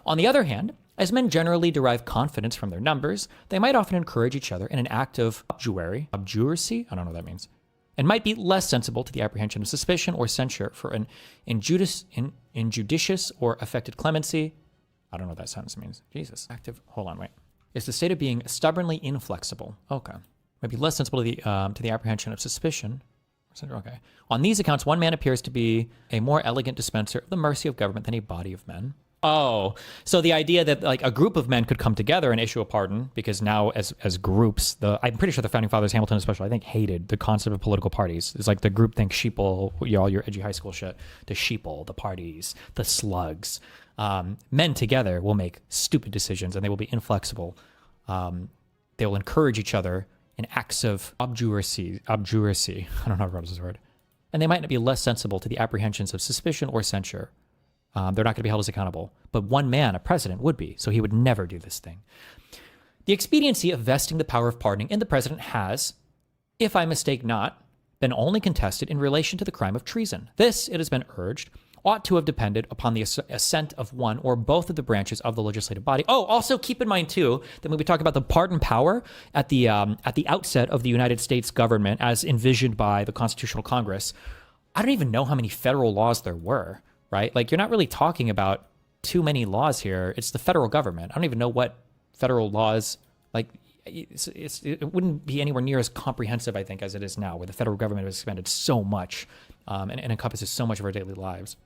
On the other hand, as men generally derive confidence from their numbers, they might often encourage each other in an act of obduracy, I don't know what that means, and might be less sensible to the apprehension of suspicion or censure for an injudicious or affected clemency. I don't know what that sentence means. Jesus. It's the state of being stubbornly inflexible. Okay. Might be less sensible to the apprehension of suspicion. Okay. On these accounts, one man appears to be a more elegant dispenser of the mercy of government than a body of men. Oh, so the idea that like a group of men could come together and issue a pardon, because now as groups, I'm pretty sure the founding fathers, Hamilton especially, I think, hated the concept of political parties. It's like the groupthink sheeple, all your edgy high school shit, the sheeple, the parties, the slugs. Men together will make stupid decisions and they will be inflexible. They will encourage each other in acts of obduracy. I don't know how to pronounce this word. And they might not be less sensible to the apprehensions of suspicion or censure. They're not going to be held as accountable. But one man, a president, would be, so he would never do this thing. The expediency of vesting the power of pardoning in the president has, if I mistake not, been only contested in relation to the crime of treason. This, it has been urged, ought to have depended upon the assent of one or both of the branches of the legislative body. Oh, also keep in mind, too, that when we talk about the pardon power at the outset of the United States government, as envisioned by the Constitutional Congress, I don't even know how many federal laws there were, right? Like, you're not really talking about too many laws here. It's the federal government. I don't even know what federal laws, like, it wouldn't be anywhere near as comprehensive, I think, as it is now, where the federal government has expanded so much and encompasses so much of our daily lives.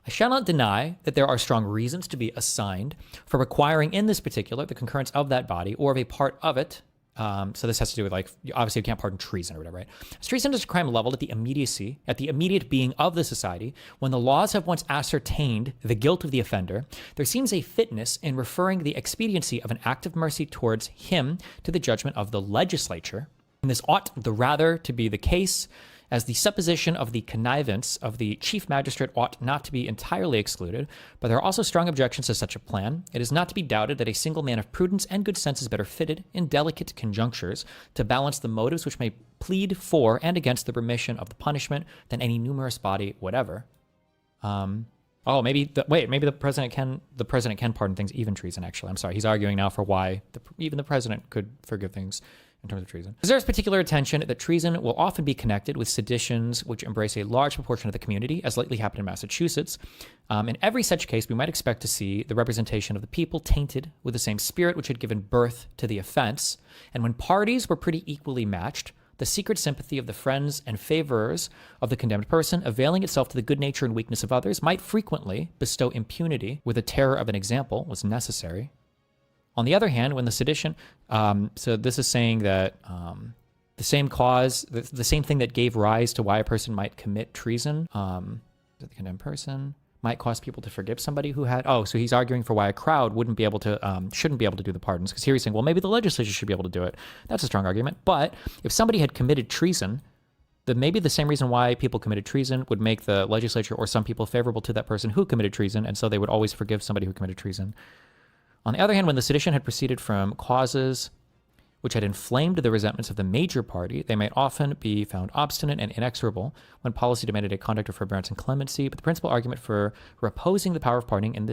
I shall not deny that there are strong reasons to be assigned for requiring in this particular the concurrence of that body or of a part of it. So this has to do with, like, obviously you can't pardon treason or whatever, right? As treason is a crime leveled at the immediate being of the society, when the laws have once ascertained the guilt of the offender, there seems a fitness in referring the expediency of an act of mercy towards him to the judgment of the legislature. And this ought the rather to be the case, as the supposition of the connivance of the chief magistrate ought not to be entirely excluded, but there are also strong objections to such a plan. It is not to be doubted that a single man of prudence and good sense is better fitted, in delicate conjunctures, to balance the motives which may plead for and against the remission of the punishment than any numerous body whatever. Maybe the president can pardon things, even treason. Actually, I'm sorry, he's arguing now for why even the president could forgive things. in terms of treason. Deserves particular attention that treason will often be connected with seditions which embrace a large proportion of the community, as lately happened in Massachusetts. In every such case, we might expect to see the representation of the people tainted with the same spirit which had given birth to the offense. And when parties were pretty equally matched, the secret sympathy of the friends and favorers of the condemned person, availing itself to the good nature and weakness of others, might frequently bestow impunity where the terror of an example was necessary. On the other hand, when the sedition, so this is saying that the same cause, the same thing that gave rise to why a person might commit treason, the condemned person, might cause people to forgive somebody who had, so he's arguing for why a crowd wouldn't be able to, shouldn't be able to do the pardons. Because here he's saying, well, maybe the legislature should be able to do it. That's a strong argument. But if somebody had committed treason, then maybe the same reason why people committed treason would make the legislature or some people favorable to that person who committed treason, and so they would always forgive somebody who committed treason. On the other hand, when the sedition had proceeded from causes which had inflamed the resentments of the major party, they might often be found obstinate and inexorable when policy demanded a conduct of forbearance and clemency. But the principal argument for reposing the power of pardoning in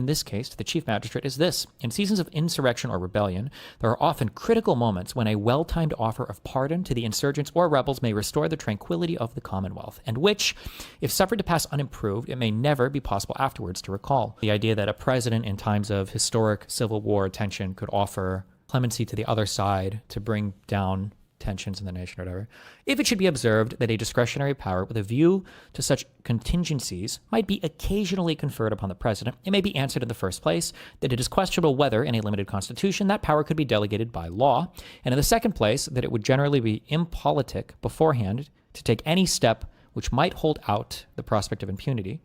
this case to the chief magistrate is this: in seasons of insurrection or rebellion, there are often critical moments when a well-timed offer of pardon to the insurgents or rebels may restore the tranquility of the Commonwealth, and which, if suffered to pass unimproved, it may never be possible afterwards to recall. The idea that a president in times of historic civil war tension could offer clemency to the other side to bring down tensions in the nation or whatever. If it should be observed that a discretionary power with a view to such contingencies might be occasionally conferred upon the president, it may be answered in the first place that it is questionable whether, in a limited constitution, that power could be delegated by law, and in the second place, that it would generally be impolitic beforehand to take any step which might hold out the prospect of impunity.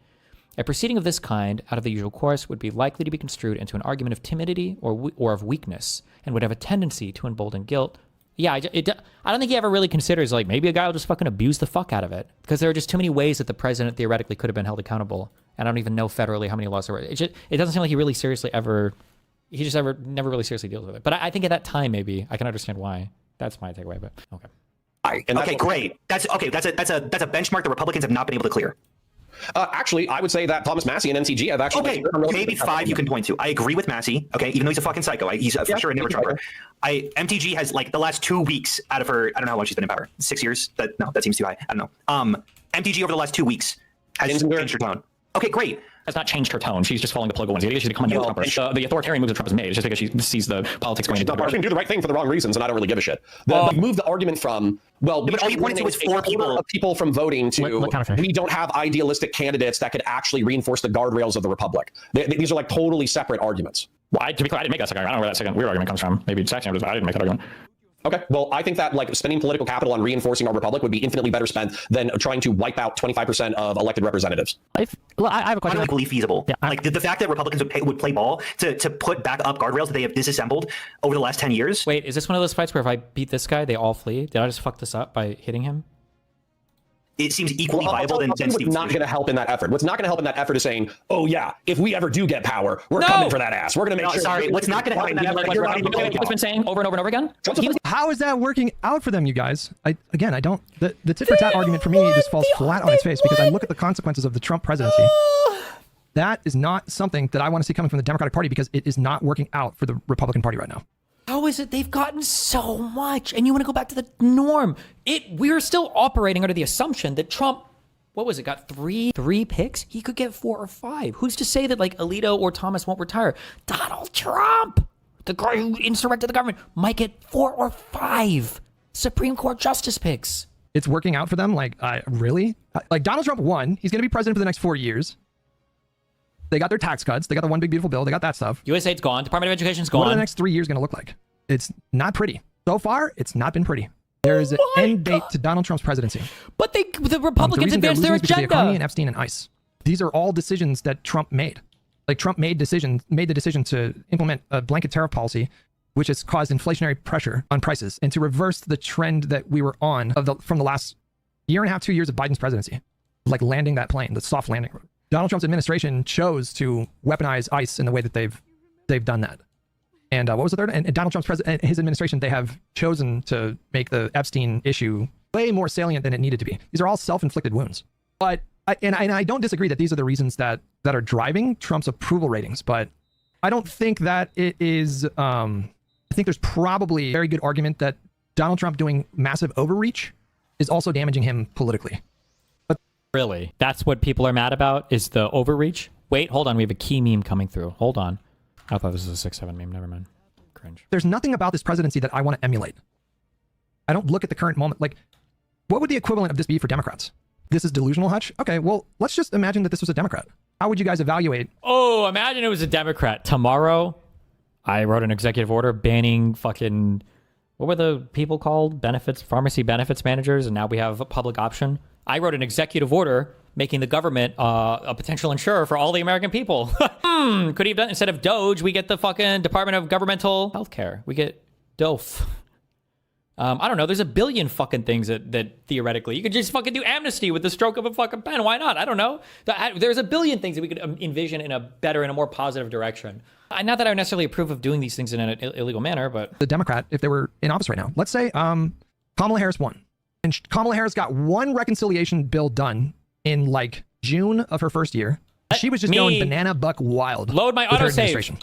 A proceeding of this kind, out of the usual course, would be likely to be construed into an argument of timidity or of weakness, and would have a tendency to embolden guilt. Yeah, I don't think he ever really considers, like, maybe a guy will just fucking abuse the fuck out of it, because there are just too many ways that the president theoretically could have been held accountable, and I don't even know federally how many laws there were. It doesn't seem like he really seriously ever, never really seriously deals with it. But I think at that time, maybe, I can understand why. That's my takeaway, but okay. Okay, great. That's a benchmark the Republicans have not been able to clear. Actually, I would say that Thomas Massie and NCG have actually... Maybe 5 you can point to. I agree with Massey, okay, even though he's a fucking psycho. He's for sure a never trumper. MTG has, like, the last 2 weeks out of her... I don't know how long she's been in power. 6 years? That seems too high. I don't know. MTG over the last 2 weeks has changed her tone. Okay, great. Has not changed her tone. She's just following the political ones. The idea she's becoming a Trumper. The authoritarian moves that Trump has made is just because she sees the politics going into the do the right thing for the wrong reasons, and I don't really give a shit. Move the argument from, well, but all you pointed to was 4 people from voting to we don't have idealistic candidates that could actually reinforce the guardrails of the republic. These are like totally separate arguments. Well, to be clear, I didn't make that second argument. I don't know where that second weird argument comes from. Maybe Saxon, but I didn't make that argument. Okay, well, I think that like spending political capital on reinforcing our republic would be infinitely better spent than trying to wipe out 25% of elected representatives. I have a question. Equally feasible. Yeah, like the fact that Republicans would play ball to put back up guardrails that they have disassembled over the last 10 years. Wait, is this one of those fights where if I beat this guy, they all flee? Did I just fuck this up by hitting him? It seems equally viable than Steve's not going to help in that effort. What's not going to help in that effort is saying, oh yeah, if we ever do get power, we're coming for that ass. We're going to make sure. Sorry, what's not going to help in that effort? What's been saying over and over and over again? How is that working out for them, you guys? I don't. The tit for tat argument for me just falls flat on its face because I look at the consequences of the Trump presidency. That is not something that I want to see coming from the Democratic Party because it is not working out for the Republican Party right now. How is it they've gotten so much? And you want to go back to the norm? We're still operating under the assumption that Trump, what was it, got three picks? He could get 4 or 5. Who's to say that like Alito or Thomas won't retire? Donald Trump, the guy who insurrected the government, might get 4 or 5 Supreme Court justice picks. It's working out for them? Like, really? Like Donald Trump won. He's going to be president for the next 4 years. They got their tax cuts. They got the one big beautiful bill. They got that stuff. USAID's gone. Department of Education's gone. What are the next 3 years going to look like? It's not pretty. So far, it's not been pretty. There is an end date to Donald Trump's presidency. But the Republicans advanced their agenda. The economy and Epstein and ICE. These are all decisions that Trump made. Like Trump made the decision to implement a blanket tariff policy, which has caused inflationary pressure on prices, and to reverse the trend that we were on from the last 1.5 to 2 years of Biden's presidency, like landing that plane, the soft landing. Donald Trump's administration chose to weaponize ICE in the way that they've done that. And what was the third? And Donald Trump's his administration, they have chosen to make the Epstein issue way more salient than it needed to be. These are all self-inflicted wounds. But I don't disagree that these are the reasons that are driving Trump's approval ratings. But I don't think that it is. I think there's probably a very good argument that Donald Trump doing massive overreach is also damaging him politically. But really, that's what people are mad about, is the overreach? Wait, hold on. We have a key meme coming through. Hold on. I thought this was a 6-7 meme. Never mind. Cringe. There's nothing about this presidency that I want to emulate. I don't look at the current moment. Like, what would the equivalent of this be for Democrats? This is delusional, Hutch? Okay, well, let's just imagine that this was a Democrat. How would you guys evaluate? Oh, imagine it was a Democrat. Tomorrow, I wrote an executive order banning fucking, what were the people called? Benefits, pharmacy benefits managers, and now we have a public option. I wrote an executive order making the government a potential insurer for all the American people. Could he have done, instead of Doge, we get the fucking Department of Governmental Healthcare. We get DOF. I don't know. There's a billion fucking things that theoretically you could just fucking do amnesty with the stroke of a fucking pen. Why not? I don't know. There's a billion things that we could envision in a better and a more positive direction. Not that I would necessarily approve of doing these things in an illegal manner, but the Democrat, if they were in office right now, let's say Kamala Harris won, and Kamala Harris got one reconciliation bill done in like June of her first year. She was just going banana buck wild. Load my autosave.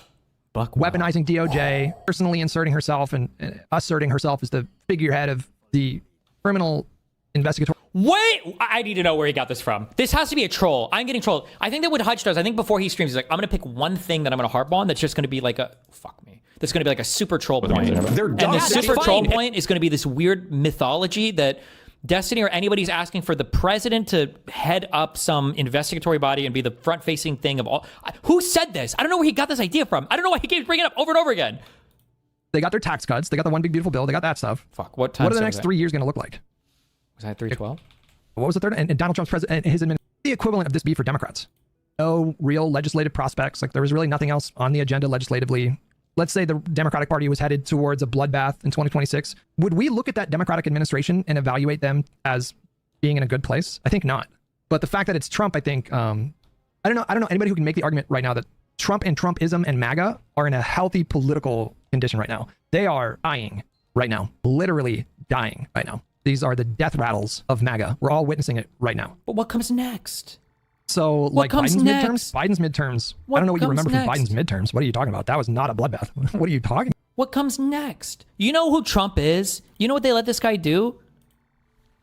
Weaponizing DOJ, personally inserting herself and asserting herself as the figurehead of the criminal investigatory. Wait, I need to know where he got this from. This has to be a troll. I'm getting trolled. I think that what Hutch does, I think before he streams, he's like, I'm going to pick one thing that I'm going to harp on that's just going to be like a, fuck me. That's going to be like a super troll point. And the super troll point is going to be this weird mythology that Destiny or anybody's asking for the president to head up some investigatory body and be the front-facing thing of all. Who said this? I don't know where he got this idea from. I don't know why he keeps bringing it up over and over again. They got their tax cuts. They got the one big beautiful bill. They got that stuff. Fuck. What time? What are the next 3 years going to look like? Was that 312? What was the third? And Donald Trump's president, his administration. The equivalent of this be for Democrats? No real legislative prospects. Like there was really nothing else on the agenda legislatively. Let's say the Democratic Party was headed towards a bloodbath in 2026. Would we look at that Democratic administration and evaluate them as being in a good place? I think not. But the fact that it's Trump, I think, I don't know anybody who can make the argument right now that Trump and Trumpism and MAGA are in a healthy political condition right now. They are dying right now, literally dying right now. These are the death rattles of MAGA. We're all witnessing it right now. But what comes next? So, like Biden's midterms, I don't know what you remember from Biden's midterms. What are you talking about? That was not a bloodbath. What are you talking about? What comes next? You know who Trump is? You know what they let this guy do?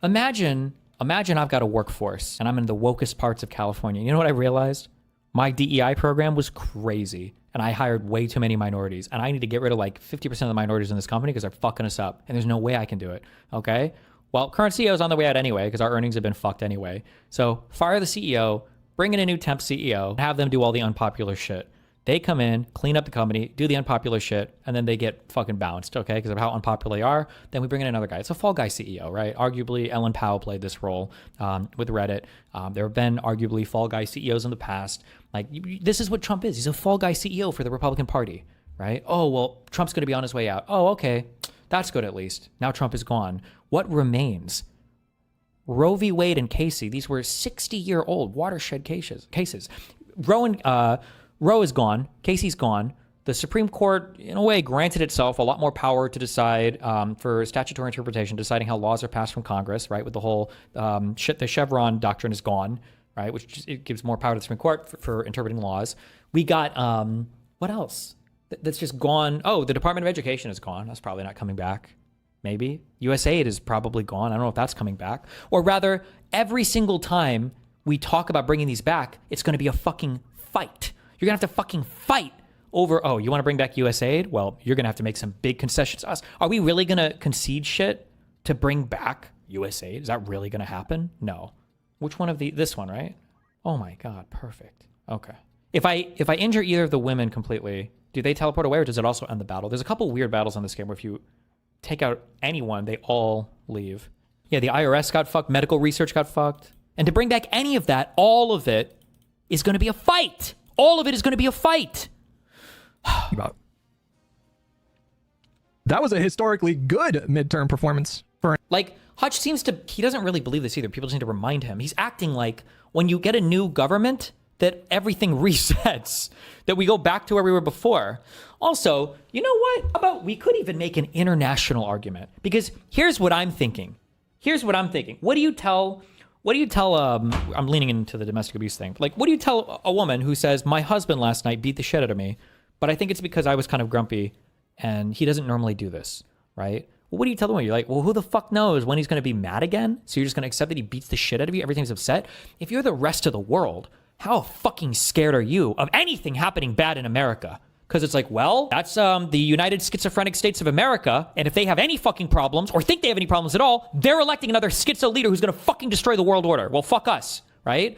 Imagine I've got a workforce and I'm in the wokest parts of California. You know what I realized? My DEI program was crazy and I hired way too many minorities and I need to get rid of like 50% of the minorities in this company because they're fucking us up and there's no way I can do it. Okay? Well, current CEO is on the way out anyway because our earnings have been fucked anyway. So fire the CEO, bring in a new temp CEO, have them do all the unpopular shit. They come in, clean up the company, do the unpopular shit, and then they get fucking bounced, okay? Because of how unpopular they are. Then we bring in another guy. It's a fall guy CEO, right? Arguably, Ellen Powell played this role with Reddit. There have been arguably fall guy CEOs in the past. Like, this is what Trump is. He's a fall guy CEO for the Republican Party, right? Oh, well, Trump's going to be on his way out. Oh, okay. That's good at least. Now Trump is gone. What remains? Roe v. Wade and Casey, these were 60-year-old watershed cases. Roe is gone. Casey's gone. The Supreme Court, in a way, granted itself a lot more power to decide for statutory interpretation, deciding how laws are passed from Congress, right? With the whole the Chevron doctrine is gone, right? Which it gives more power to the Supreme Court for interpreting laws. We got, what else? That's just gone. Oh, the Department of Education is gone. That's probably not coming back. Maybe. USAID is probably gone. I don't know if that's coming back. Or rather, every single time we talk about bringing these back, it's going to be a fucking fight. You're going to have to fucking fight over, oh, you want to bring back USAID? Well, you're going to have to make some big concessions to us. Are we really going to concede shit to bring back USAID? Is that really going to happen? No. Which one of this one, right? Oh my God, perfect. Okay. If I injure either of the women completely, do they teleport away or does it also end the battle? There's a couple weird battles on this game where if you take out anyone, they all leave. Yeah, the IRS got fucked, medical research got fucked. And to bring back any of that, all of it is going to be a fight. All of it is going to be a fight. That was a historically good midterm performance for like Hutch he doesn't really believe this either. People just need to remind him. He's acting like when you get a new government that everything resets, that we go back to where we were before. Also, you know what? How about we could even make an international argument? Because here's what I'm thinking. What do you tell, I'm leaning into the domestic abuse thing. Like, what do you tell a woman who says, my husband last night beat the shit out of me, but I think it's because I was kind of grumpy and he doesn't normally do this, right? what do you tell them? You're like, well, who the fuck knows when he's going to be mad again? So you're just going to accept that he beats the shit out of you? Everything's upset? If you're the rest of the world, how fucking scared are you of anything happening bad in America? Because it's like, well, that's the United Schizophrenic States of America, and if they have any fucking problems, or think they have any problems at all, they're electing another schizo leader who's going to fucking destroy the world order. Well, fuck us, right?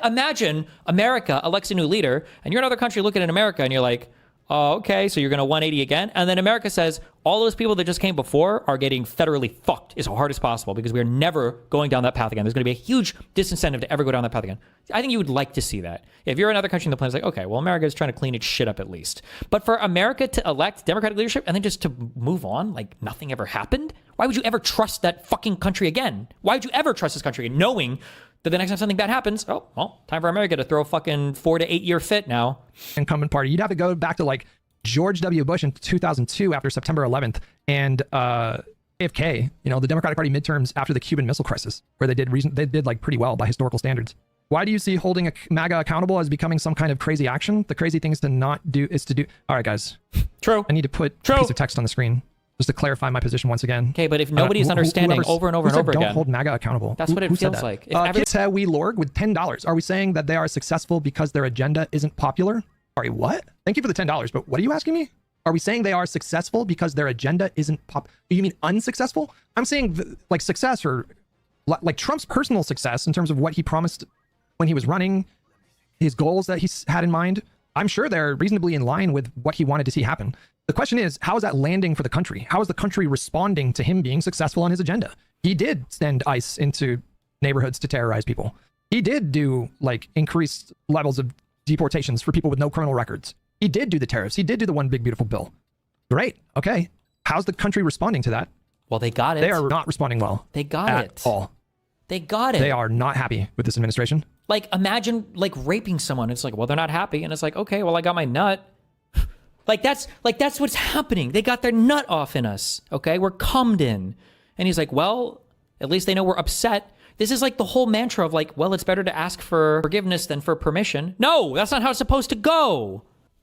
Imagine America elects a new leader, and you're another country looking at America, and you're like, oh, okay, so you're going to 180 again? And then America says, all those people that just came before are getting federally fucked as hard as possible because we're never going down that path again. There's going to be a huge disincentive to ever go down that path again. I think you would like to see that. If you're another country in the planet, it's like, okay, well, America is trying to clean its shit up at least. But for America to elect Democratic leadership and then just to move on like nothing ever happened, why would you ever trust that fucking country again? Why would you ever trust this country again, knowing that the next time something bad happens, oh, well, time for America to throw a fucking 4 to 8 year fit now. Incumbent party. You'd have to go back to like George W. Bush in 2002 after September 11th and AFK, the Democratic Party midterms after the Cuban Missile Crisis, where they did like pretty well by historical standards. Why do you see holding a MAGA accountable as becoming some kind of crazy action? The crazy thing is to not do is to do. All right, guys. True. I need to put a piece of text on the screen just to clarify my position once again. Okay, but if nobody's understanding over and over and over again, don't hold MAGA accountable. That's what it feels like. Kids we Lorg with $10. Are we saying that they are successful because their agenda isn't popular? Sorry, what? Thank you for the $10, but what are you asking me? Are we saying they are successful because their agenda isn't Do you mean unsuccessful? I'm saying like success or like Trump's personal success in terms of what he promised when he was running, his goals that he had in mind. I'm sure they're reasonably in line with what he wanted to see happen. The question is, how is that landing for the country? How is the country responding to him being successful on his agenda? He did send ICE into neighborhoods to terrorize people. He did do like increased levels of deportations for people with no criminal records. He did do the tariffs. He did do the one big beautiful bill. Great. Okay. How's the country responding to that? Well, they got it. They are not responding well. They got at all. They got it. They are not happy with this administration. Like, imagine like raping someone. It's like, well, they're not happy. And it's like, okay, well, I got my nut. that's what's happening. They got their nut off in us. Okay. We're cummed in. And he's like, well, at least they know we're upset. This is like the whole mantra of like, well, it's better to ask for forgiveness than for permission. No, that's not how it's supposed to go.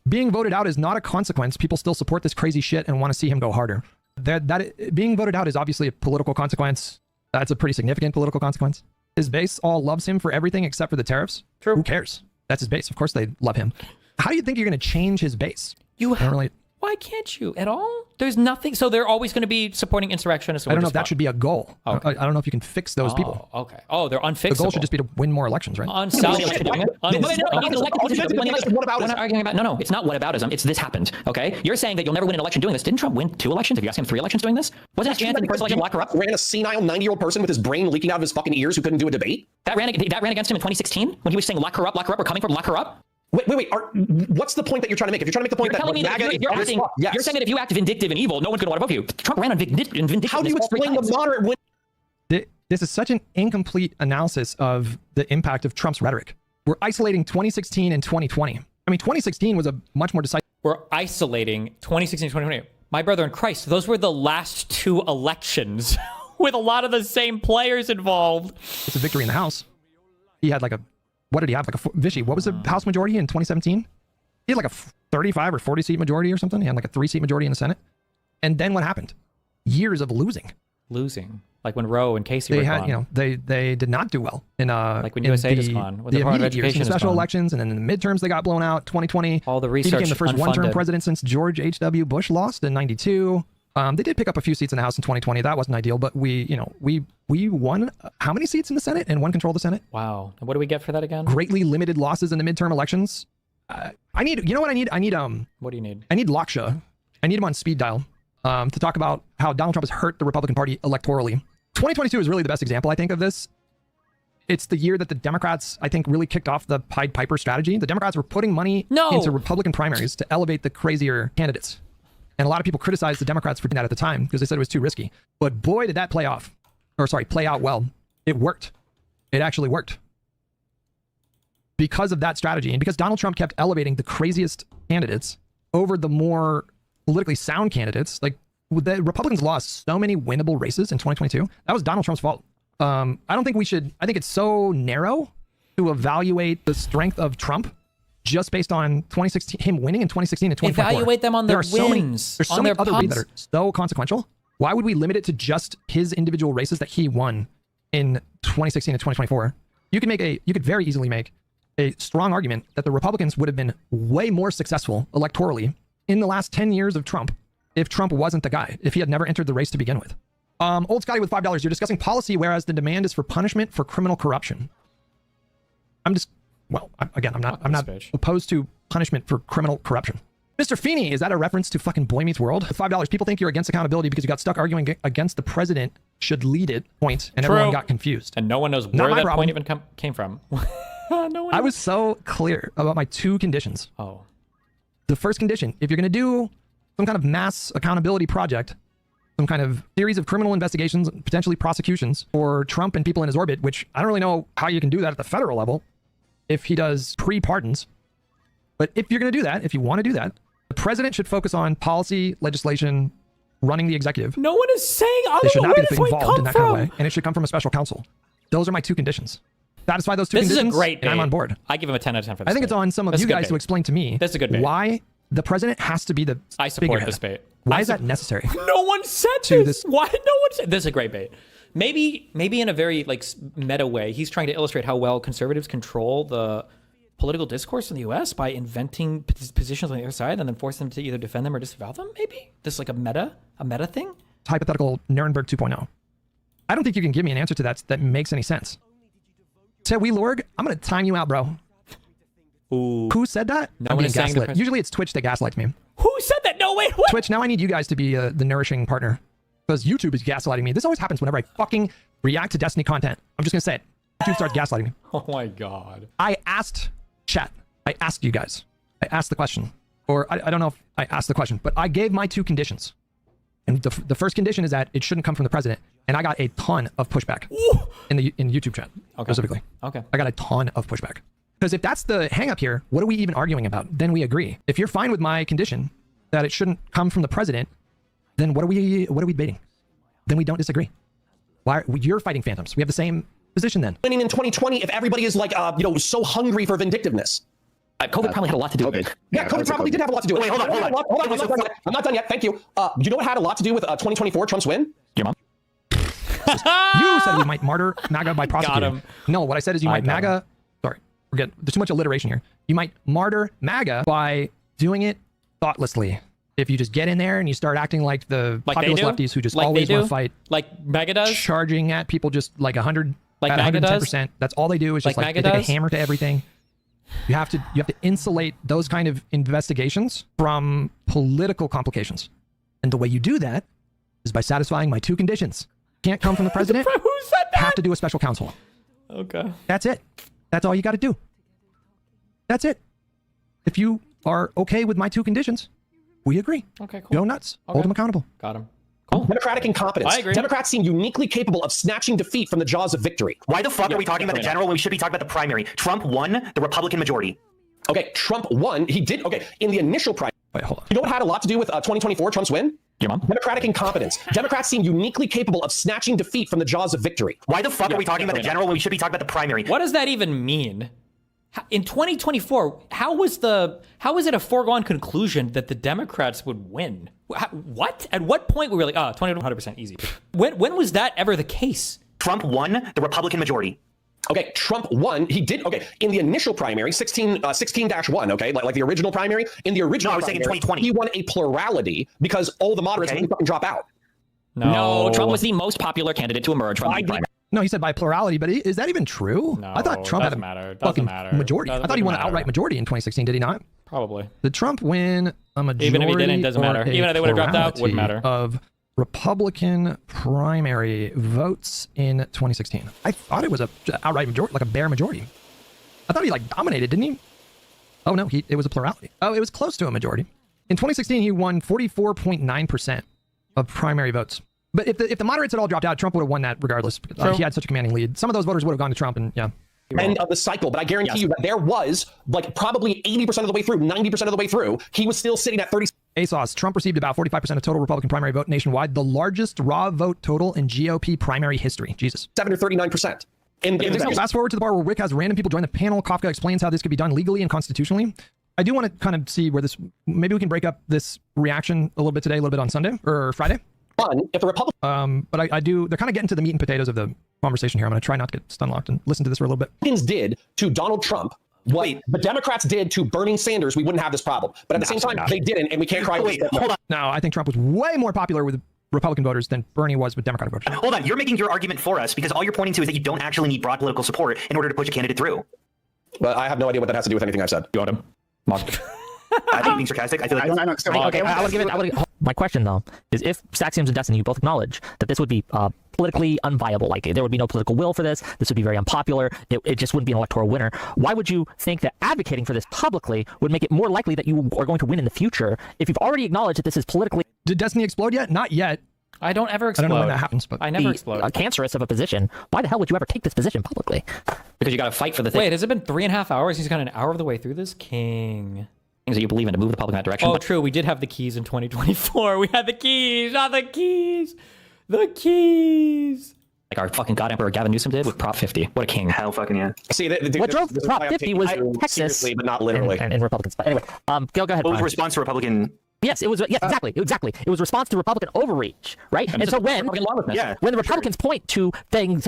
Being voted out is not a consequence. People still support this crazy shit and want to see him go harder. Being voted out is obviously a political consequence. That's a pretty significant political consequence. His base all loves him for everything except for the tariffs. True. Who cares? That's his base. Of course they love him. How do you think you're going to change his base? Why can't you at all? There's nothing. So they're always going to be supporting insurrectionists. I don't know if that should be a goal. Okay. I don't know if you can fix those people. Okay. Oh, they're unfixable. The goal should just be to win more elections, right? No, it's not whataboutism. It's this happened. Okay, you're saying that you'll never win an election doing this. Didn't Trump win 2 elections? Have you asked him 3 elections doing this? Wasn't his chance in the first election lock her up? Ran a senile 90-year-old person with his brain leaking out of his fucking ears who couldn't do a debate. That ran against him in 2016 when he was saying lock her up. We're coming from lock her up. Wait. What's the point that you're trying to make? If you're trying to make the point you're saying that if you act vindictive and evil, no one's going to want to vote for you. Trump ran on vindictiveness. How do you explain the moderate win? This is such an incomplete analysis of the impact of Trump's rhetoric. We're isolating 2016 and 2020. I mean, 2016 was a much more decisive. We're isolating 2016 and 2020. My brother in Christ, those were the last 2 elections with a lot of the same players involved. It's a victory in the House. He had like a what did he have? Like Vishy, what was the House majority in 2017? He had like a 35 or 40 seat majority or something. He had like a 3 seat majority in the Senate. And then what happened? Years of losing. Like when Roe and Casey they were had, gone. They did not do well in like when USA is gone, with the immediate years, in special elections, and then in the midterms they got blown out. 2020, all the research. He became the first one-term president since George H.W. Bush lost in '92. They did pick up a few seats in the House in 2020. That wasn't ideal, but we won how many seats in the Senate and won control of the Senate? Wow. And what do we get for that again? Greatly limited losses in the midterm elections. I need, you know what I need? What do you need? I need Laksha. I need him on speed dial to talk about how Donald Trump has hurt the Republican Party electorally. 2022 is really the best example, I think, of this. It's the year that the Democrats, I think, really kicked off the Pied Piper strategy. The Democrats were putting money into Republican primaries to elevate the crazier candidates. And a lot of people criticized the Democrats for doing that at the time because they said it was too risky. But boy, did that play out well. It worked. It actually worked. Because of that strategy and because Donald Trump kept elevating the craziest candidates over the more politically sound candidates, like the Republicans lost so many winnable races in 2022. That was Donald Trump's fault. I don't think we should, I think it's so narrow to evaluate the strength of Trump just based on 2016, him winning in 2016 and 2024. Evaluate them on their wins. There's so many other reasons that are so consequential Why would we limit it to just his individual races that he won in 2016 and 2024? You could very easily make a strong argument that the Republicans would have been way more successful electorally in the last 10 years of Trump if Trump wasn't the guy, if he had never entered the race to begin with. Old Scotty with $5, you're discussing policy, whereas the demand is for punishment for criminal corruption. I'm not opposed to punishment for criminal corruption. Mr. Feeney, is that a reference to fucking Boy Meets World? $5, people think you're against accountability because you got stuck arguing against the president should lead it point, and everyone got confused. And no one knows where that point even came from. I was so clear about my 2 conditions. Oh. The first condition, if you're going to do some kind of mass accountability project, some kind of series of criminal investigations, potentially prosecutions for Trump and people in his orbit, which I don't really know how you can do that at the federal level if he does pre-pardons. But if you're going to do that, if you want to do that, the president should focus on policy, legislation, running the executive. No one is saying they should not be involved in that kind of way, and it should come from a special counsel. Those are my 2 conditions. Satisfy those 2 conditions, is a great and I'm on board. I give him a 10 out of 10 for this. I think it's on some of you guys to explain to me why the president has to be the I support this bait. Why is that necessary? No one said this. Why no one said this is a great bait. Maybe in a very like meta way, he's trying to illustrate how well conservatives control the political discourse in the US by inventing positions on the other side and then force them to either defend them or disavow them, maybe? This is like a meta thing? Hypothetical Nuremberg 2.0. I don't think you can give me an answer to that makes any sense. Said we Lorg, I'm going to time you out, bro. Ooh. Who said that? No I'm one being is saying gaslit. Usually it's Twitch that gaslights me. Who said that? No, wait, what? Twitch, now I need you guys to be the nourishing partner. Because YouTube is gaslighting me. This always happens whenever I fucking react to Destiny content. I'm just going to say it. YouTube starts gaslighting me. Oh my God. I asked chat. I asked you guys. I asked the question. Or I don't know if I asked the question, but I gave my 2 conditions. And the first condition is that it shouldn't come from the president. And I got a ton of pushback in YouTube chat specifically. Okay. I got a ton of pushback. Because if that's the hang up here, what are we even arguing about? Then we agree. If you're fine with my condition that it shouldn't come from the president, then what are we debating? Then we don't disagree. You're fighting phantoms. We have the same position then. Winning in 2020 if everybody is like, so hungry for vindictiveness. COVID probably had a lot to do with it. Yeah, COVID probably did have a lot to do with it. Wait, hold on. I'm not done yet. Thank you. You know what had a lot to do with 2024 Trump's win? Your mom. You said we might martyr MAGA by prosecuting. Got him. No, what I said is you might MAGA. Sorry, forget. There's too much alliteration here. You might martyr MAGA by doing it thoughtlessly. If you just get in there and you start acting like the populist lefties who just always want to fight, like MAGA does, charging at people just like 100, like at 110%. That's all they do is just like they take a hammer to everything. You have to insulate those kind of investigations from political complications, and the way you do that is by satisfying my 2 conditions. Can't come from the president. Who said that? Have to do a special counsel. Okay. That's it. That's all you got to do. That's it. If you are okay with my 2 conditions, we agree. Okay, cool. Go nuts. Okay. Hold them accountable. Got him. Cool. Democratic incompetence. I agree. Democrats seem uniquely capable of snatching defeat from the jaws of victory. Why the fuck are we talking about the general when we should be talking about the primary? Trump won the Republican majority. Okay, Trump won. He did. Okay, in the initial primary. Wait, hold on. You know what had a lot to do with 2024 Trump's win? Your mom. Democratic incompetence. Democrats seem uniquely capable of snatching defeat from the jaws of victory. Why the fuck are we talking about the general when we should be talking about the primary? What does that even mean? In 2024, how is it a foregone conclusion that the Democrats would win? What? At what point were we like, 100% easy? When was that ever the case? Trump won the Republican majority. Okay, Trump won. He did. Okay, in the initial primary, 16-1. Okay, like the original primary. In the original, I was saying 2020. He won a plurality because all the moderates would fucking drop out. No, Trump was the most popular candidate to emerge from the primary. No, he said by plurality, but is that even true? No, I thought Trump had a fucking majority. I thought he won an outright majority in 2016. Did he not? Probably. Did Trump win a majority? Even if he didn't, it doesn't matter. Even if they would have dropped out, wouldn't matter. Of Republican primary votes in 2016. I thought it was a outright majority, like a bare majority. I thought he like dominated, didn't he? Oh no, it was a plurality. Oh, it was close to a majority. In 2016, he won 44.9% of primary votes. But if the moderates had all dropped out, Trump would have won that regardless. He had such a commanding lead. Some of those voters would have gone to Trump, and yeah. End of the cycle, but I guarantee you that there was like probably 80% of the way through, 90% of the way through, he was still sitting at 30. ASOS, Trump received about 45% of total Republican primary vote nationwide, the largest raw vote total in GOP primary history. Jesus. 7 or 39%. Fast forward to the part where Whick has random people join the panel. Kafka explains how this could be done legally and constitutionally. I do want to kind of see where this, maybe we can break up this reaction a little bit today, a little bit on Sunday or Friday. If the Republicans, but I do, they're kind of getting to the meat and potatoes of the conversation here. I'm going to try not to get stun locked and listen to this for a little bit. Did to Donald Trump what the Democrats did to Bernie Sanders, we wouldn't have this problem. But at the same time, they didn't, and we can't cry. Wait, hold on. No, I think Trump was way more popular with Republican voters than Bernie was with Democratic voters. Hold on, you're making your argument for us because all you're pointing to is that you don't actually need broad political support in order to push a candidate through. But I have no idea what that has to do with anything I've said. You want him? Mock. I think you're being sarcastic. I feel like I would give it. My question though is, if Saxiums and Destiny, you both acknowledge that this would be politically unviable, like there would be no political will for this. This would be very unpopular. It just wouldn't be an electoral winner. Why would you think that advocating for this publicly would make it more likely that you are going to win in the future if you've already acknowledged that this is politically? Did Destiny explode yet? Not yet. I don't ever explode. I don't know when that happens, but I never explode. Cancerous of a position. Why the hell would you ever take this position publicly? Because you got to fight for the thing. Wait, has it been 3.5 hours? He's got an hour of the way through this? King. Things that you believe in to move the public in that direction. Oh, true. We did have the keys in 2024. We had the keys. Not the keys. The keys. Like our fucking God Emperor Gavin Newsom did with Prop 50. What a king. Hell fucking yeah. See, what drove Prop 50 was Texas. Seriously, but not literally. And Republicans. But anyway, go ahead. What was the response to Republican? Yes, it was. Yes, exactly. It was response to Republican overreach, right? And so when the Republicans point to saying,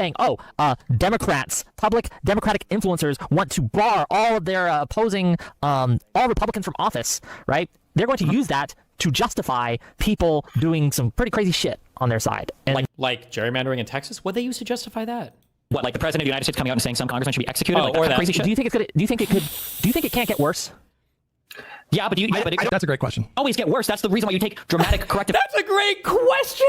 Democrats, public Democratic influencers want to bar all of their opposing all Republicans from office, right? They're going to use that to justify people doing some pretty crazy shit on their side. And like gerrymandering in Texas? What they use to justify that? What, like the president of the United States coming out and saying some congressman should be executed? Oh, or that crazy shit? Do you think it's gonna? Do you think it can't get worse? Yeah, but that's a great question. Always get worse. That's the reason why you take dramatic corrective. That's a great question.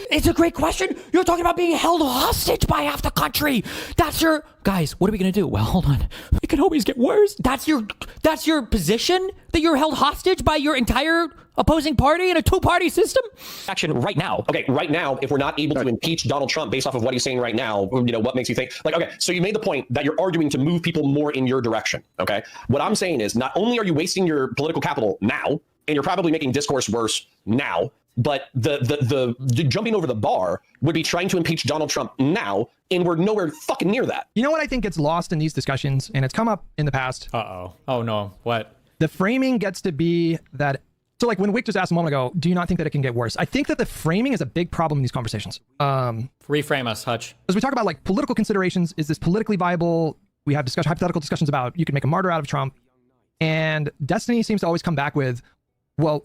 It's a great question. You're talking about being held hostage by half the country. That's your guys. What are we gonna do? Well, hold on. It can always get worse. That's your position, that you're held hostage by your entire opposing party in a two-party system. Action right now. Okay, right now, if we're not able to impeach Donald Trump based off of what he's saying right now, what makes you think okay? So you made the point that you're arguing to move people more in your direction. Okay, what I'm saying is not only are you wasting your political capital now, and you're probably making discourse worse now, but the jumping over the bar would be trying to impeach Donald Trump now, and we're nowhere fucking near that. You know what I think gets lost in these discussions, and it's come up in the past. Oh no, what? The framing gets to be that. So like when Whick just asked a moment ago, do you not think that it can get worse? I think that the framing is a big problem in these conversations. Reframe us, Hutch. As we talk about like political considerations, is this politically viable? We have hypothetical discussions about you can make a martyr out of Trump. And Destiny seems to always come back with, well,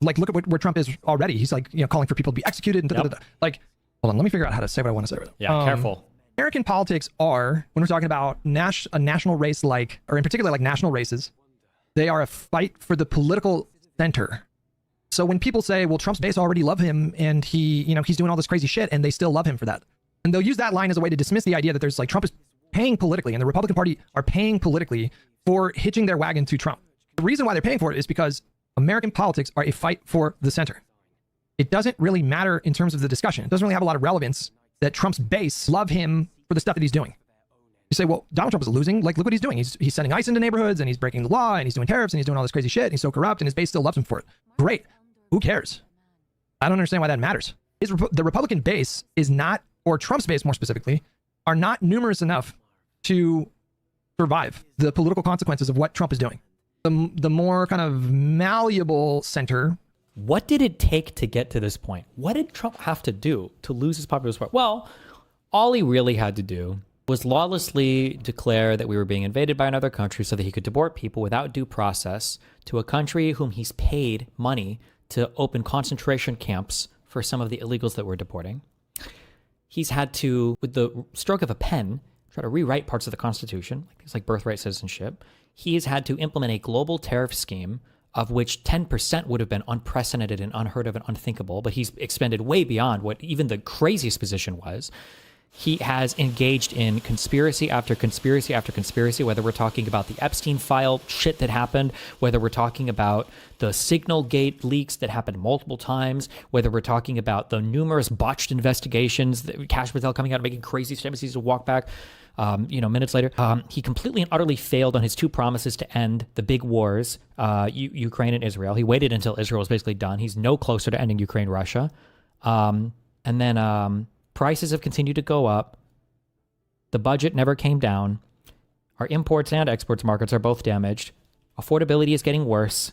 like look at where Trump is already. He's like, calling for people to be executed and like, hold on, let me figure out how to say what I want to say. Yeah, careful. American politics are, when we're talking about a national race or in particular like national races, they are a fight for the political center. So when people say, well, Trump's base already love him and he's doing all this crazy shit and they still love him for that. And they'll use that line as a way to dismiss the idea that there's like Trump is paying politically and the Republican Party are paying politically for hitching their wagon to Trump. The reason why they're paying for it is because American politics are a fight for the center. It doesn't really matter in terms of the discussion. It doesn't really have a lot of relevance that Trump's base love him for the stuff that he's doing. You say, well, Donald Trump is losing. Like, look what he's doing. He's sending ICE into neighborhoods and he's breaking the law and he's doing tariffs and he's doing all this crazy shit and he's so corrupt and his base still loves him for it. Great. Who cares? I don't understand why that matters. The Republican base is not, or Trump's base more specifically, are not numerous enough to survive the political consequences of what Trump is doing. The more kind of malleable center. What did it take to get to this point? What did Trump have to do to lose his popular support? Well, all he really had to do was lawlessly declare that we were being invaded by another country so that he could deport people without due process to a country whom he's paid money to open concentration camps for some of the illegals that we're deporting. He's had to, with the stroke of a pen, try to rewrite parts of the Constitution, like things like birthright citizenship. He has had to implement a global tariff scheme of which 10% would have been unprecedented and unheard of and unthinkable, but he's expended way beyond what even the craziest position was. He has engaged in conspiracy after conspiracy after conspiracy, whether we're talking about the Epstein file shit that happened, whether we're talking about the Signalgate leaks that happened multiple times, whether we're talking about the numerous botched investigations, Kash Patel coming out and making crazy statements, he's to walk back, minutes later. He completely and utterly failed on his two promises to end the big wars, Ukraine and Israel. He waited until Israel was basically done. He's no closer to ending Ukraine-Russia. And then prices have continued to go up. The budget never came down. Our imports and exports markets are both damaged. Affordability is getting worse.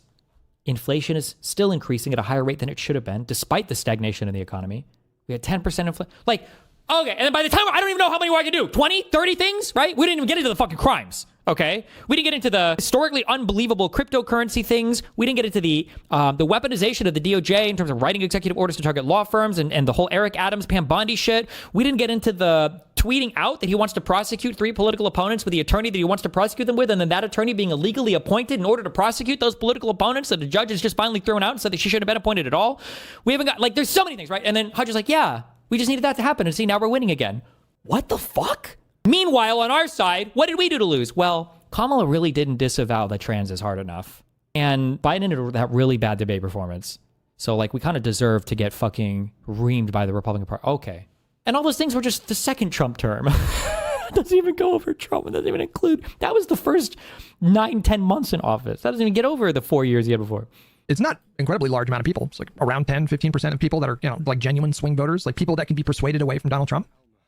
Inflation is still increasing at a higher rate than it should have been, despite the stagnation in the economy. We had 10% inflation. Like, okay, and then by the time, I don't even know how many more I can do. 20, 30 things, right? We didn't even get into the fucking crimes, okay? We didn't get into the historically unbelievable cryptocurrency things. We didn't get into the weaponization of the DOJ in terms of writing executive orders to target law firms and the whole Eric Adams, Pam Bondi shit. We didn't get into the tweeting out that he wants to prosecute 3 political opponents with the attorney that he wants to prosecute them with, and then that attorney being illegally appointed in order to prosecute those political opponents that the judge has just finally thrown out and said that she shouldn't have been appointed at all. We haven't got, like, there's so many things, right? And then Hutch is like, yeah, we just needed that to happen, and see, now we're winning again. What the fuck? Meanwhile, on our side, what did we do to lose? Well, Kamala really didn't disavow that trans is hard enough. And Biden had that really bad debate performance. So, like, we kind of deserve to get fucking reamed by the Republican Party. Okay. And all those things were just the second Trump term. It doesn't even go over Trump. It doesn't even include, that was the first 9-10 months in office. That doesn't even get over the 4 years he had before. It's not incredibly large amount of people. It's like around 10-15% of people that are, you know, like genuine swing voters, like people that can be persuaded away from Donald Trump.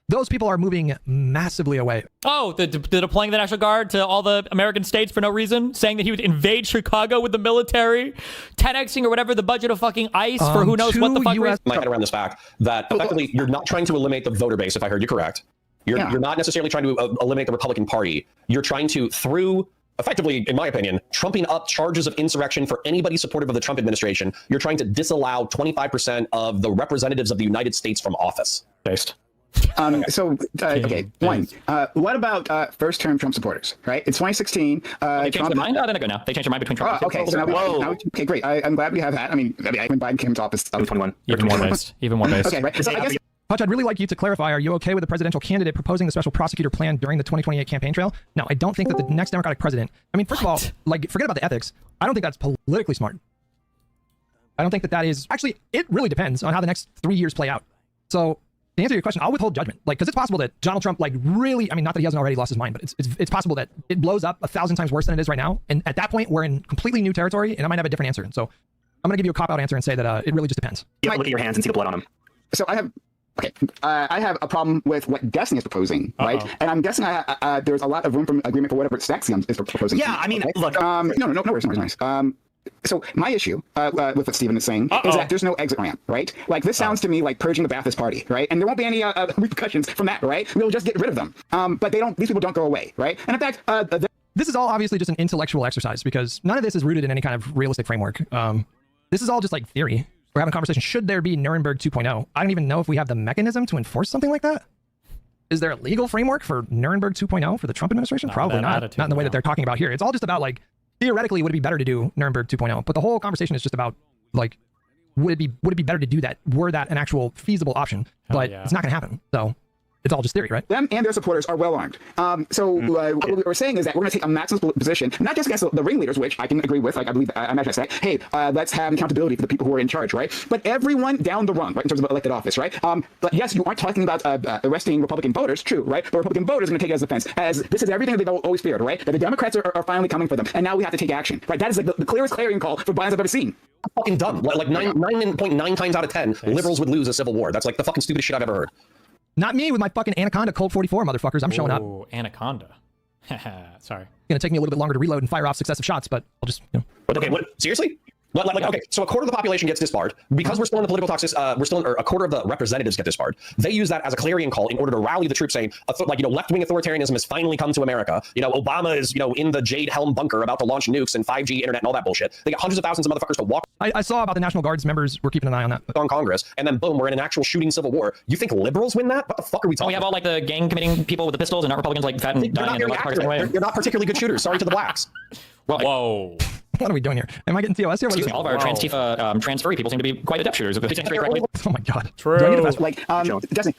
Those people are moving massively away. Oh, the deploying the National Guard to all the American states for no reason, saying that he would invade Chicago with the military, 10xing or whatever the budget of fucking ICE for who knows what the fuck. My head around this fact that effectively you're not trying to eliminate the voter base, if I heard you correct. You're not necessarily trying to eliminate the Republican Party. You're trying to, through effectively, in my opinion, trumping up charges of insurrection for anybody supportive of the Trump administration, you're trying to disallow 25% of the representatives of the United States from office. Based. Okay, one. What about first-term Trump supporters? Right, it's 2016. They changed their mind. Then I go now. They changed their mind between Trump. Okay, so now okay, great. I'm glad we have that. I mean, when Biden came to office, I was 21. Even more based. Even more based. Okay, right. So I guess. Hutch, I'd really like you to clarify, are you okay with the presidential candidate proposing the special prosecutor plan during the 2028 campaign trail? No, I don't think that the next Democratic president, I mean, first of all, like, forget about the ethics. I don't think that's politically smart. I don't think that is, actually, it really depends on how the next 3 years play out. So, to answer your question, I'll withhold judgment. Like, because it's possible that Donald Trump, like, really, I mean, not that he hasn't already lost his mind, but it's possible that it blows up 1,000 times worse than it is right now. And at that point, we're in completely new territory, and I might have a different answer. So, I'm going to give you a cop-out answer and say that it really just depends. You have to look at your hands and see the blood on them. So, I have a problem with what Destiny is proposing, right? And I'm guessing there's a lot of room for agreement for whatever Staxion is proposing. Yeah, I mean, right? look. No worries. So my issue with what Stephen is saying is that there's no exit ramp, right? Like, this sounds to me like purging the Ba'athist Party, right? And there won't be any repercussions from that, right? We'll just get rid of them. But these people don't go away, right? And in fact, this is all obviously just an intellectual exercise because none of this is rooted in any kind of realistic framework. This is all just like theory. We're having a conversation. Should there be Nuremberg 2.0? I don't even know if we have the mechanism to enforce something like that. Is there a legal framework for Nuremberg 2.0 for the Trump administration? Probably not. Not in the way that they're talking about here. It's all just about, like, theoretically, would it be better to do Nuremberg 2.0? But the whole conversation is just about, like, would it be better to do that? Were that an actual feasible option? But it's not going to happen. So it's all just theory, right? Them and their supporters are well armed. What we were saying is that we're going to take a maximum position, not just against the ringleaders, which I can agree with. Like, I believe, I imagine I say, hey, let's have accountability for the people who are in charge, right? But everyone down the rung, right, in terms of elected office, right? But yes, you aren't talking about arresting Republican voters, true, right? But Republican voters are going to take it as offense, as this is everything that they've always feared, right? That the Democrats are finally coming for them, and now we have to take action, right? That is like the clearest clarion call for violence I've ever seen. Fucking dumb. Like 9.9 times out of 10, liberals would lose a civil war. That's like the fucking stupidest shit I've ever heard. Not me with my fucking Anaconda Colt 44, motherfuckers. I'm showing up. Anaconda. Sorry. Gonna take me a little bit longer to reload and fire off successive shots, but I'll just, you know. Okay, what? Seriously? Okay, so a quarter of the population gets disbarred because we're still in the political toxic. Or a quarter of the representatives get disbarred. They use that as a clarion call in order to rally the troops, saying, left-wing authoritarianism has finally come to America. Obama is, in the Jade Helm bunker about to launch nukes and 5G internet and all that bullshit. They got hundreds of thousands of motherfuckers to walk. I saw about the National Guard's members were keeping an eye on that. On Congress, and then boom, we're in an actual shooting civil war. You think liberals win that? What the fuck are we talking? We have all like the gang committing people with the pistols, and not Republicans like fat and dying. You're not particularly good shooters. Sorry to the blacks. Well, whoa. What are we doing here? Am I getting TOS here? Excuse me, all of our trans furry people seem to be quite adept shooters. Oh my god. True. Do I need to fast? Like, Destiny,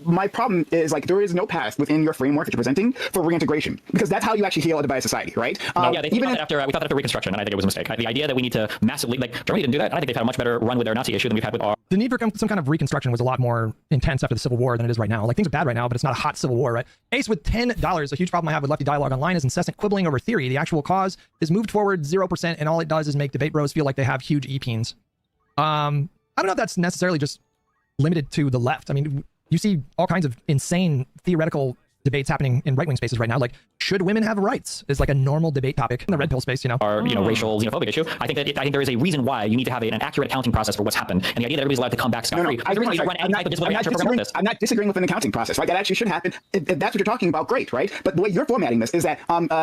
my problem is, like, there is no path within your framework that you're presenting for reintegration, because that's how you actually heal a divided society, right? They thought that after Reconstruction, and I think it was a mistake. The idea that we need to massively, like, Germany didn't do that. I think they've had a much better run with their Nazi issue than we've had with our. The need for some kind of reconstruction was a lot more intense after the Civil War than it is right now. Like, things are bad right now, but it's not a hot Civil War, right? Ace with $10. A huge problem I have with lefty dialogue online is incessant quibbling over theory. The actual cause is moved forward 0%, and all it does is make debate bros feel like they have huge e-peens. I don't know if that's necessarily just limited to the left. I mean, you see all kinds of insane theoretical debates happening in right-wing spaces right now. Like, should women have rights? Is like a normal debate topic in the red pill space, you know. Or, racial, xenophobic issue. I think there is a reason why you need to have an accurate accounting process for what's happened. And the idea that everybody's allowed to come back scot-free. I'm not disagreeing with an accounting process, right? That actually should happen. If that's what you're talking about, great, right? But the way you're formatting this is that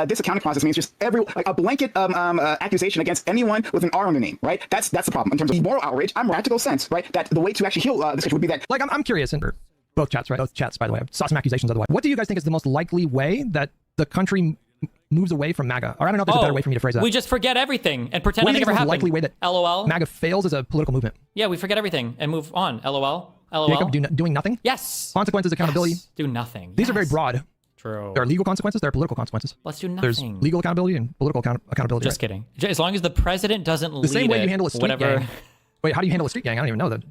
this accounting process means just a blanket accusation against anyone with an R on the name, right? That's the problem. In terms of moral outrage, I'm practical sense, right? That the way to actually heal this issue would be that. Like, I'm curious, and both chats, right? Both chats, by the way. I saw some accusations otherwise. What do you guys think is the most likely way that the country moves away from MAGA? Or I don't know if there's a better way for me to phrase that. We just forget everything and pretend what nothing ever happened. Likely way that LOL. MAGA fails as a political movement. Yeah, we forget everything and move on. LOL. LOL. Jacob, doing nothing? Yes. Consequences, accountability. Yes. Do nothing. These are very broad. True. There are legal consequences. There are political consequences. Let's do nothing. There's legal accountability and political accountability. Just kidding. As long as the president doesn't lead the same way you handle a street whatever. gang. Wait, how do you handle a street gang? I don't even know that.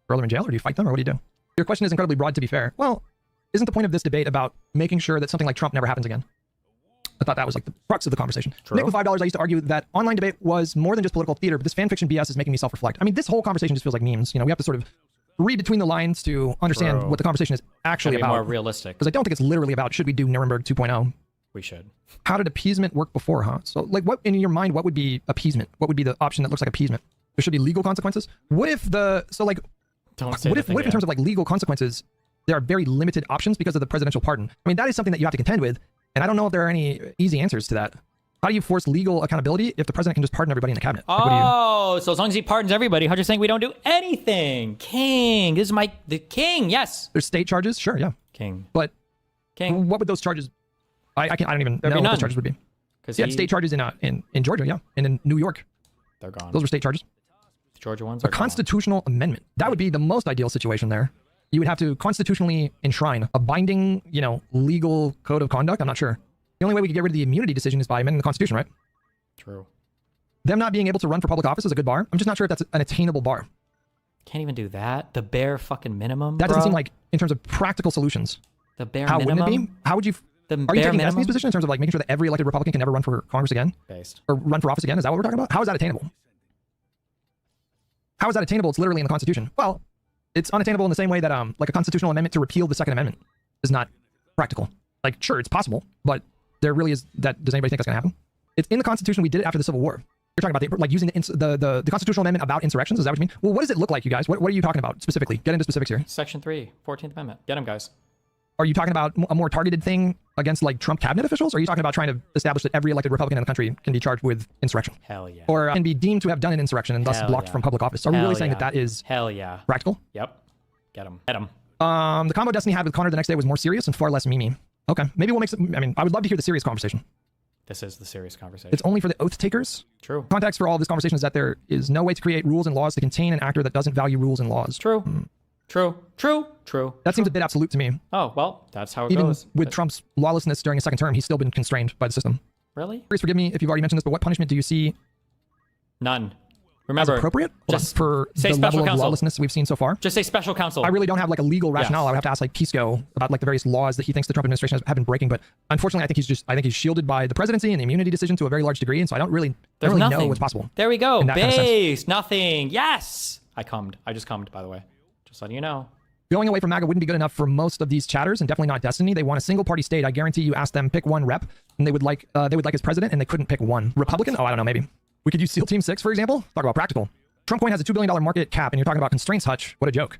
Throw them in jail, or do you fight them, or what do you do? Your question is incredibly broad, to be fair. Well, isn't the point of this debate about making sure that something like Trump never happens again? I thought that was like the crux of the conversation. True. Nick with $5, I used to argue that online debate was more than just political theater, but this fan fiction BS is making me self-reflect. I mean, this whole conversation just feels like memes. You know, we have to sort of read between the lines to understand what the conversation is actually about. More realistic. Because I don't think it's literally about, should we do Nuremberg 2.0? We should. How did appeasement work before, huh? So, like, what in your mind, what would be appeasement? What would be the option that looks like appeasement? There should be legal consequences? What if what if in terms of like legal consequences, there are very limited options because of the presidential pardon? I mean, that is something that you have to contend with, and I don't know if there are any easy answers to that. How do you force legal accountability if the president can just pardon everybody in the cabinet? Oh, so as long as he pardons everybody, Hutch is saying we don't do anything. King, this is the king. Yes. There's state charges, sure, yeah. King. But King. What would those charges? I don't even know what those charges would be. Because state charges in Georgia, yeah, and in New York. They're gone. Those were state charges. The Georgia ones. A constitutional amendment. That would be the most ideal situation there. You would have to constitutionally enshrine a binding, legal code of conduct. I'm not sure. The only way we could get rid of the immunity decision is by amending the Constitution, right? True. Them not being able to run for public office is a good bar. I'm just not sure if that's an attainable bar. Can't even do that. The bare fucking minimum. That doesn't seem like, in terms of practical solutions. The bare minimum. How wouldn't it be? How would you? Are you taking Destiny's position in terms of like making sure that every elected Republican can never run for Congress again? Or run for office again? Is that what we're talking about? How is that attainable? How is that attainable? It's literally in the Constitution. Well, it's unattainable in the same way that like a constitutional amendment to repeal the Second Amendment is not practical. Like, sure, it's possible, but there really is that. Does anybody think that's going to happen? It's in the Constitution. We did it after the Civil War. You're talking about using the constitutional amendment about insurrections. Is that what you mean? Well, what does it look like, you guys? What are you talking about specifically? Get into specifics here. Section 3, 14th Amendment. Get them, guys. Are you talking about a more targeted thing against like Trump cabinet officials? Or are you talking about trying to establish that every elected Republican in the country can be charged with insurrection? Hell yeah. Or can be deemed to have done an insurrection and thus blocked from public office? Are we really saying that is practical? Yep. Get them. Get them. The combo Destiny had with Connor the next day was more serious and far less memey. Okay, maybe we'll make some. I mean, I would love to hear the serious conversation. This is the serious conversation. It's only for the oath takers. True. Context for all of this conversation is that there is no way to create rules and laws to contain an actor that doesn't value rules and laws. True. True. That seems a bit absolute to me. Oh, well, that's how it Even goes. with Trump's lawlessness during his second term, he's still been constrained by the system. Really? Please forgive me if you've already mentioned this, but what punishment do you see? None. Remember, as appropriate just for say the level counsel. of lawlessness we've seen so far? Just say special counsel. I really don't have like a legal rationale. I would have to ask like Kisco about like the various laws that he thinks the Trump administration have been breaking. But unfortunately, I think he's shielded by the presidency and the immunity decision to a very large degree. And so I don't really know what's possible. There we go. Base, kind of nothing. Yes. I just cummed, by the way. Just letting you know. Going away from MAGA wouldn't be good enough for most of these chatters, and definitely not Destiny. They want a single party state. I guarantee you ask them pick one rep, and they would like his president, and they couldn't pick one. Republican? Oh, I don't know, maybe. We could use SEAL Team 6, for example. Talk about practical. Trump coin has a $2 billion market cap, and you're talking about constraints, Hutch. What a joke.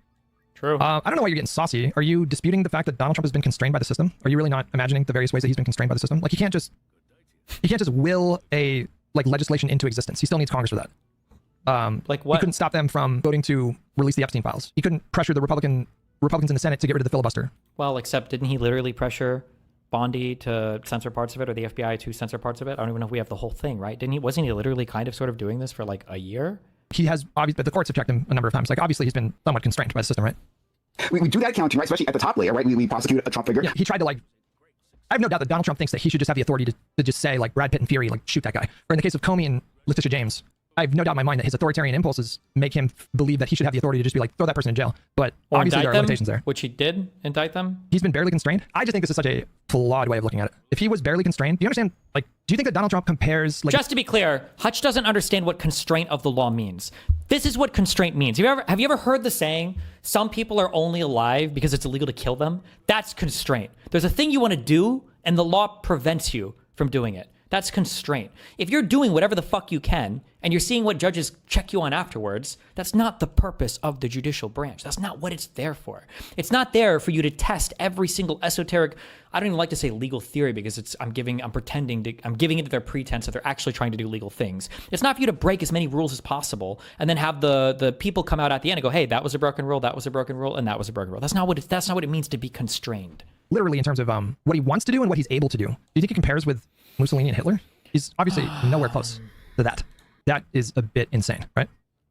True. I don't know why you're getting saucy. Are you disputing the fact that Donald Trump has been constrained by the system? Are you really not imagining the various ways that he's been constrained by the system? Like, he can't just will a legislation into existence. He still needs Congress for that. Like what? He couldn't stop them from voting to release the Epstein files. He couldn't pressure the Republicans in the Senate to get rid of the filibuster. Well, except didn't he literally pressure Bondi to censor parts of it, or the FBI to censor parts of it? I don't even know if we have the whole thing, right? Wasn't he literally kind of sort of doing this for like a year? He has, obviously, but the courts have checked him a number of times. Like, obviously, he's been somewhat constrained by the system, right? We do that counting, right? Especially at the top layer, right? We prosecute a Trump figure. Yeah, he tried to I have no doubt that Donald Trump thinks that he should just have the authority to just say, like, Brad Pitt and Fury, like, shoot that guy. Or in the case of Comey and Letitia James, I have no doubt in my mind that his authoritarian impulses make him believe that he should have the authority to just be like, throw that person in jail. But or obviously there are limitations there. Which he did indict them. He's been barely constrained. I just think this is such a flawed way of looking at it. If he was barely constrained, do you understand? Like, do you think that Donald Trump compares? Like, just to be clear, Hutch doesn't understand what constraint of the law means. This is what constraint means. Have you ever heard the saying, some people are only alive because it's illegal to kill them? That's constraint. There's a thing you want to do, and the law prevents you from doing it. That's constraint. If you're doing whatever the fuck you can, and you're seeing what judges check you on afterwards, that's not the purpose of the judicial branch. That's not what it's there for. It's not there for you to test every single esoteric, I don't even like to say legal theory because I'm giving it their pretense that they're actually trying to do legal things. It's not for you to break as many rules as possible and then have the people come out at the end and go, hey, that was a broken rule, that was a broken rule, and that was a broken rule. That's not what it means to be constrained. Literally in terms of what he wants to do and what he's able to do. Do you think he compares with Mussolini and Hitler? He's obviously nowhere close to that. That is a bit insane, right?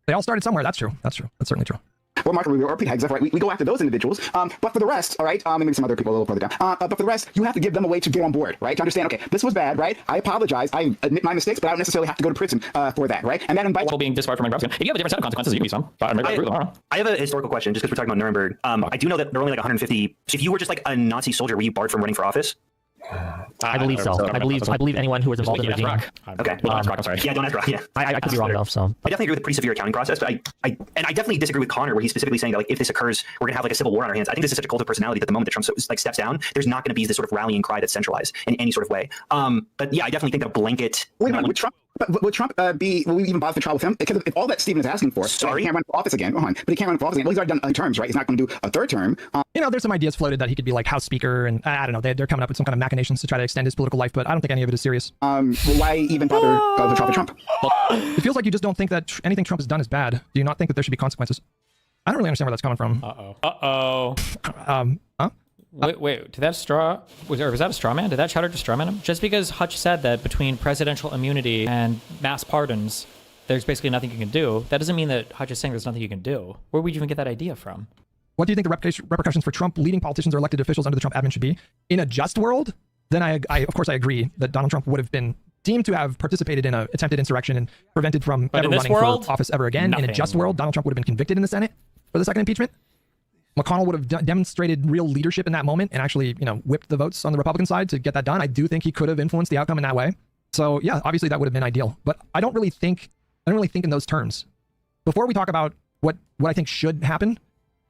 They all started somewhere. That's true. That's true. That's certainly true. Well, Mark Rubio or Pete Hegseth, right? We go after those individuals. But for the rest, all right, and maybe some other people a little further down. But for the rest, you have to give them a way to get on board, right? To understand, okay, this was bad, right? I apologize. I admit my mistakes, but I don't necessarily have to go to prison for that, right? And that invites people being disbarred from If you have a different set of consequences, you can be some. But I have a historical question, just because we're talking about Nuremberg. I do know that there are only like 150. If you were just like a Nazi soldier, were you barred from running for office? I believe so. I believe anyone who was involved in the regime. Okay. Well, Rock, I'm sorry. Yeah, don't ask Rock. Yeah. I could be wrong though. So I definitely agree with the pretty severe accounting process, but I definitely disagree with Connor, where he's specifically saying that like if this occurs, we're gonna have like a civil war on our hands. I think this is such a cult of personality that the moment that Trump like steps down, there's not going to be this sort of rallying cry that's centralized in any sort of way. But yeah, I definitely think that a blanket. Wait, would Trump will we even bother to trial with him? Because if all that Stephen is asking for, he can't run for office again. But he can't run for office again. Well, he's already done terms, right? He's not going to do a third term. There's some ideas floated that he could be like House Speaker, and I don't know. They're coming up with some kind of machinations to try to extend his political life, but I don't think any of it is serious. Why even bother to trial with Trump? It feels like you just don't think that anything Trump has done is bad. Do you not think that there should be consequences? I don't really understand where that's coming from. Huh? Wait, did that was that a straw man? Did that chatter just straw man him? Just because Hutch said that between presidential immunity and mass pardons, there's basically nothing you can do, that doesn't mean that Hutch is saying there's nothing you can do. Where would you even get that idea from? What do you think the repercussions for Trump leading politicians or elected officials under the Trump admin should be? In a just world, then I of course I agree that Donald Trump would have been deemed to have participated in an attempted insurrection and prevented from ever running for office ever again. Nothing. In a just world, Donald Trump would have been convicted in the Senate for the second impeachment. McConnell would have demonstrated real leadership in that moment and actually, whipped the votes on the Republican side to get that done. I do think he could have influenced the outcome in that way. So yeah, obviously that would have been ideal. But I don't really think in those terms. Before we talk about what I think should happen,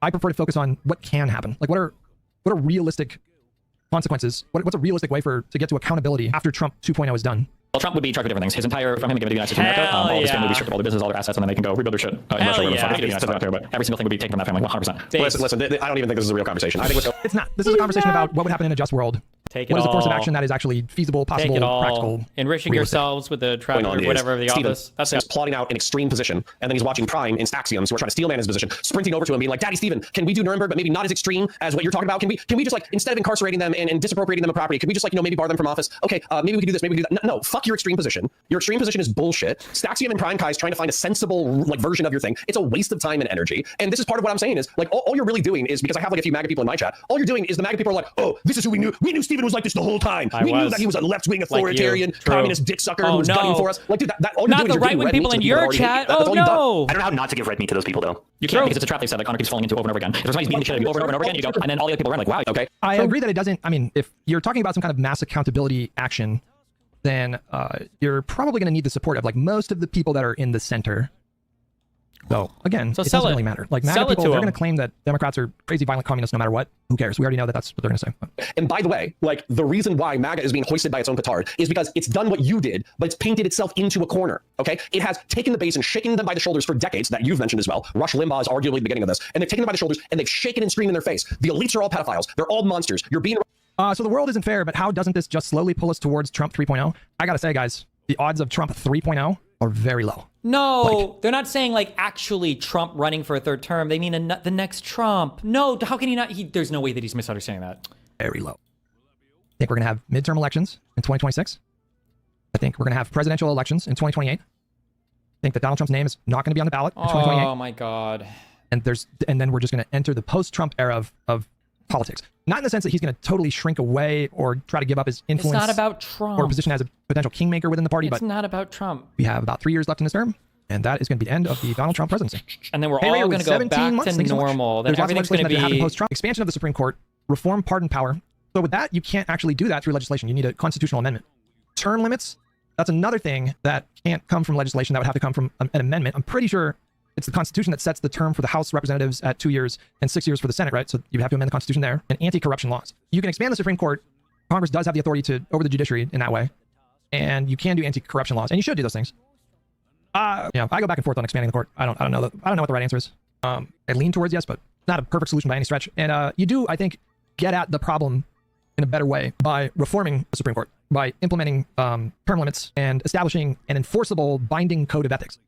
I prefer to focus on what can happen. Like what are realistic consequences? What's a realistic way to get to accountability after Trump 2.0 is done? Well, Trump would be charged with different things. His entire, from him giving the United States of America, all his family would be stripped of all their business, all their assets, and then they can go rebuild their shit in Russia. But every single thing would be taken from that family, 100%. Listen, I don't even think this is a real conversation. I think it's not. This is a conversation about what would happen in a just world. Take it what is all. the course of action that is actually feasible, possible, practical, enriching realistic. yourselves with the traffic or whatever of the office. That's he's plotting out an extreme position, and then he's watching Prime in Staxiums who are trying to steel man his position, sprinting over to him, being like, "Daddy Stephen, can we do Nuremberg, but maybe not as extreme as what you're talking about? Can we just like instead of incarcerating them and disappropriating them of property, can we just like maybe bar them from office? Okay, maybe we can do this, maybe we can do that. No, fuck your extreme position. Your extreme position is bullshit. Staxium and Primecayes trying to find a sensible like version of your thing. It's a waste of time and energy. And this is part of what I'm saying is like all you're really doing is because I have like a few MAGA people in my chat. All you're doing is the MAGA people are like, oh, this is who we knew. We knew Stephen was like this the whole time. We knew that he was a left-wing authoritarian, communist dick sucker who was gunning for us. Like, dude, that all you're not doing the right-wing people in your chat. Oh no! I don't know how not to give red meat to those people though. You can't because it's a trap they said that Connor keeps falling into over and over again. There's somebody's beating the shit out of you over and over and over again. You go, and then all the other people are like, wow, okay. I agree that it doesn't. I mean, if you're talking about some kind of mass accountability action, then you're probably going to need the support of like most of the people that are in the center. So again, it doesn't really matter. Like MAGA people, they're going to claim that Democrats are crazy, violent communists no matter what. Who cares? We already know that that's what they're going to say. And by the way, like the reason why MAGA is being hoisted by its own petard is because it's done what you did, but it's painted itself into a corner. Okay, it has taken the base and shaken them by the shoulders for decades. That you've mentioned as well. Rush Limbaugh is arguably the beginning of this, and they've taken them by the shoulders and they've shaken and screamed in their face. The elites are all pedophiles. They're all monsters. You're being. So the world isn't fair, but how doesn't this just slowly pull us towards Trump 3.0? I gotta say, guys, the odds of Trump 3.0 are very low. No, they're not saying like actually Trump running for a third term. They mean the next Trump. No, how can he not? There's no way that he's misunderstanding that. Very low. I think we're gonna have midterm elections in 2026. I think we're gonna have presidential elections in 2028. I think that Donald Trump's name is not gonna be on the ballot in 2028. Oh my God. And then we're just gonna enter the post-Trump era of politics. Not in the sense that he's going to totally shrink away or try to give up his influence. It's not about Trump. Or position as a potential kingmaker within the party. It's not about Trump. We have about 3 years left in this term, and that is going to be the end of the Donald Trump presidency. And then we're all going to go back to normal. Then everything's going to be post-Trump. Expansion of the Supreme Court, reform pardon power. So with that, you can't actually do that through legislation. You need a constitutional amendment. Term limits, that's another thing that can't come from legislation. That would have to come from an amendment. I'm pretty sure it's the Constitution that sets the term for the House Representatives at 2 years and 6 years for the Senate, right? So you have to amend the Constitution there. And anti-corruption laws. You can expand the Supreme Court. Congress does have the authority to over the judiciary in that way. And you can do anti-corruption laws, and you should do those things. Yeah, I go back and forth on expanding the court. I don't know what the right answer is. I lean towards yes, but not a perfect solution by any stretch. And you do, I think, get at the problem in a better way by reforming the Supreme Court, by implementing term limits and establishing an enforceable binding code of ethics.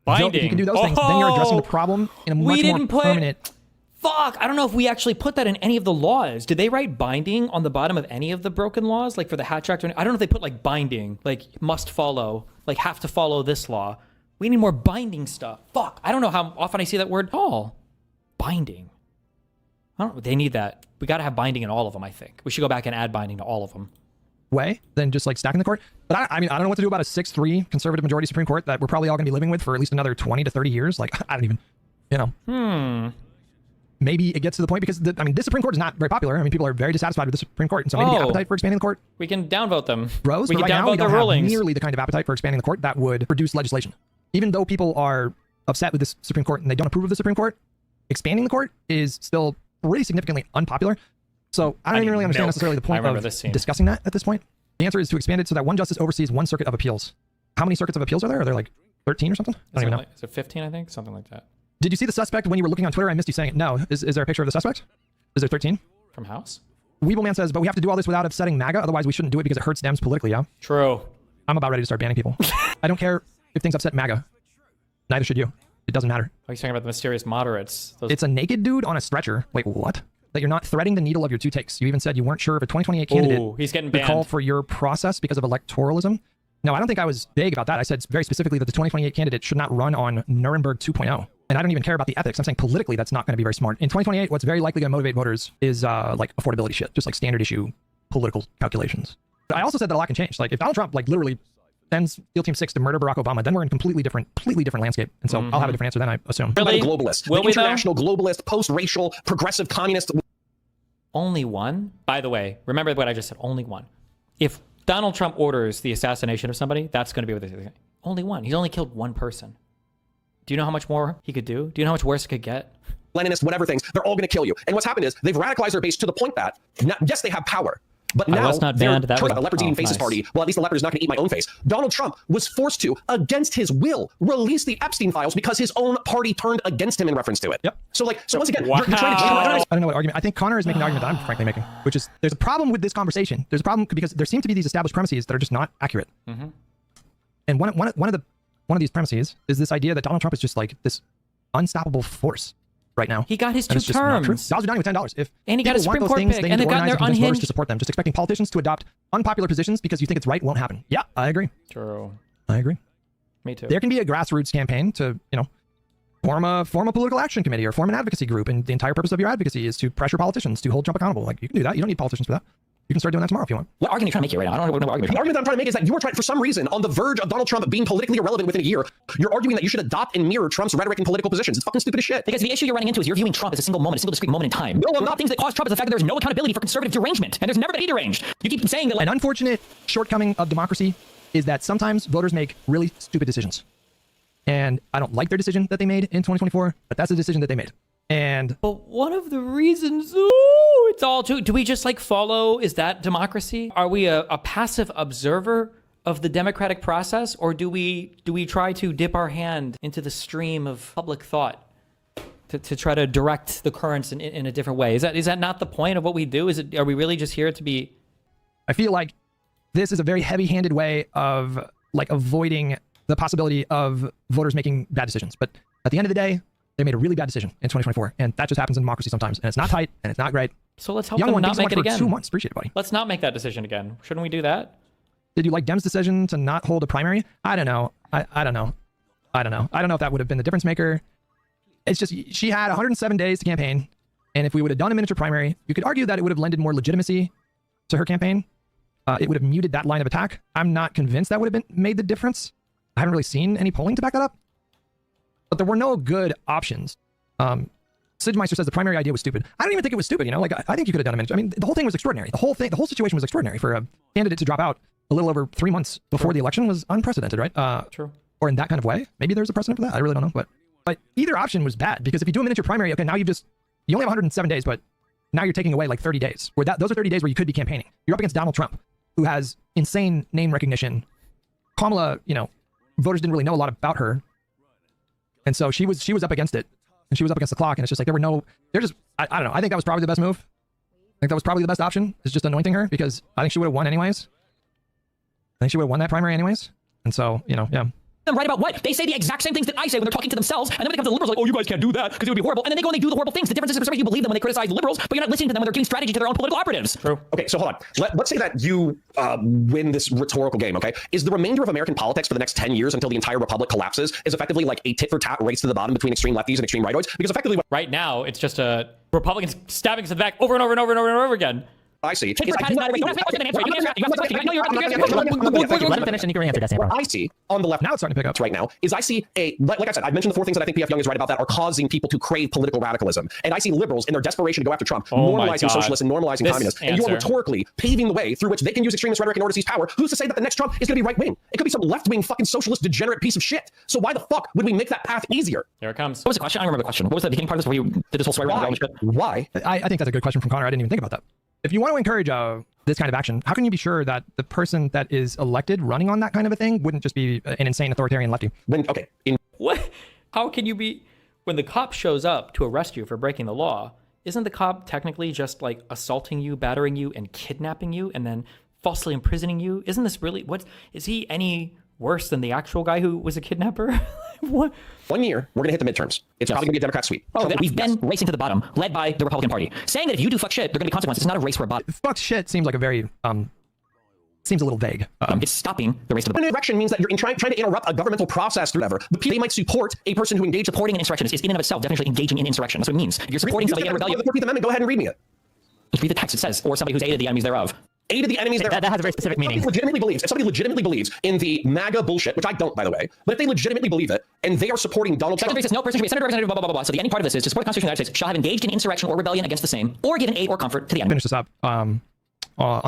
Binding? So if you can do those things, then you're addressing the problem in a much more permanent... Fuck, I don't know if we actually put that in any of the laws. Did they write binding on the bottom of any of the broken laws? Like for the Hatch Act? I don't know if they put like binding, like must follow, like have to follow this law. We need more binding stuff. Fuck, I don't know how often I see that word at all. Binding. I don't know, they need that. We gotta have binding in all of them, I think. We should go back and add binding to all of them. Way than just like stacking the court. But I mean, I don't know what to do about a 6-3 conservative majority Supreme Court that we're probably all gonna be living with for at least another 20 to 30 years. Like, I don't even, you know. Maybe it gets to the point because, this Supreme Court is not very popular. I mean, people are very dissatisfied with the Supreme Court. And so maybe the appetite for expanding the court. We can downvote them. Rose, we can right downvote now, we don't their have rulings. nearly the kind of appetite for expanding the court that would produce legislation. Even though people are upset with this Supreme Court and they don't approve of the Supreme Court, expanding the court is still pretty significantly unpopular. So I don't even really understand necessarily the point of discussing that at this point. The answer is to expand it so that one justice oversees one circuit of appeals. How many circuits of appeals are there? Are there like 13 or something? I don't even know. Is it 15, I think? Something like that. Did you see the suspect when you were looking on Twitter? I missed you saying it. No. Is there a picture of the suspect? Is there 13? From House? Weebleman says, but we have to do all this without upsetting MAGA. Otherwise, we shouldn't do it because it hurts Dems politically, yeah? True. I'm about ready to start banning people. I don't care if things upset MAGA. Neither should you. It doesn't matter. Are you talking about the mysterious moderates? It's a naked dude on a stretcher. Wait, what? That you're not threading the needle of your two takes. You even said you weren't sure if a 2028 candidate he's getting would call for your process because of electoralism. No, I don't think I was vague about that. I said very specifically that the 2028 candidate should not run on Nuremberg 2.0. And I don't even care about the ethics. I'm saying politically, that's not going to be very smart. In 2028, what's very likely going to motivate voters is like affordability shit, just like standard issue political calculations. But I also said that a lot can change. Like if Donald Trump like literally sends SEAL Team 6 to murder Barack Obama, then we're in a completely different landscape. And so I'll have a different answer then, I assume. Really? Globalist. The international globalist, post-racial, progressive communist. Only one? By the way, remember what I just said, only one. If Donald Trump orders the assassination of somebody, that's going to be what they say. Only one. He's only killed one person. Do you know how much more he could do? Do you know how much worse it could get? Leninist, whatever things, they're all going to kill you. And what's happened is they've radicalized their base to the point that, yes, they have power. But now not banned. They're turning a leopards eating faces party. Well, at least the leopard is not going to eat my own face. Donald Trump was forced to, against his will, release the Epstein files because his own party turned against him in reference to it. Yep. So once again, wow. you're trying to I don't know what argument. I think Connor is making the argument that I'm frankly making, which is there's a problem with this conversation. There's a problem because there seem to be these established premises that are just not accurate. And one of these premises is this idea that Donald Trump is just like this unstoppable force right now. He got his 2 terms. Dollars are down with $10. And he got a Supreme Court pick, and they've gotten their unhinged to support them. Just expecting politicians to adopt unpopular positions because you think it's right won't happen. Yeah, I agree. True. I agree. Me too. There can be a grassroots campaign to, form a political action committee or form an advocacy group, and the entire purpose of your advocacy is to pressure politicians to hold Trump accountable. Like you can do that. You don't need politicians for that. You can start doing that tomorrow if you want. What argument are you trying to make here right now? I don't know what argument. The argument that I'm trying to make is that you are trying, for some reason, on the verge of Donald Trump being politically irrelevant within a year, you're arguing that you should adopt and mirror Trump's rhetoric and political positions. It's fucking stupid as shit. Because the issue you're running into is you're viewing Trump as a single discrete moment in time. No, I'm not. Things that cause Trump is the fact that there's no accountability for conservative derangement, and there's never been any deranged. You keep saying that. An unfortunate shortcoming of democracy is that sometimes voters make really stupid decisions. And I don't like their decision that they made in 2024, but that's the decision that they made. But one of the reasons, it's all too, do we just like follow, is that democracy? Are we a passive observer of the democratic process, or do we try to dip our hand into the stream of public thought to try to direct the currents in a different way? Is that not the point of what we do? Are we really just here to be? I feel like this is a very heavy-handed way of like avoiding the possibility of voters making bad decisions. But at the end of the day, they made a really bad decision in 2024, and that just happens in democracy sometimes, and it's not tight, and it's not great. So let's help them not make it again. 2 months. Appreciate it, buddy. Let's not make that decision again. Shouldn't we do that? Did you like Dems' decision to not hold a primary? I don't know. I don't know. I don't know if that would have been the difference maker. It's just she had 107 days to campaign, and if we would have done a miniature primary, you could argue that it would have lended more legitimacy to her campaign. It would have muted that line of attack. I'm not convinced that would have made the difference. I haven't really seen any polling to back that up. But there were no good options. Sidmeister says the primary idea was stupid. I don't even think it was stupid, Like, I think you could have done a miniature. I mean, the whole thing was extraordinary. The whole situation was extraordinary. For a candidate to drop out a little over 3 months before the election was unprecedented, right? True. Or in that kind of way. Maybe there's a precedent for that. I really don't know. But But either option was bad, because if you do a miniature primary, okay, now you only have 107 days, but now you're taking away like 30 days. Those are 30 days where you could be campaigning. You're up against Donald Trump, who has insane name recognition. Kamala, voters didn't really know a lot about her. And so she was up against it. And she was up against the clock. And it's just like, I don't know. I think that was probably the best move. I think that was probably the best option, is just anointing her, because I think she would have won anyways. I think she would have won that primary anyways. And so, yeah. Them right about what? They say the exact same things that I say when they're talking to themselves, and then when they come to the liberals, like, oh, you guys can't do that because it would be horrible. And then they go and they do the horrible things. The difference is, for some reason, you believe them when they criticize the liberals, but you're not listening to them when they're giving strategy to their own political operatives. True. Okay, so hold on. Let's say that you win this rhetorical game, okay? Is the remainder of American politics for the next 10 years until the entire republic collapses is effectively like a tit-for-tat race to the bottom between extreme lefties and extreme rightoids? Because effectively... Right now, it's just a Republicans stabbing us in the back over and over and over and over and over again. I see. Let him finish and you can answer that. What I see on the left now, it's starting to pick up right now is I see like I said, I've mentioned the 4 things that I think PF Young is right about that are causing people to crave political radicalism. And I see liberals in their desperation to go after Trump, normalizing socialists and normalizing communists. And you are rhetorically paving the way through which they can use extremist rhetoric in order to seize power. Who's to say that the next Trump is going to be right wing? It could be some left wing fucking socialist degenerate piece of shit. So why the fuck would we make that path easier? There it comes. What was the question? I don't remember the question. What was the beginning part of this where you did this whole swear around? Why? I think that's a good question from Connor. I didn't even think about that. If you want to encourage this kind of action, how can you be sure that the person that is elected running on that kind of a thing wouldn't just be an insane authoritarian lefty? What? How can you be... When the cop shows up to arrest you for breaking the law, isn't the cop technically just like assaulting you, battering you, and kidnapping you, and then falsely imprisoning you? Isn't this really... What? Is he any worse than the actual guy who was a kidnapper? What? 1 year, we're going to hit the midterms. It's probably going to be a Democrat sweep. We've been racing to the bottom, led by the Republican Party, saying that if you do fuck shit, there are going to be consequences. It's not a race for a bot. Fuck shit seems like a very, seems a little vague. It's stopping the race to the bottom. Insurrection means that you're trying to interrupt a governmental process through whatever. They might support a person who engaged supporting an insurrection is in and of itself definitely engaging in insurrection. That's what it means. If you're supporting somebody in a rebellion. The 14th Amendment, go ahead and read me it. Just read the text. It says, or somebody who's aided the enemies thereof. Aided the enemies thereof. That has a very specific meaning. If somebody legitimately believes in the MAGA bullshit, which I don't, by the way, but if they legitimately believe it, and they are supporting Donald Trump... Says, no person should be a senator, representative, blah, blah, blah, blah. So the ending part of this is, to support the Constitution of the United States, shall have engaged in insurrection or rebellion against the same, or given aid or comfort to the enemy. Finish this up on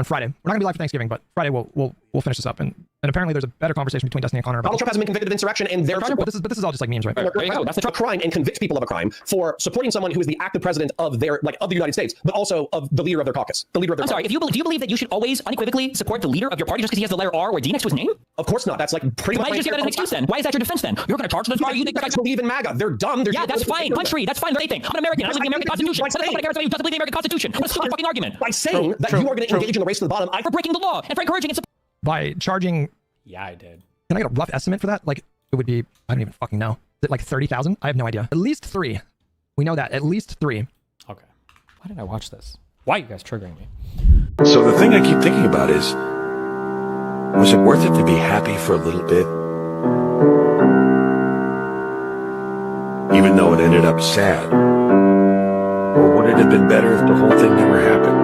Friday. We're not going to be live for Thanksgiving, but Friday we'll finish this up. And apparently there's a better conversation between Destiny and Connor. Donald Trump hasn't been convicted of insurrection, and but this is all just like memes, right? That's the Trump crime, and convict people of a crime for supporting someone who is the active president of the United States, but also of the leader of their caucus, the leader of their. I'm sorry. Do you believe that you should always unequivocally support the leader of your party just because he has the letter R or D next to his name? Of course not. That's like pretty much. Why did you just give that an excuse then? Why is that your defense then? You're going to charge them. You think guys believe in MAGA? They're dumb. Yeah, that's fine. Country. That's fine. They think I'm an American. I believe in the American Constitution. Who doesn't believe in the American Constitution? What a stupid fucking argument. By saying that you are going to engage in the race to the bottom, for breaking the law and for encouraging it. By charging. Yeah, I did. Can I get a rough estimate for that? Like, it would be, I don't even fucking know. Is it like 30,000? I have no idea. At least 3. We know that. At least 3. Okay. Why did I watch this? Why are you guys triggering me? So the thing I keep thinking about is, was it worth it to be happy for a little bit? Even though it ended up sad? Or would it have been better if the whole thing never happened?